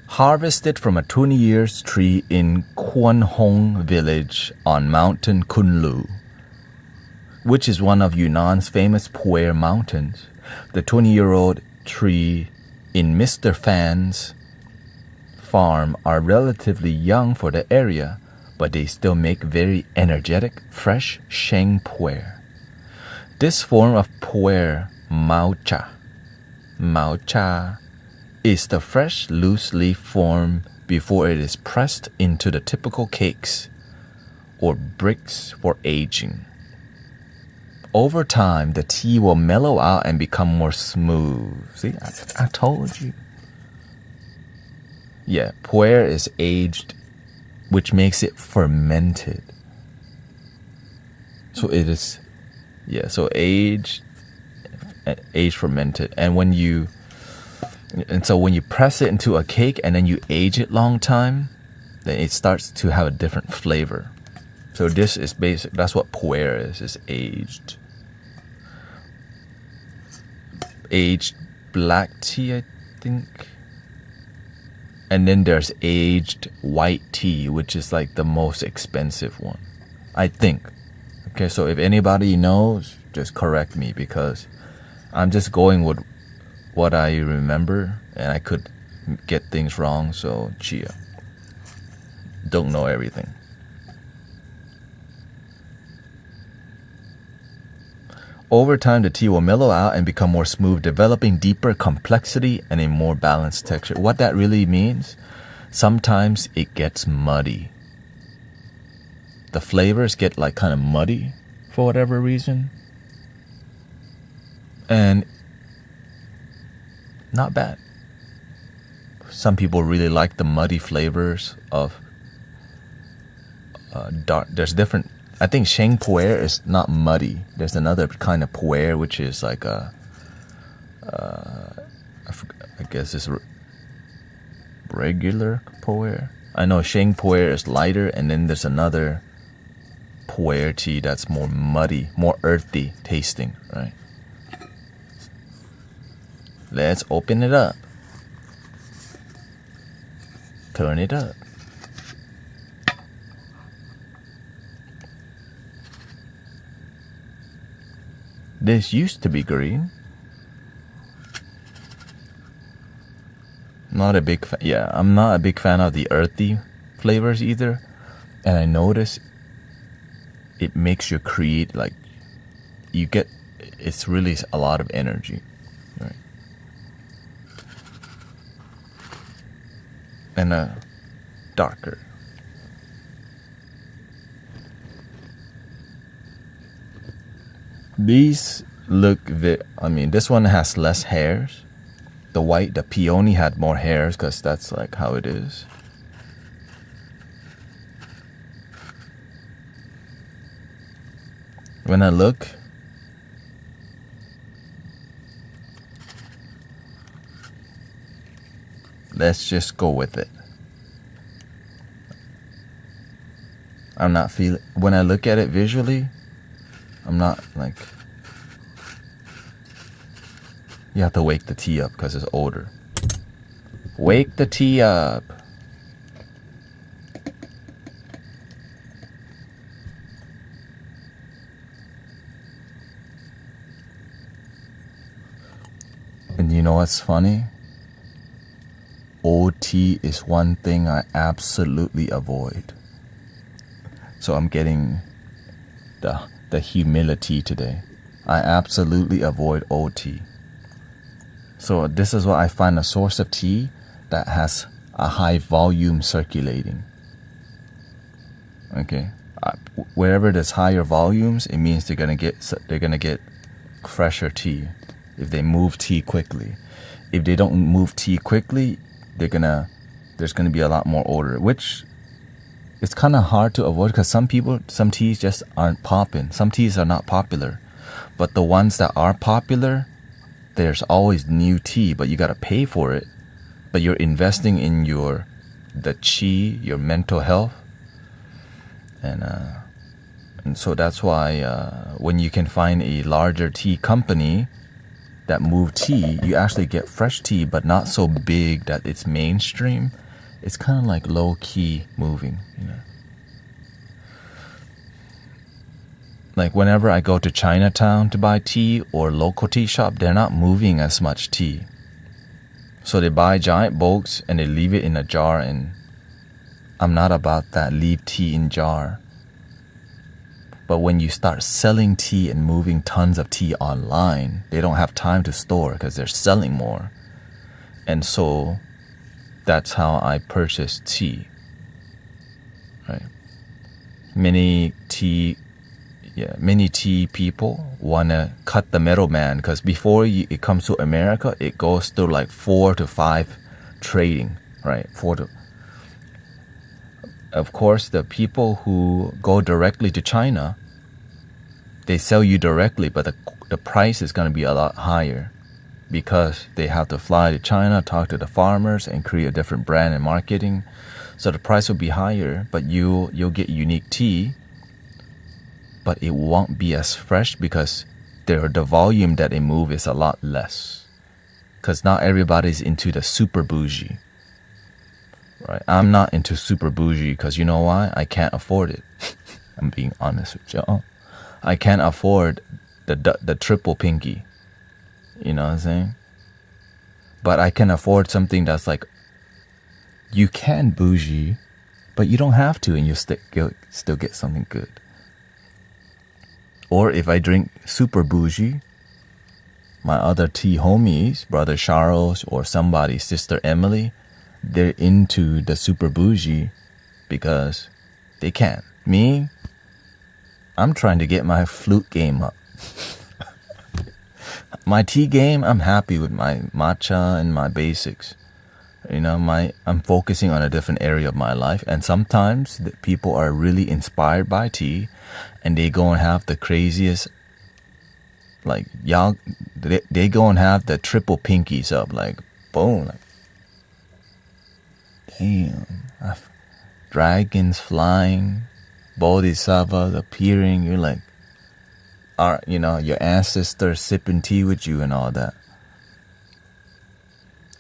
Harvested from a 20 years tree in Kwan Hong village on Mountain Kunlu, which is one of Yunnan's famous Puer mountains. The 20-year-old tree in Mr. Fan's farm are relatively young for the area, but they still make very energetic, fresh Sheng Puer. This form of puer, mao cha, is the fresh, loose leaf form before it is pressed into the typical cakes or bricks for aging. Over time, the tea will mellow out and become more smooth. See, I told you. Yeah, puer is aged, which makes it fermented. So it is... Yeah, so age fermented, and when you press it into a cake and then you age it long time, then it starts to have a different flavor. So this is basic. That's what puer is aged. Aged black tea, I think. And then there's aged white tea, which is like the most expensive one, I think. Okay, so if anybody knows, just correct me, because I'm just going with what I remember, and I could get things wrong, so chia. Don't know everything. Over time, the tea will mellow out and become more smooth, developing deeper complexity and a more balanced texture. What that really means, sometimes it gets muddy. The flavors get like kind of muddy for whatever reason. And not bad. Some people really like the muddy flavors of dark. There's different. I think Sheng Puer is not muddy. There's another kind of puer which is like I guess it's regular puer. I know Sheng Puer is lighter, and then there's another puer tea that's more muddy, more earthy tasting, right? Let's open it up. Turn it up. This used to be green. Not a big fan. Yeah, I'm not a big fan of the earthy flavors either. And I notice it makes you create, like, you get, it's really a lot of energy, right? And darker. These look, this one has less hairs. The peony had more hairs because that's like how it is. When I look, let's just go with it. I'm not feeling, when I look at it visually, I'm not like, you have to wake the tea up because it's older. Wake the tea up. And you know what's funny? Old tea is one thing I absolutely avoid. So I'm getting the humility today. I absolutely avoid old tea. So this is what I find, a source of tea that has a high volume circulating. Okay, wherever there's higher volumes, it means they're gonna get fresher tea if they move tea quickly. If they don't move tea quickly, there's gonna be a lot more odor, which it's kind of hard to avoid because some teas just aren't popping. Some teas are not popular, but the ones that are popular, there's always new tea, but you gotta pay for it. But you're investing in the chi, your mental health, and so that's why when you can find a larger tea company that move tea, you actually get fresh tea, but not so big that it's mainstream. It's kind of like low key moving, you know. Like whenever I go to Chinatown to buy tea or local tea shop, they're not moving as much tea. So they buy giant bulks and they leave it in a jar, and I'm not about that leave tea in jar. But when you start selling tea and moving tons of tea online, they don't have time to store because they're selling more. And so that's how I purchase tea. Right? Many tea people want to cut the middleman because before it comes to America, it goes through like 4 to 5 trading, right? Of course, the people who go directly to China, they sell you directly, but the price is going to be a lot higher because they have to fly to China, talk to the farmers, and create a different brand and marketing. So the price will be higher, but you'll get unique tea, but it won't be as fresh because the volume that they move is a lot less. Because not everybody's into the super bougie. Right? I'm not into super bougie because you know why? I can't afford it. I'm being honest with y'all. I can't afford the triple pinky. You know what I'm saying? But I can afford something that's like, you can bougie, but you don't have to, and you still get something good. Or if I drink super bougie, my other tea homies, brother Charles or somebody, sister Emily, they're into the super bougie because they can. Me, I'm trying to get my flute game up. My tea game, I'm happy with my matcha and my basics. You know, I'm focusing on a different area of my life, and sometimes people are really inspired by tea, and they go and have the craziest, like y'all, they go and have the triple pinkies up, like boom, like, damn, dragons flying, bodhisattvas appearing. You're like, your ancestors sipping tea with you and all that.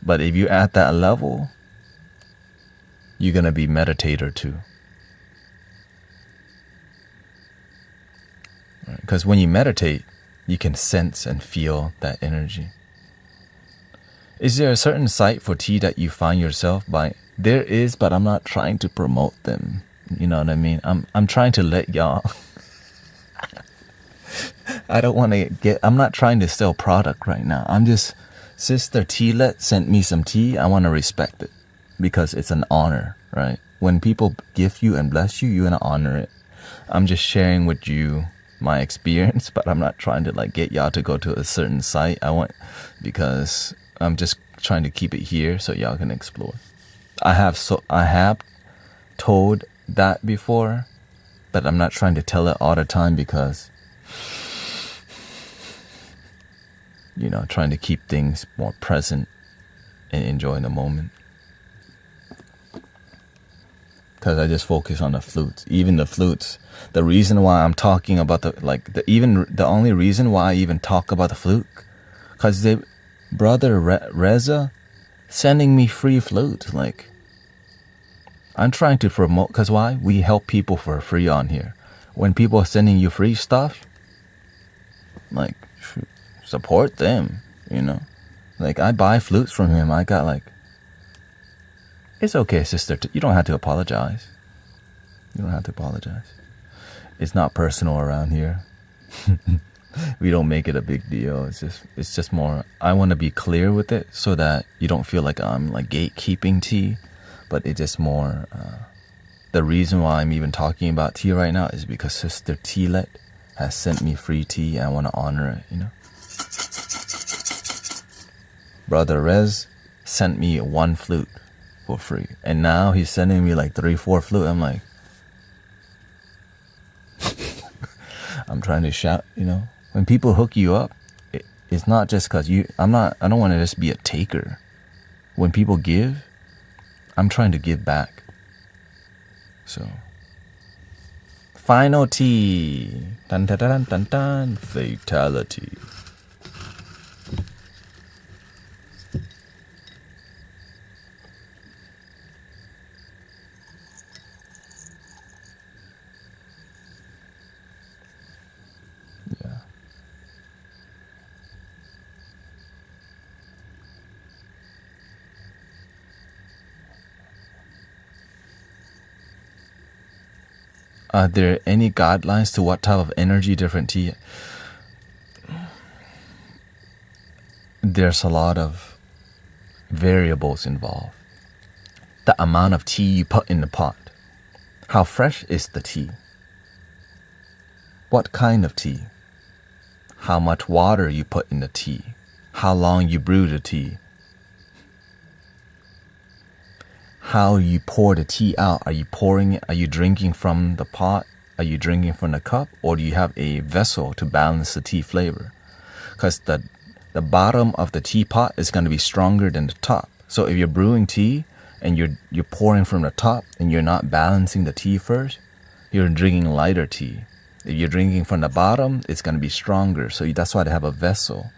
But if you're at that level, you're going to be meditator too. Because when you meditate, you can sense and feel that energy. Is there a certain site for tea that you find yourself buying? There is, but I'm not trying to promote them. You know what I mean? I'm trying to let y'all... I'm not trying to sell product right now. I'm just... Sister Tealet sent me some tea. I want to respect it because it's an honor, right? When people gift you and bless you, you want to honor it. I'm just sharing with you my experience, but I'm not trying to like get y'all to go to a certain site. Because I'm just trying to keep it here so y'all can explore. I have told that before, but I'm not trying to tell it all the time because, trying to keep things more present and enjoy the moment. Because I just focus on the flutes. Even the flutes, the reason why I'm talking about the only reason why I even talk about the flute, because Brother Reza sending me free flute. Like, I'm trying to promote, because why? We help people for free on here. When people are sending you free stuff, like, support them, Like, I buy flutes from him. I got like, it's okay, sister. You don't have to apologize. You don't have to apologize. It's not personal around here. We don't make it a big deal. It's just more, I want to be clear with it so that you don't feel like I'm like gatekeeping tea. But it's just more, the reason why I'm even talking about tea right now is because Sister Teelet has sent me free tea and I want to honor it, Brother Rez sent me one flute for free. And now he's sending me like 3-4 flute. I'm like, I'm trying to shout, When people hook you up, it's not just because I don't want to just be a taker. When people give, I'm trying to give back. So, final T. Dun, dun, dun, dun, dun. Fatality. Yeah. Are there any guidelines to what type of energy different tea? There's a lot of variables involved. The amount of tea you put in the pot. How fresh is the tea? What kind of tea? How much water you put in the tea? How long you brew the tea? How you pour the tea out. Are you pouring it? Are you drinking from the pot? Are you drinking from the cup? Or do you have a vessel to balance the tea flavor? Because the bottom of the teapot is going to be stronger than the top. So if you're brewing tea and you're pouring from the top and you're not balancing the tea first, you're drinking lighter tea. If you're drinking from the bottom, it's going to be stronger. So that's why they have a vessel.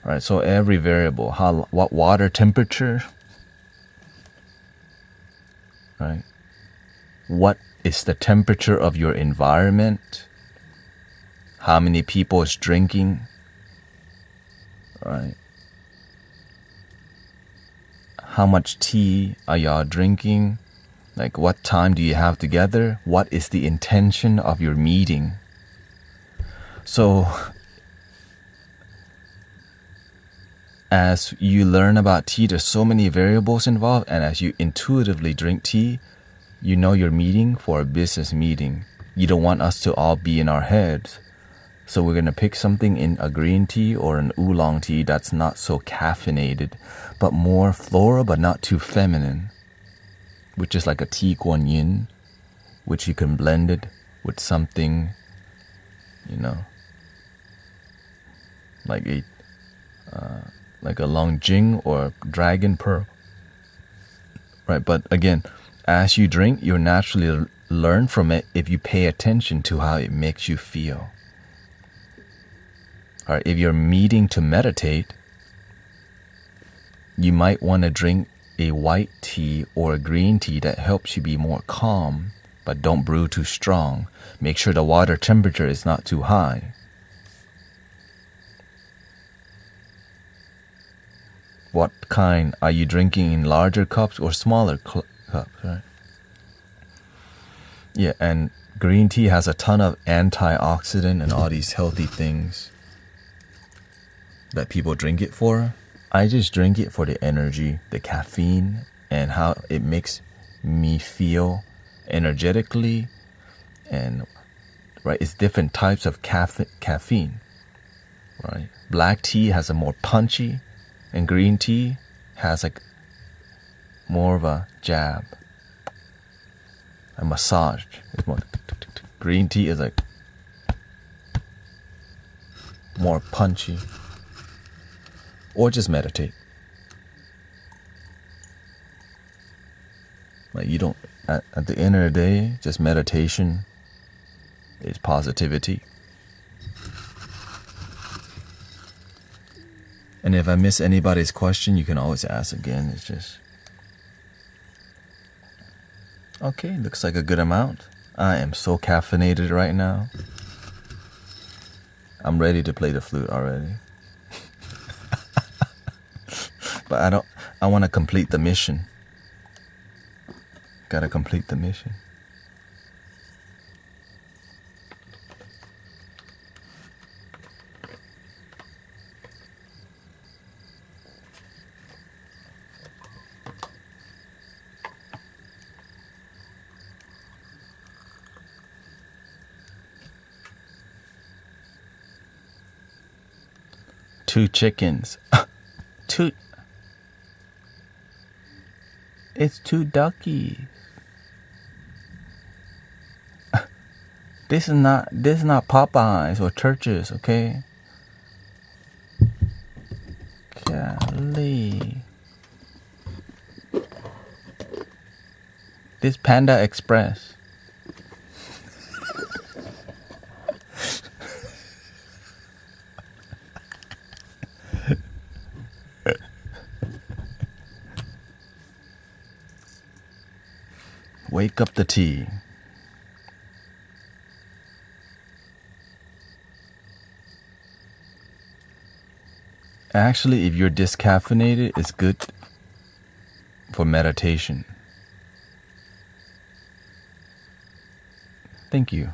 All right, so every variable, what water temperature, right? What is the temperature of your environment? How many people is drinking? Right? How much tea are y'all drinking? Like, what time do you have together? What is the intention of your meeting? So, as you learn about tea, there's so many variables involved, and as you intuitively drink tea, you know you're meeting for a business meeting. You don't want us to all be in our heads. So we're going to pick something in a green tea or an oolong tea that's not so caffeinated, but more floral but not too feminine, which is like a tea guan yin, which you can blend it with something, like a long jing or dragon pearl. Right, but again, as you drink, you'll naturally learn from it if you pay attention to how it makes you feel. All right, if you're meeting to meditate, you might want to drink a white tea or a green tea that helps you be more calm, but don't brew too strong. Make sure the water temperature is not too high. What kind are you drinking, in larger cups or smaller cups, right? Yeah, and green tea has a ton of antioxidant and all these healthy things that people drink it for. I just drink it for the energy, the caffeine, and how it makes me feel energetically and right? It's different types of caffeine, right? Black tea has a more punchy, and green tea has like more of a jab, a massage. It's more. Green tea is like more punchy. Or just meditate. Like you don't, at the end of the day, just meditation is positivity. And if I miss anybody's question, you can always ask again. It's just, okay, looks like a good amount. I am so caffeinated right now. I'm ready to play the flute already. But I want to complete the mission. Gotta complete the mission. Two chickens. It's two duckies. This is not Popeyes or Churches, okay? Golly. This Panda Express. Wake up the tea. Actually, if you're discaffeinated, it's good for meditation. Thank you.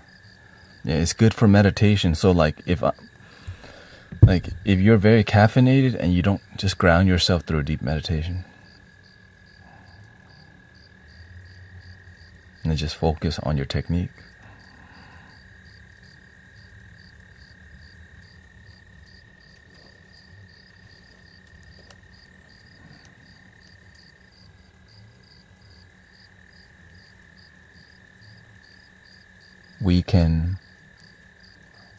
Yeah, it's good for meditation. So like if you're very caffeinated and you don't just ground yourself through a deep meditation. And just focus on your technique.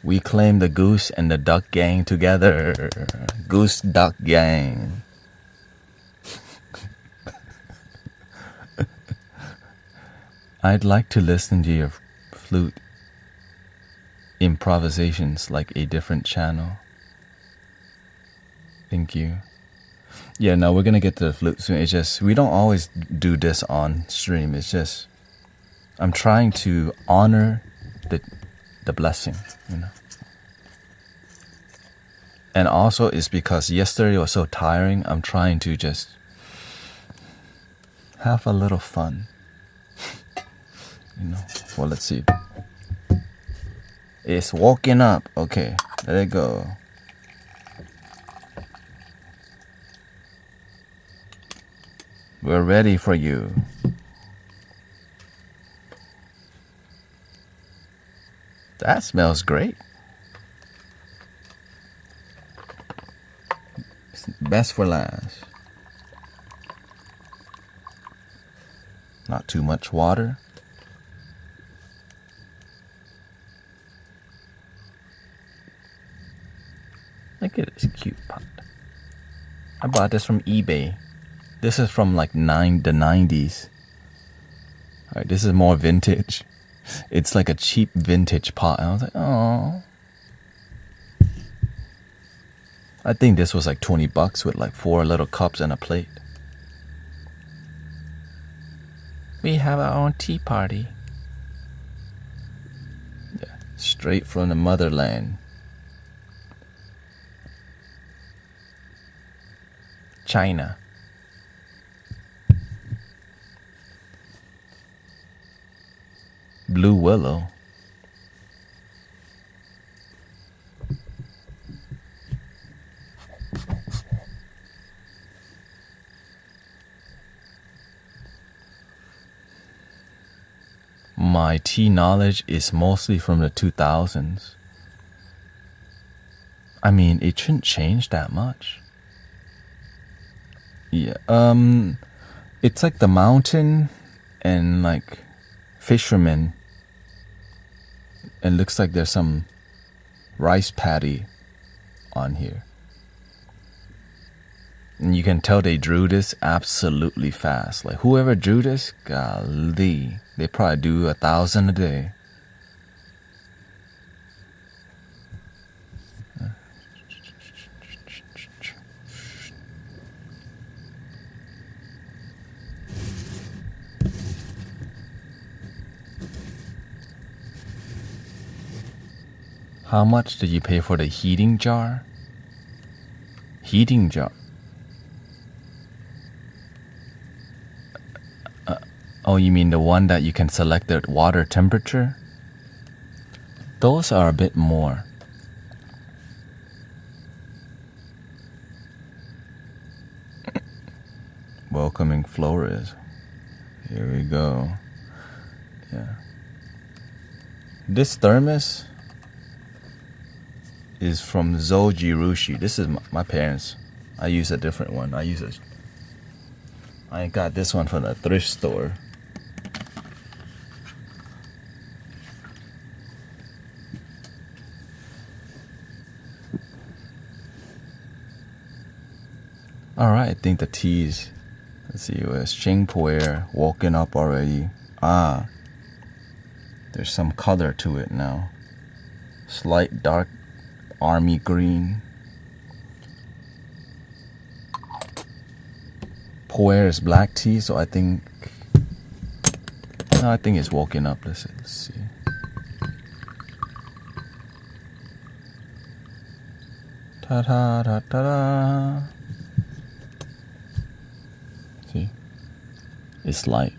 We claim the goose and the duck gang together. Goose duck gang. I'd like to listen to your flute improvisations like a different channel. Thank you. Yeah, no, we're gonna get to the flute soon. It's just, we don't always do this on stream. It's just, I'm trying to honor the blessing, you know. And also it's because yesterday was so tiring, I'm trying to just have a little fun. You know, well, let's see. It's walking up. Okay, let it go. We're ready for you. That smells great. It's best for last. Not too much water. Look at this cute pot. I bought this from eBay. This is from like the 90s. Alright, this is more vintage. It's like a cheap vintage pot. And I was like, oh. I think this was like $20 with like 4 little cups and a plate. We have our own tea party. Yeah, straight from the motherland. China. Blue willow. my tea knowledge is mostly from the 2000s. I mean, it shouldn't change that much. Yeah, it's like the mountain and like fishermen. It looks like there's some rice paddy on here. And you can tell they drew this absolutely fast. Like whoever drew this, golly, they probably do 1,000 a day. How much did you pay for the heating jar? Heating jar. Oh, you mean the one that you can select the water temperature? Those are a bit more. Welcoming Flores. Here we go. Yeah. This thermos is from Zojirushi. This is my parents. I use a different one. I got this one from the thrift store. Alright, I think the teas. Let's see, it was Xingpuer, woken up already. There's some color to it now. Slight dark army green. Puer is black tea, so I think it's woken up. Let's see. Ta ta ta ta ta. See, it's light.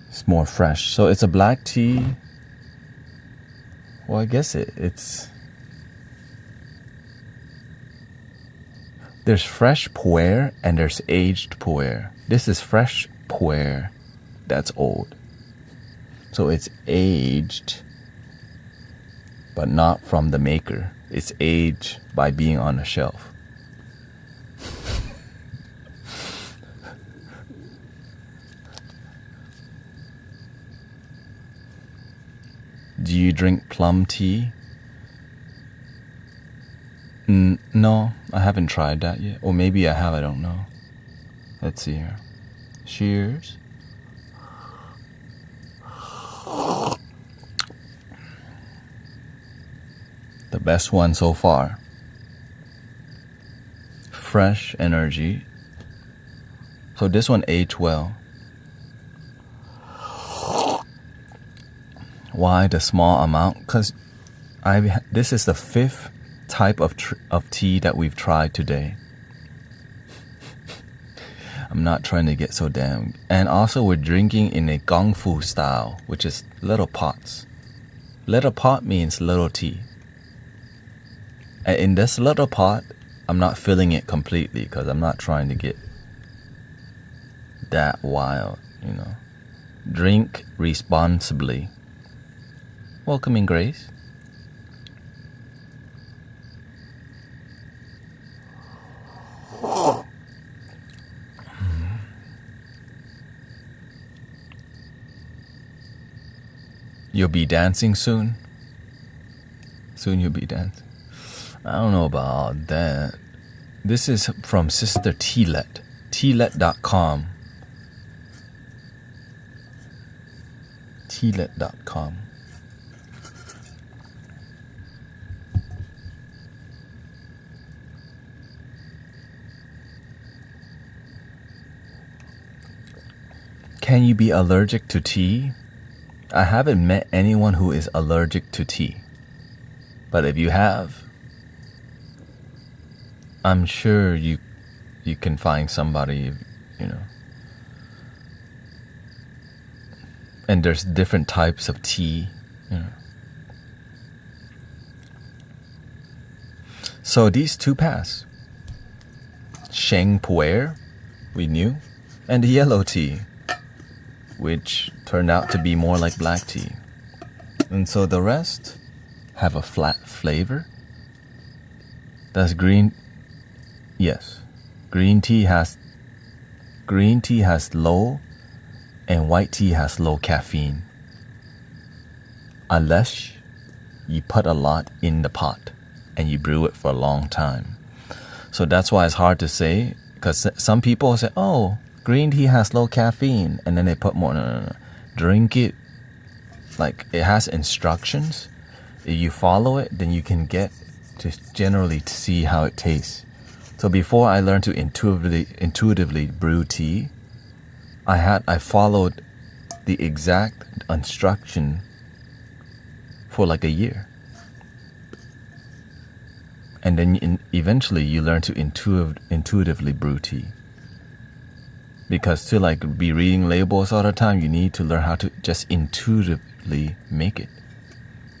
It's more fresh. So it's a black tea. Well, I guess it's. There's fresh puer and there's aged puer. This is fresh puer that's old. So it's aged, but not from the maker. It's aged by being on a shelf. Do you drink plum tea? No, I haven't tried that yet. Or maybe I have, I don't know. Let's see here. Cheers. The best one so far. Fresh energy. So this one aged well. Why the small amount? Because this is the 5th type of tea that we've tried today. I'm not trying to get so damn. And also we're drinking in a gongfu style, which is little pots. Little pot means little tea. And in this little pot, I'm not filling it completely because I'm not trying to get that wild, you know. Drink responsibly. Welcoming Grace. You'll be dancing soon? Soon you'll be dancing. I don't know about all that. This is from Sister Tlet. Tlet.com. Tlet.com. Can you be allergic to tea? I haven't met anyone who is allergic to tea. But if you have, I'm sure you can find somebody, you know. And there's different types of tea, you know. So these two pass. Sheng Puer, we knew, and the yellow tea. which turned out to be more like black tea. And so the rest have a flat flavor. Does green... Yes. Green tea has low and white tea has low caffeine. Unless you put a lot in the pot and you brew it for a long time. So that's why it's hard to say, because some people say, oh, green tea has low caffeine, and then they put more. No. Drink it like it has instructions. If you follow it, then you can get to generally see how it tastes. So before I learned to intuitively brew tea, I followed the exact instruction for like a year. And then eventually you learn to intuitively brew tea. Because to like be reading labels all the time, you need to learn how to just intuitively make it.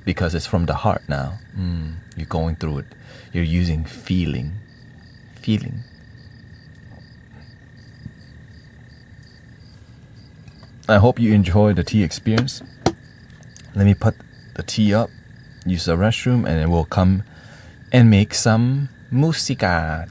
Because it's from the heart now. You're going through it. You're using feeling. I hope you enjoy the tea experience. Let me put the tea up, use the restroom, and then we'll come and make some música.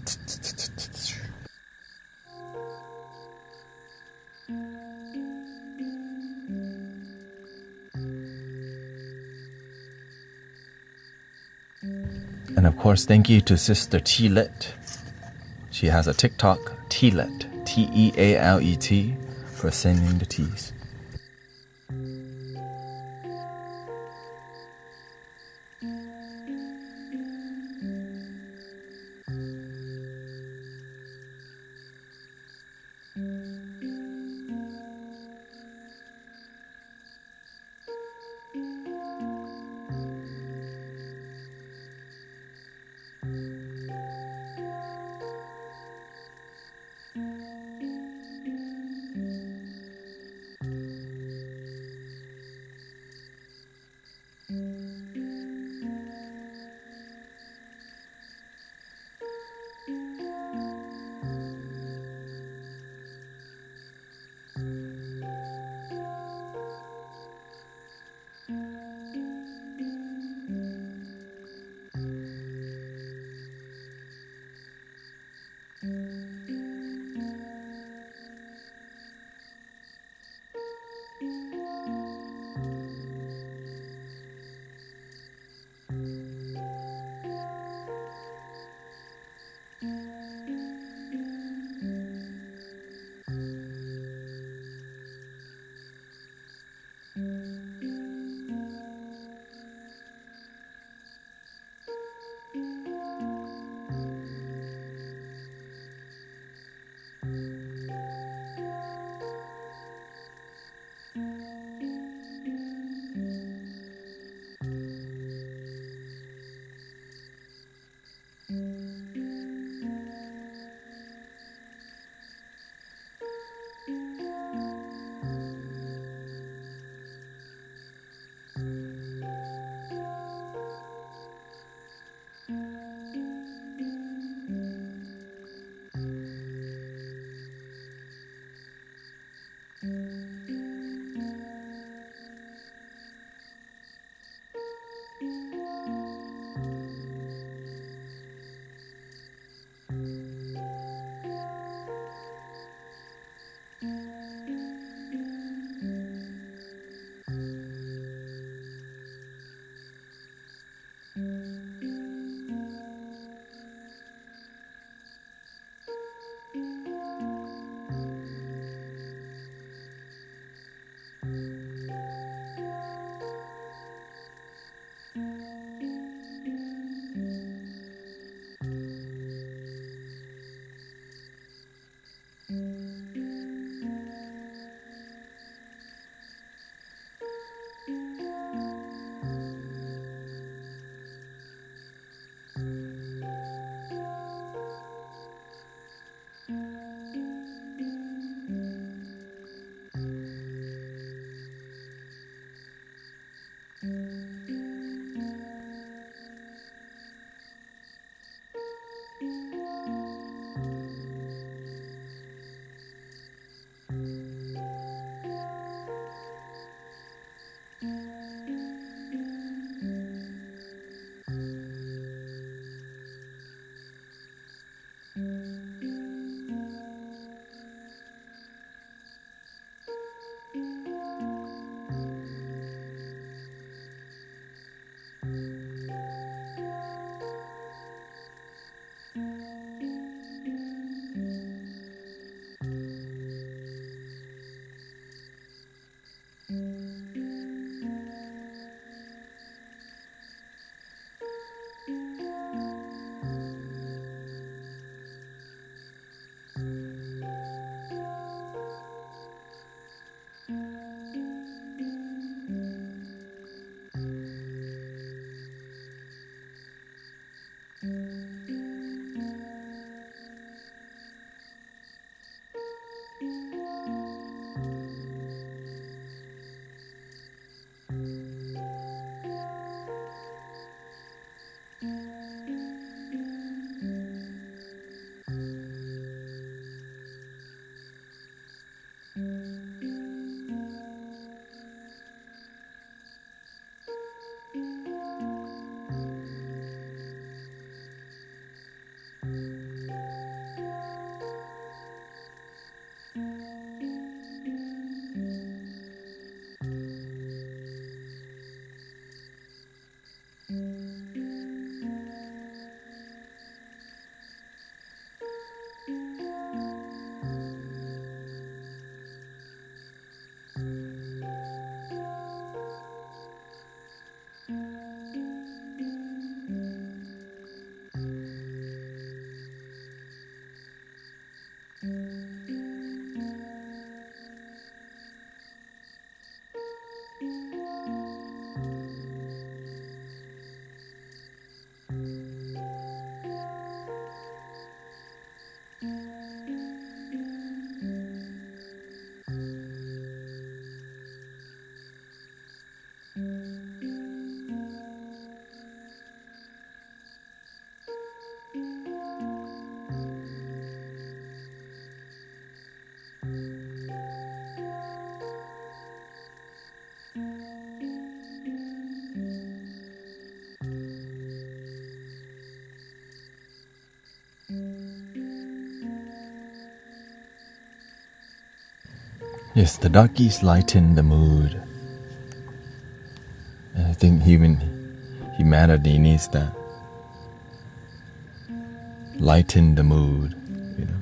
And of course, thank you to Sister Tealet. She has a TikTok, Tealet, Tealet, for sending the teas. Yes, the darkies lighten the mood. And I think humanity needs that. Lighten the mood, you know.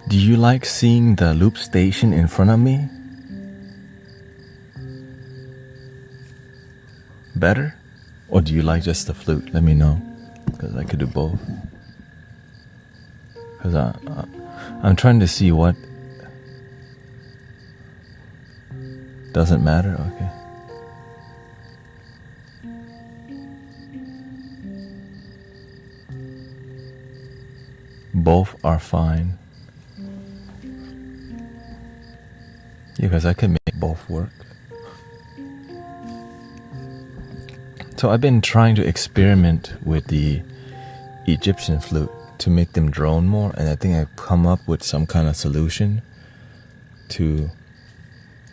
Do you like seeing the loop station in front of me? Better? Or do you like just the flute? Let me know, because I could do both. Because I'm trying to see what doesn't matter. Okay. Both are fine. Because I can make both work. So I've been trying to experiment with the Egyptian flute to make them drone more, and I think I've come up with some kind of solution to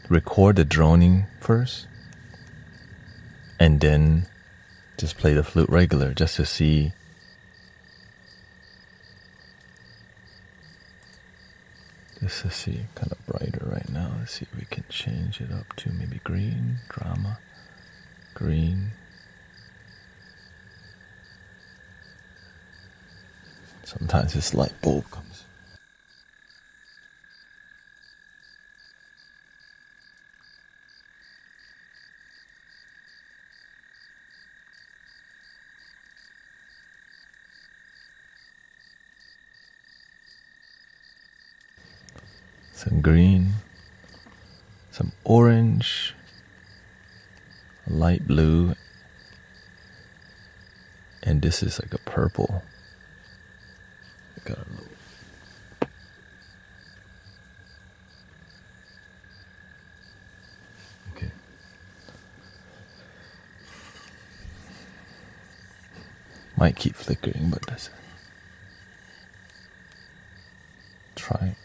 record the droning first and then just play the flute regular just to see kind of brighter right now. Let's see if we can change it up to maybe green, Dharma, green. Sometimes this light bulb comes. Some green, some orange, light blue, and this is like a purple. Got a little. Okay. Might keep flickering, but that's it. Try.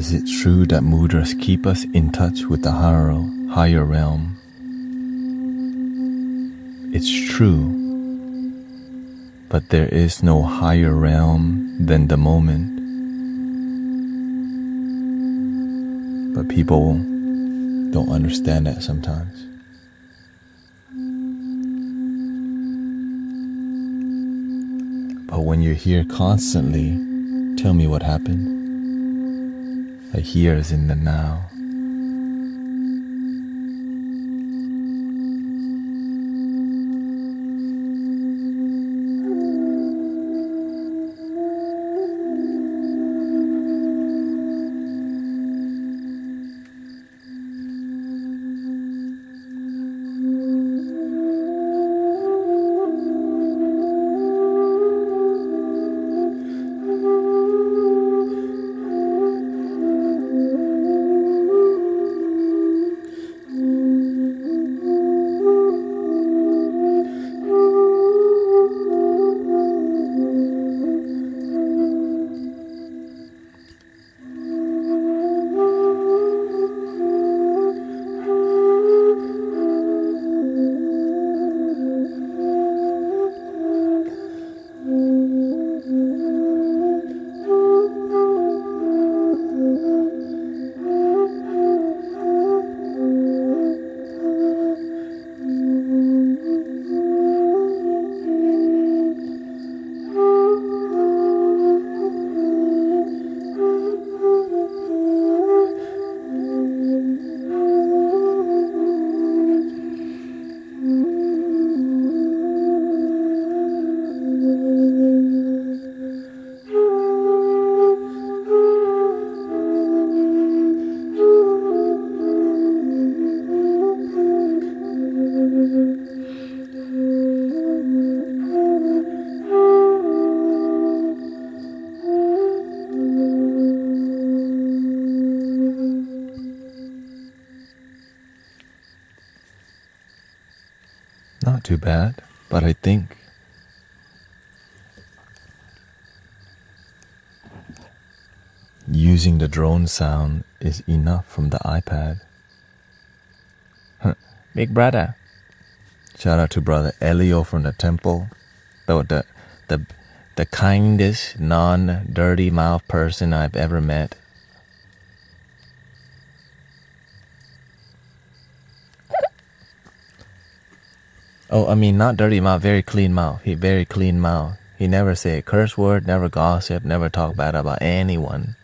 Is it true that mudras keep us in touch with the higher realm? It's true, but there is no higher realm than the moment. But people don't understand that sometimes. But when you're here constantly, tell me what happened. The here is in the now. Not too bad, but I think using the drone sound is enough from the iPad. Big brother. Shout out to brother Elio from the temple. The kindest, non-dirty mouth person I've ever met. Oh, I mean, not dirty mouth, very clean mouth. He very clean mouth. He never say a curse word, never gossip, never talk bad about anyone.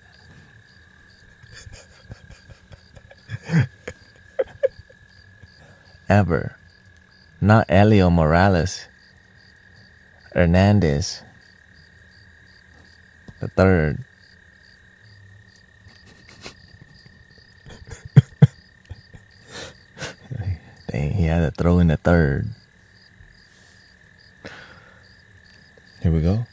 Ever. Not Elio Morales. Hernandez. The third. Dang, he had to throw in the third. Here we go.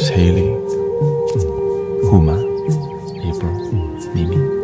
Rose, Haley, Huma, April, Mimi.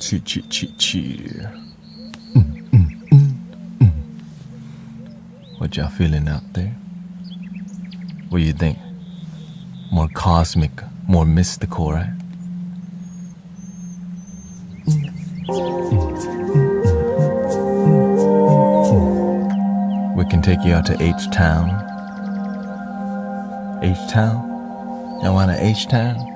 Cheer. What y'all feeling out there? What do you think? More cosmic, more mystical, right? We can take you out to H-Town. H-Town? Y'all want to H-Town?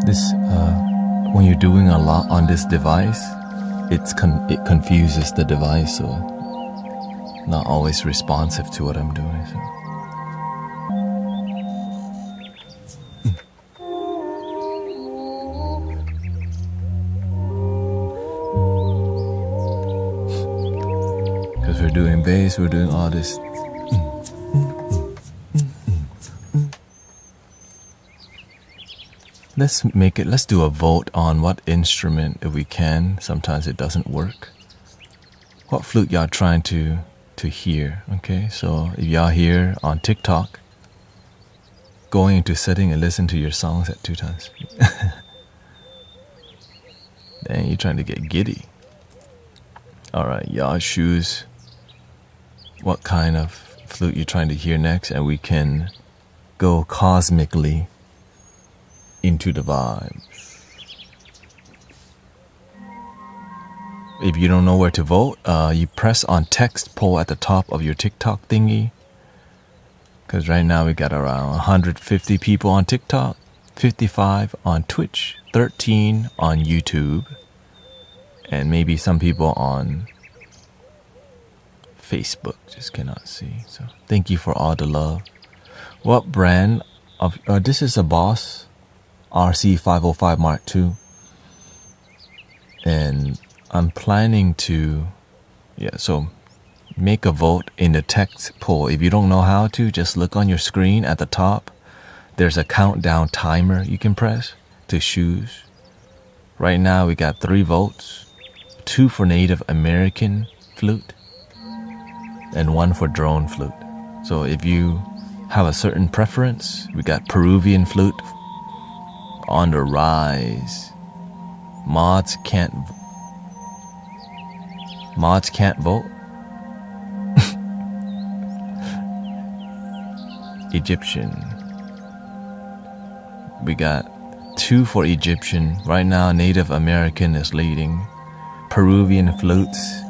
This, when you're doing a lot on this device, it confuses the device, so not always responsive to what I'm doing. So. Because we're doing bass, we're doing all this. Let's do a vote on what instrument, if we can. Sometimes it doesn't work. What flute y'all trying to hear, okay? So if y'all here on TikTok, going into setting and listen to your songs at 2 times. Dang, you're trying to get giddy. Alright, y'all choose what kind of flute you're trying to hear next, and we can go cosmically into the vibes. If you don't know where to vote, you press on text poll at the top of your TikTok thingy. Because right now we got around 150 people on TikTok, 55 on Twitch, 13 on YouTube, and maybe some people on Facebook. Just cannot see. So thank you for all the love. What brand of... this is a Boss RC505 Mark II, and I'm planning to so make a vote in the text poll. If you don't know how to, just look on your screen at the top. There's a countdown timer you can press to choose. Right now we got 3 votes, 2 for Native American flute and 1 for drone flute. So if you have a certain preference, we got Peruvian flute on the rise. Mods can't vote. Egyptian. We got 2 for Egyptian. Right now Native American is leading. Peruvian flutes,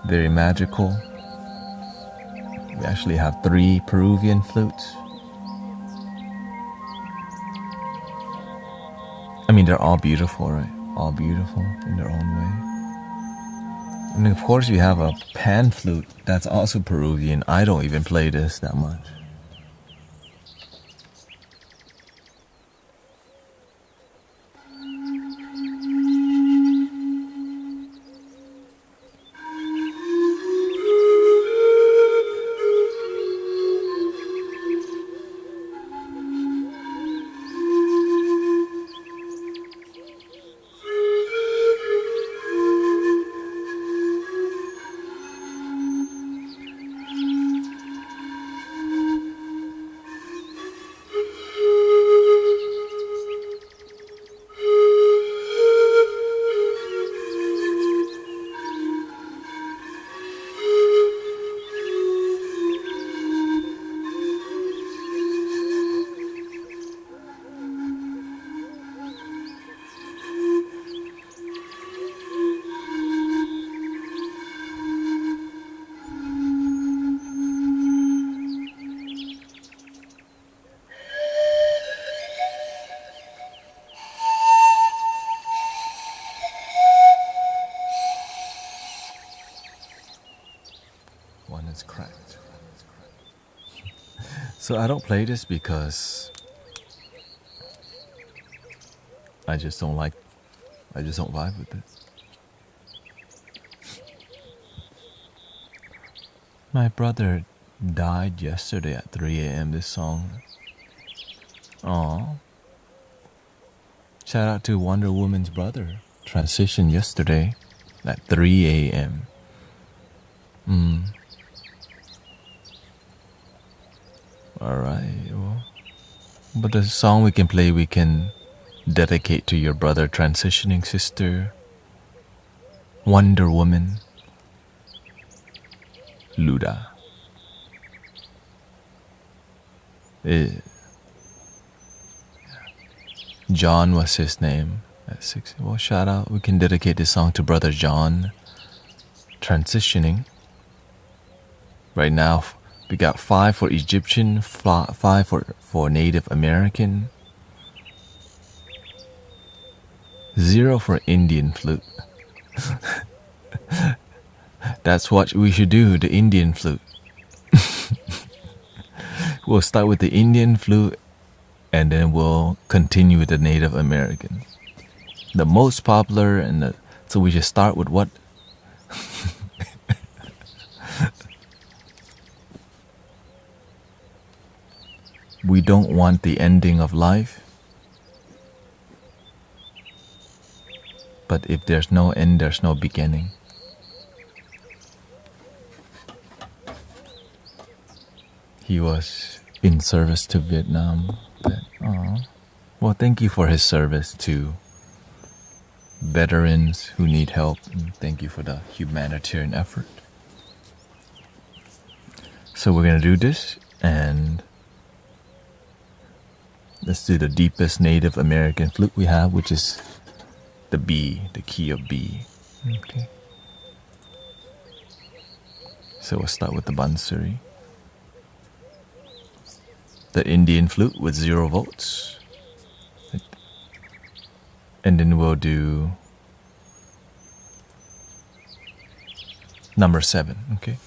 very magical. We actually have 3 Peruvian flutes. I mean, they're all beautiful, right? all beautiful in their own way. And of course we have a pan flute that's also Peruvian. I don't even play this that much. One is cracked. So I don't play this because I just don't vibe with it. My brother died yesterday at 3 a.m. This song. Aw. Shout out to Wonder Woman's brother. Transitioned yesterday at 3 a.m. Alright, well. But the song we can play, we can dedicate to your brother transitioning sister, Wonder Woman, Luda. John was his name at 6. Well, shout out. We can dedicate this song to brother John transitioning. Right now, we got 5 for Egyptian, 5 for Native American, 0 for Indian flute. That's what we should do, the Indian flute. We'll start with the Indian flute and then we'll continue with the Native American. The most popular so we should start with what? We don't want the ending of life. But if there's no end, there's no beginning. He was in service to Vietnam. Well, thank you for his service to veterans who need help. And thank you for the humanitarian effort. So we're going to do this and let's do the deepest Native American flute we have, which is the B, the key of B. Okay. So we'll start with the Bansuri. The Indian flute with 0 volts. And then we'll do number 7, okay?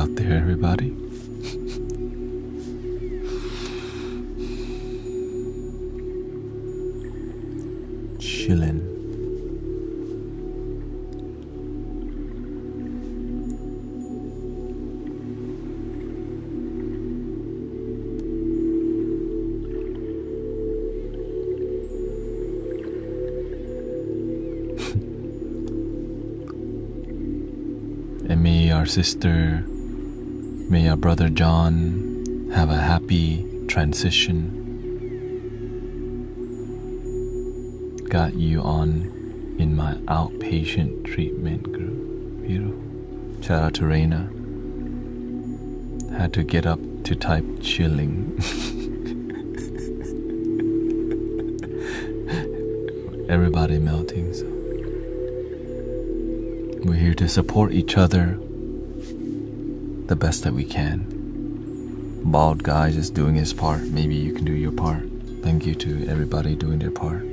out there, everybody. Chillin'. And may our sister, may our brother John have a happy transition. Got you on in my outpatient treatment group. Beautiful. Shout out to Reina. Had to get up to type chilling. Everybody melting, so we're here to support each other the best that we can. Bald guy just doing his part. Maybe you can do your part. Thank you to everybody doing their part.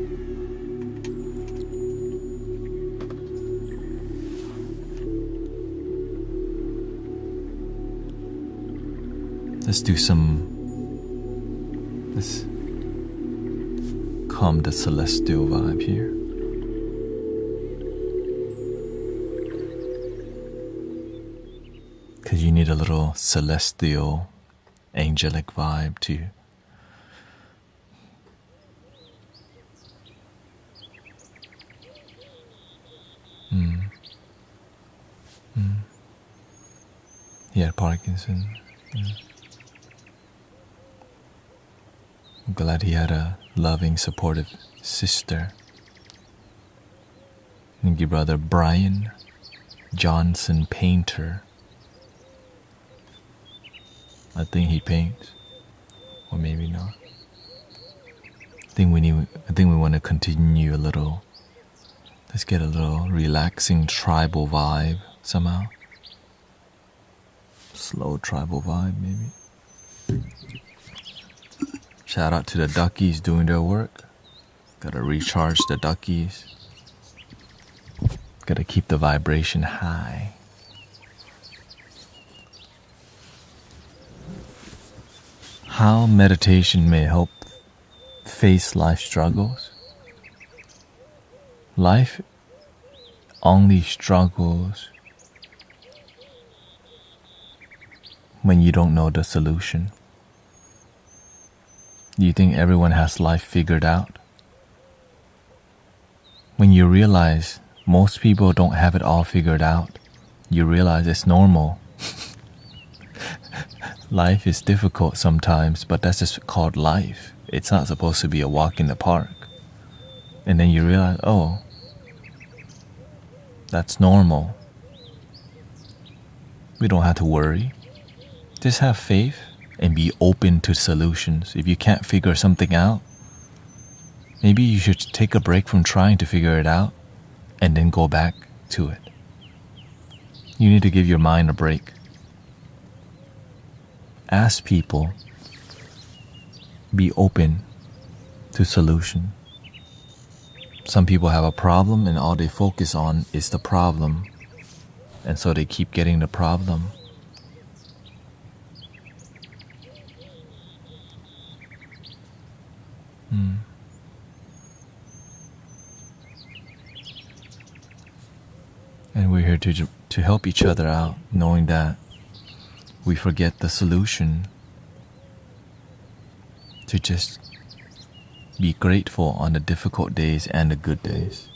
Let's calm the celestial vibe here. Because you need a little celestial, angelic vibe too. He had Parkinson. I'm glad he had a loving, supportive sister. Thank you, brother Brian Johnson Painter. I think he paints, or maybe not. I think we want to continue a little. Let's get a little relaxing tribal vibe somehow. Slow tribal vibe, maybe. Shout out to the duckies doing their work. Gotta recharge the duckies. Gotta keep the vibration high. How meditation may help face life struggles. Life only struggles when you don't know the solution. Do you think everyone has life figured out? When you realize most people don't have it all figured out, you realize it's normal. Life is difficult sometimes, but that's just called life. It's not supposed to be a walk in the park. And then you realize, oh, that's normal. We don't have to worry. Just have faith and be open to solutions. If you can't figure something out, maybe you should take a break from trying to figure it out and then go back to it. You need to give your mind a break. Ask people. Be open to solution. Some people have a problem and all they focus on is the problem. And so they keep getting the problem. And we're here to help each other out, knowing that we forget the solution, to just be grateful on the difficult days and the good days.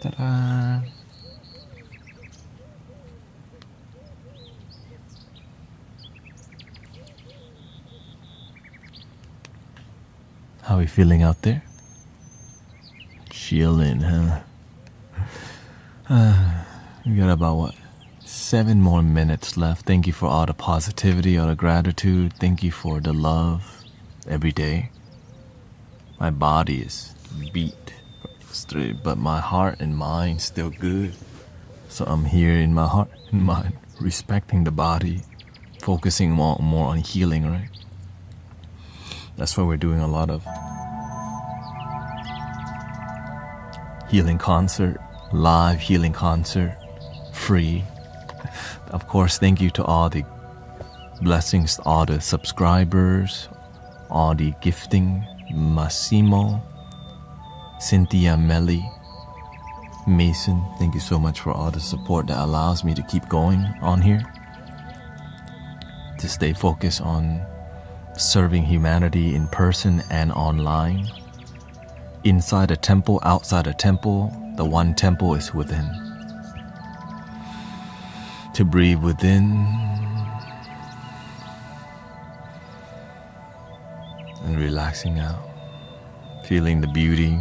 Ta-da! How are we feeling out there? Chilling, huh? We got about 7 more minutes left. Thank you for all the positivity, all the gratitude. Thank you for the love every day. My body is beat straight, but my heart and mind still good. So I'm here in my heart and mind, respecting the body, focusing more on healing, right? That's why we're doing a lot of healing concert, live healing concert, free. Of course, thank you to all the blessings, all the subscribers, all the gifting, Massimo, Cynthia, Melly, Mason. Thank you so much for all the support that allows me to keep going on here, to stay focused on serving humanity in person and online. Inside a temple, outside a temple, the one temple is within. To breathe within and relaxing out, feeling the beauty.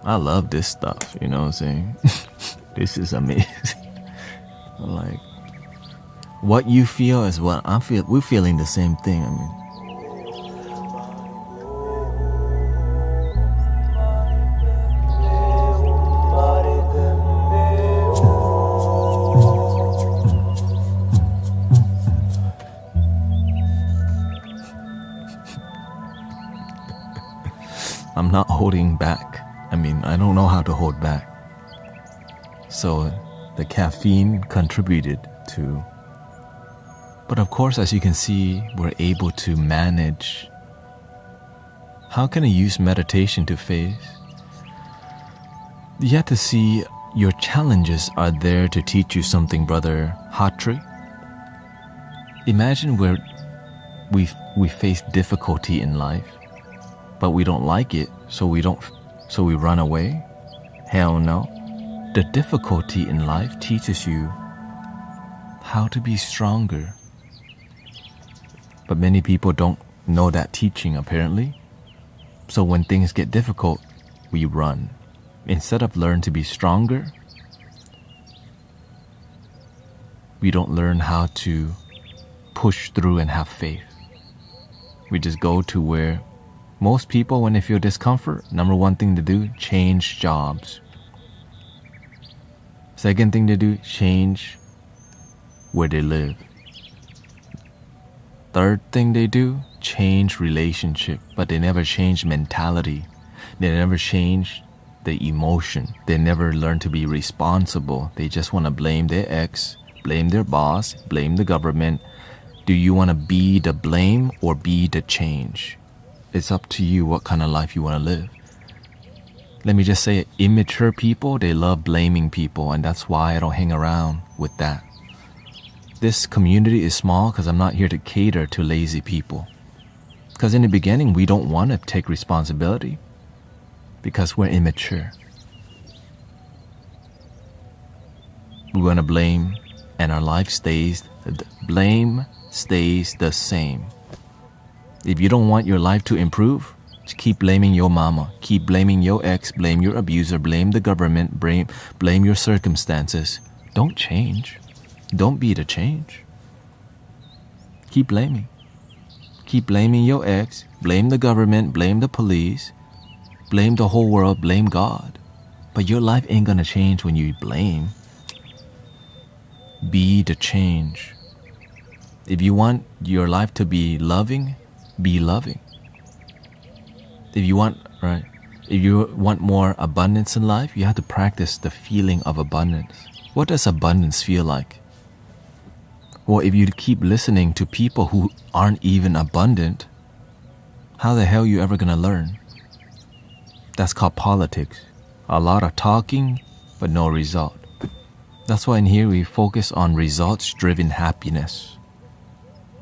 I love this stuff, you know what I'm saying? This is amazing. Like, what you feel is what I feel. We're feeling the same thing. I mean, I'm not holding back. I mean, I don't know how to hold back. So the caffeine contributed to. But of course, as you can see, we're able to manage. How can I use meditation to face? You have to see your challenges are there to teach you something, Brother Hatri. Imagine where we face difficulty in life, but we don't like it, so we run away. Hell no. The difficulty in life teaches you how to be stronger. But many people don't know that teaching, apparently. So when things get difficult, we run. Instead of learn to be stronger, we don't learn how to push through and have faith. We just go to where most people, when they feel discomfort, number one thing to do, change jobs. Second thing to do, change where they live. Third thing they do, change relationship, but they never change mentality. They never change the emotion. They never learn to be responsible. They just want to blame their ex, blame their boss, blame the government. Do you want to be the blame or be the change? It's up to you what kind of life you want to live. Let me just say, immature people, they love blaming people, and that's why I don't hang around with that. This community is small because I'm not here to cater to lazy people. Because in the beginning, we don't want to take responsibility because we're immature. We want to blame, and our life blame stays the same. If you don't want your life to improve, just keep blaming your mama, keep blaming your ex, blame your abuser, blame the government, blame your circumstances. Don't change. Don't be the change. Keep blaming. Keep blaming your ex, blame the government, blame the police, blame the whole world, blame God. But your life ain't gonna change when you blame. Be the change. If you want your life to be loving, be loving. If you want more abundance in life, you have to practice the feeling of abundance. What does abundance feel like? Well, if you keep listening to people who aren't even abundant, how the hell are you ever gonna learn? That's called politics. A lot of talking, but no result. That's why in here we focus on results-driven happiness.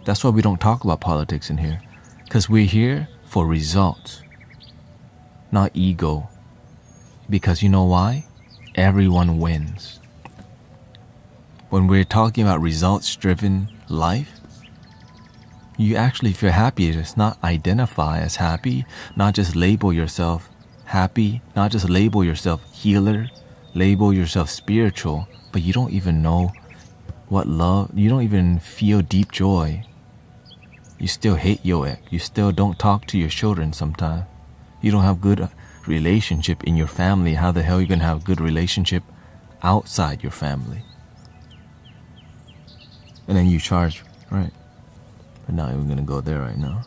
That's why we don't talk about politics in here. Because we're here for results, not ego. Because you know why? Everyone wins. When we're talking about results-driven life, you actually, if you're happy, just not identify as happy, not just label yourself happy, not just label yourself healer, label yourself spiritual, but you don't even know what love, you don't even feel deep joy. You still hate your ex. You still don't talk to your children sometimes. You don't have good relationship in your family. How the hell are you going to have good relationship outside your family? And then you charge, right? But not even going to go there right now.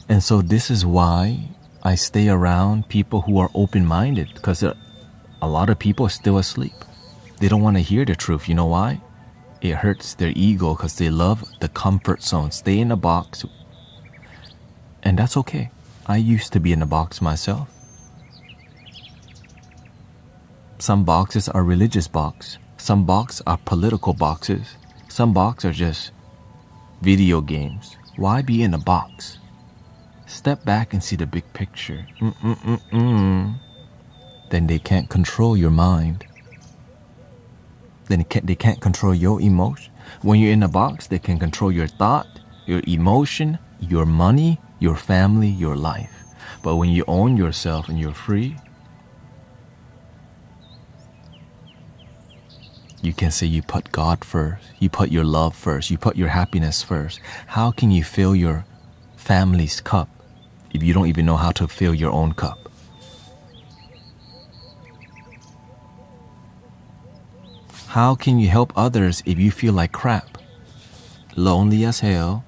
And so this is why I stay around people who are open-minded, because a lot of people are still asleep. They don't want to hear the truth. You know why? It hurts their ego because they love the comfort zone. Stay in a box. And that's okay. I used to be in a box myself. Some boxes are religious boxes. Some boxes are political boxes. Some boxes are just video games. Why be in a box? Step back and see the big picture. Then they can't control your mind. Then they can't control your emotion. When you're in a box, they can control your thought, your emotion, your money, your family, your life. But when you own yourself and you're free, you can say you put God first, you put your love first, you put your happiness first. How can you fill your family's cup if you don't even know how to fill your own cup? How can you help others if you feel like crap? Lonely as hell.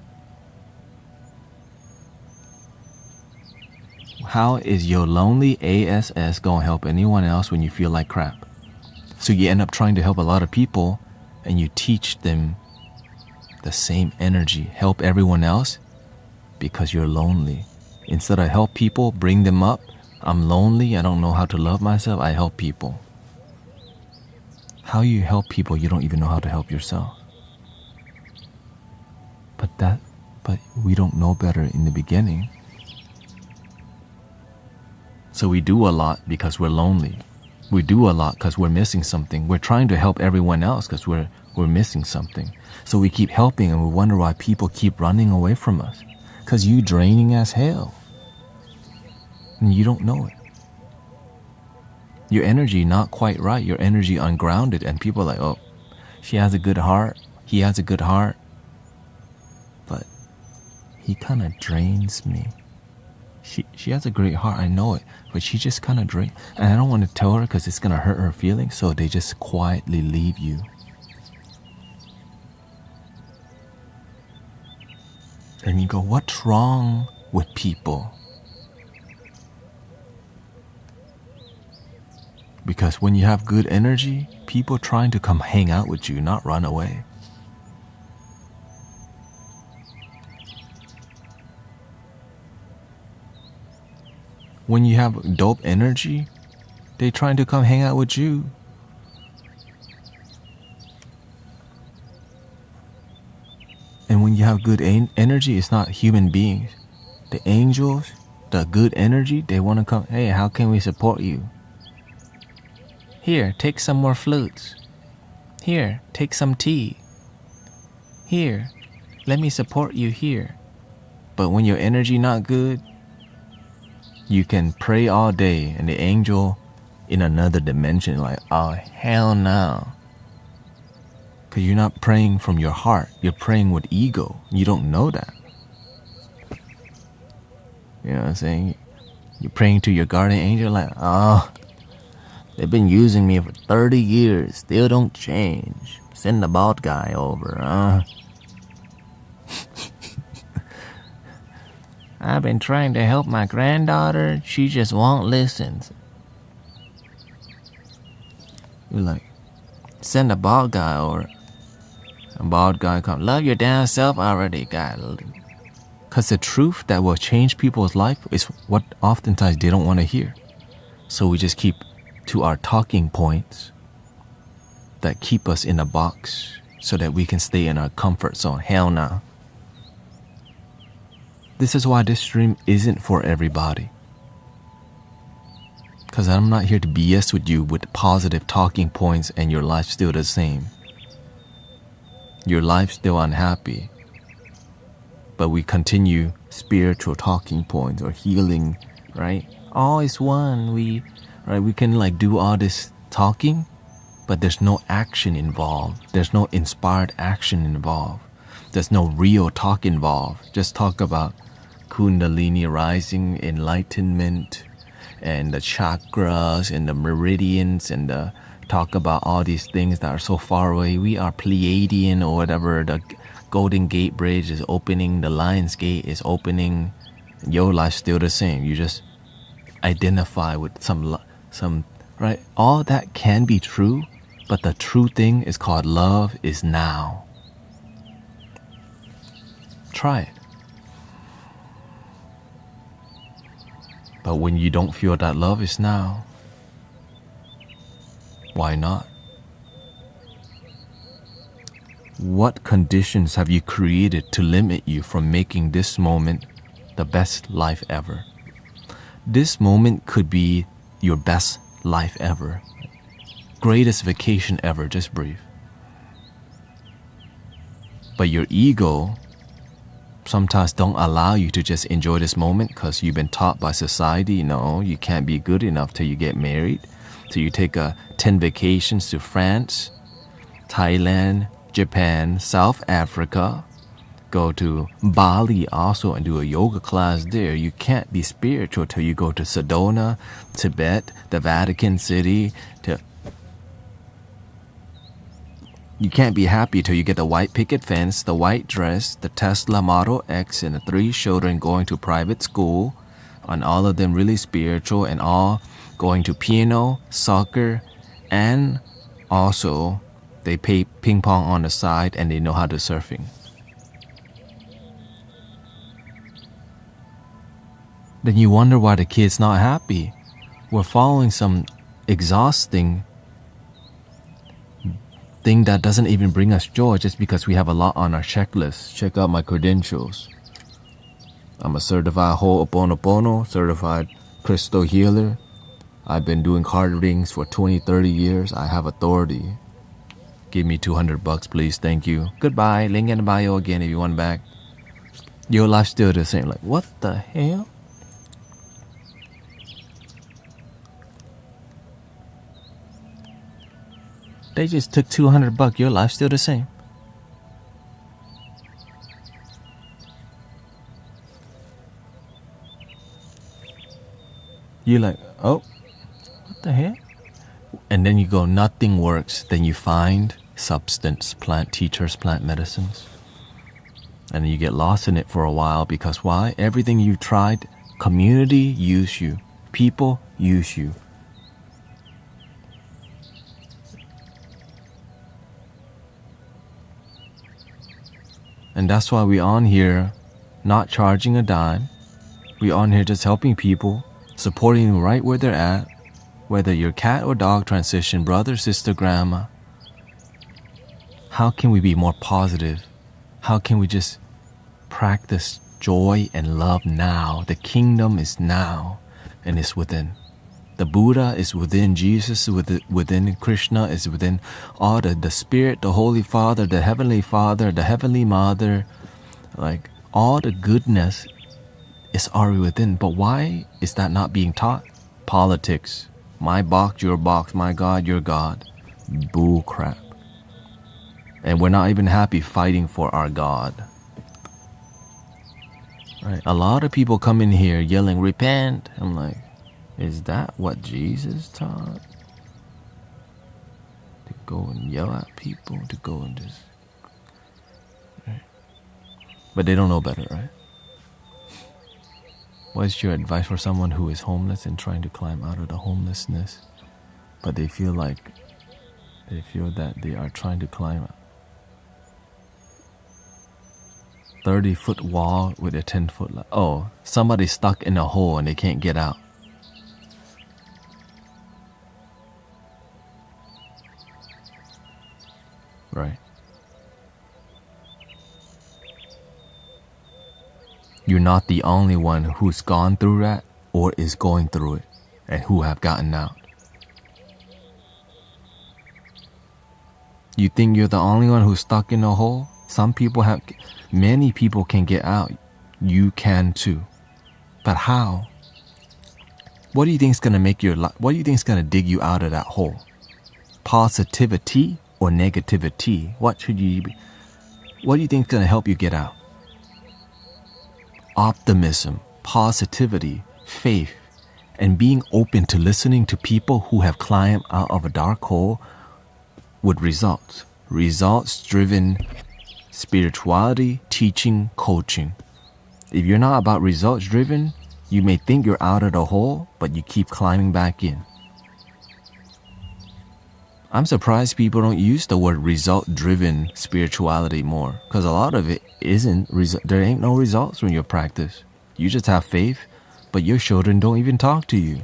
How is your lonely ASS gonna help anyone else when you feel like crap? So you end up trying to help a lot of people and you teach them the same energy. Help everyone else because you're lonely. Instead of help people, bring them up. I'm lonely, I don't know how to love myself, I help people. How you help people, you don't even know how to help yourself. But we don't know better in the beginning. So we do a lot because we're lonely. We do a lot because we're missing something. We're trying to help everyone else because we're missing something. So we keep helping and we wonder why people keep running away from us. Because you draining as hell. And you don't know it. Your energy not quite right. Your energy ungrounded. And people are like, oh, she has a good heart. He has a good heart. But he kind of drains me. She has a great heart, I know it, but she just kind of drains. And I don't want to tell her because it's going to hurt her feelings, so they just quietly leave you. And you go, what's wrong with people? Because when you have good energy, people trying to come hang out with you, not run away. When you have dope energy, they trying to come hang out with you. And when you have good energy, it's not human beings. The angels, the good energy, they want to come, hey, how can we support you? Here, take some more flutes. Here, take some tea. Here, let me support you here. But when your energy not good, you can pray all day and the angel in another dimension like, oh, hell no. Because you're not praying from your heart. You're praying with ego. You don't know that. You know what I'm saying? You're praying to your guardian angel like, oh, they've been using me for 30 years. Still don't change. Send the bald guy over, I've been trying to help my granddaughter. She just won't listen. You're like, send a bald guy over. A bald guy come, love your damn self already, guy. Because the truth that will change people's life is what oftentimes they don't want to hear. So we just keep to our talking points that keep us in a box so that we can stay in our comfort zone. Hell no. This is why this stream isn't for everybody. Because I'm not here to BS with you with positive talking points and your life's still the same. Your life's still unhappy. But we continue spiritual talking points or healing, right? All is one. We can like do all this talking, but there's no action involved. There's no inspired action involved. There's no real talk involved. Just talk about Kundalini rising, enlightenment, and the chakras and the meridians and the talk about all these things that are so far away. We are Pleiadian or whatever. The Golden Gate Bridge is opening. The Lion's Gate is opening. Your life's still the same. You just identify with some, right? All that can be true, but the true thing is called love is now. Try it. But when you don't feel that love is now, why not? What conditions have you created to limit you from making this moment the best life ever? This moment could be your best life ever. Greatest vacation ever, just breathe. But your ego sometimes don't allow you to just enjoy this moment because you've been taught by society, no, you can't be good enough till you get married. So you take 10 vacations to France, Thailand, Japan, South Africa, go to Bali also and do a yoga class there. You can't be spiritual till you go to Sedona, Tibet, the Vatican City. You can't be happy till you get the white picket fence, the white dress, the Tesla Model X, and the 3 children going to private school, and all of them really spiritual and all going to piano, soccer, and also they play ping pong on the side and they know how to surfing. Then you wonder why the kid's not happy. We're following some exhausting thing that doesn't even bring us joy just because we have a lot on our checklist. Check out my credentials. I'm a certified Ho'oponopono, certified crystal healer. I've been doing card readings for 20, 30 years. I have authority. Give me $200, please. Thank you. Goodbye. Link in the bio again if you want back. Your life's still the same. Like, what the hell? They just took $200. Your life's still the same. You're like, oh, what the heck? And then you go, nothing works. Then you find substance, plant teachers, plant medicines. And you get lost in it for a while because why? Everything you tried, community use you. People use you. And that's why we're on here not charging a dime. We're on here just helping people supporting them right where they're at, whether you're cat or dog transition, brother, sister, grandma. How can we be more positive? How can we just practice joy and love now? The kingdom is now and it's within. The Buddha is within, Jesus is within, Krishna is within, all the Spirit, the Holy Father, the Heavenly Father, the Heavenly Mother, like all the goodness is already within. But why is that not being taught? Politics. My box, your box, my God, your God. Bull crap. And we're not even happy fighting for our God. Right? A lot of people come in here yelling, repent. I'm like, is that what Jesus taught? To go and yell at people, to go and just... Right? But they don't know better, right? What's your advice for someone who is homeless and trying to climb out of the homelessness, but they feel that they are trying to climb a 30-foot wall with a 10-foot... somebody's stuck in a hole and they can't get out. Right. You're not the only one who's gone through that or is going through it and who have gotten out. You think you're the only one who's stuck in a hole? Many people can get out. You can too. But how? What do you think is going to make what do you think is going to dig you out of that hole? Positivity or negativity? What do you think is going to help you get out? Optimism, positivity, faith, and being open to listening to people who have climbed out of a dark hole with results. Results-driven spirituality, teaching, coaching. If you're not about results-driven, you may think you're out of the hole, but you keep climbing back in. I'm surprised people don't use the word result-driven spirituality more, because a lot of it isn't. There ain't no results when you practice. You just have faith, but your children don't even talk to you.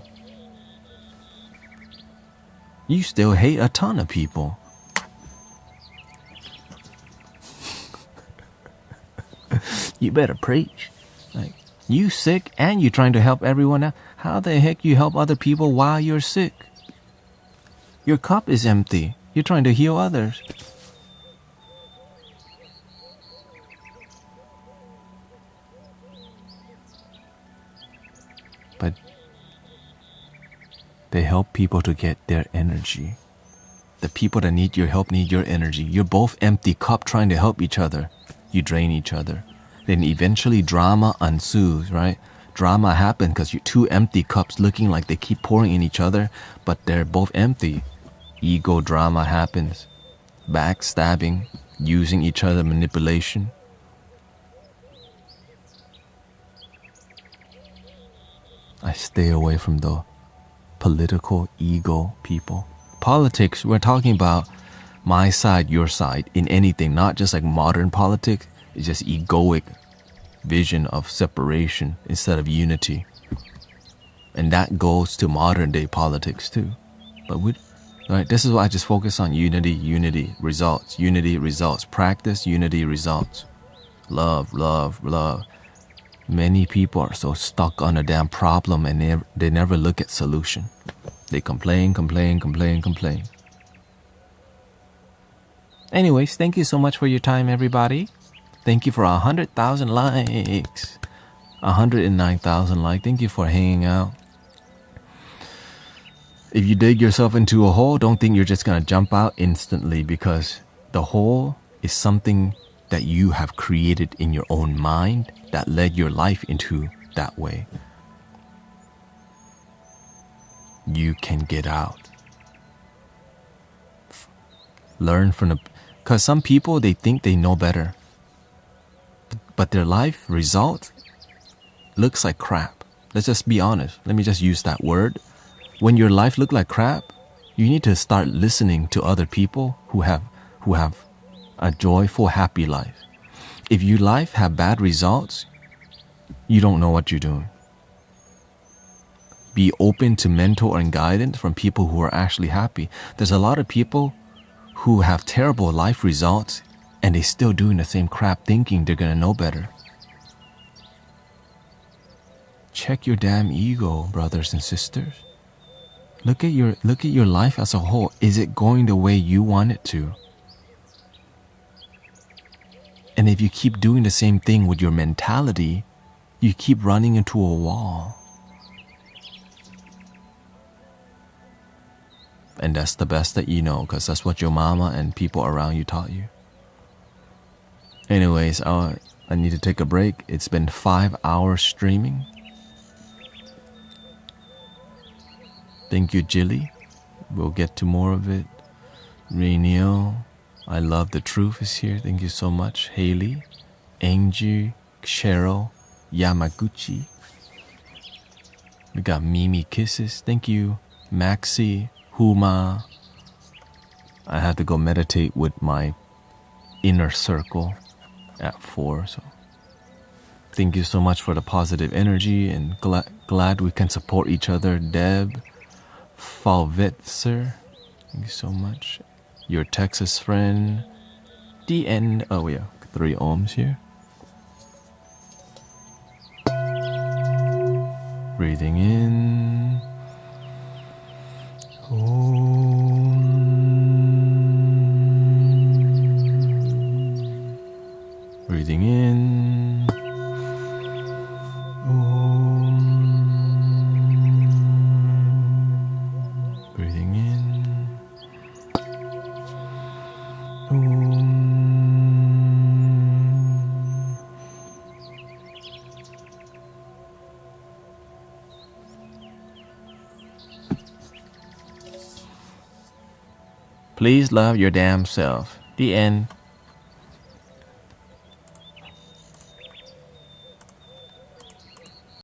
You still hate a ton of people. You better preach. Like, you sick and you trying to help everyone else. How the heck you help other people while you're sick? Your cup is empty. You're trying to heal others. But they help people to get their energy. The people that need your help need your energy. You're both empty cup trying to help each other. You drain each other. Then eventually drama ensues, right? Drama happens because you're two empty cups looking like they keep pouring in each other, but they're both empty. Ego drama happens. Backstabbing, using each other, manipulation. I stay away from the political ego people. Politics, we're talking about my side, your side, in anything, not just like modern politics. It's just egoic vision of separation instead of unity. And that goes to modern day politics too. But right, this is why I just focus on unity, results, practice, unity, results. Love. Many people are so stuck on a damn problem and they never look at solution. They complain. Anyways, thank you so much for your time, everybody. Thank you for 100,000 likes. 109,000 likes. Thank you for hanging out. If you dig yourself into a hole, don't think you're just going to jump out instantly, because the hole is something that you have created in your own mind that led your life into that way. You can get out. Learn from because some people, they think they know better. But their life result looks like crap. Let's just be honest. Let me just use that word. When your life looks like crap, you need to start listening to other people who have a joyful, happy life. If your life have bad results, you don't know what you're doing. be open to mentor and guidance from people who are actually happy. There's a lot of people who have terrible life results and they still doing the same crap thinking they're gonna know better. Check your damn ego, brothers and sisters. Look at your life as a whole. Is it going the way you want it to? And if you keep doing the same thing with your mentality, you keep running into a wall. And that's the best that you know, because that's what your mama and people around you taught you. Anyways, I need to take a break. It's been 5 hours streaming. Thank you, Jilly. We'll get to more of it. Rainiel, I love the truth is here. Thank you so much. Haley, Angie, Cheryl, Yamaguchi. We got Mimi Kisses. Thank you. Maxi, Huma. I have to go meditate with my inner circle at 4. So thank you so much for the positive energy and glad we can support each other. Deb, Falvetzer, thank you so much. Your Texas friend, DN. Oh yeah, 3 ohms here. Breathing in. Breathing in. Breathing in. Please love your damn self. The end.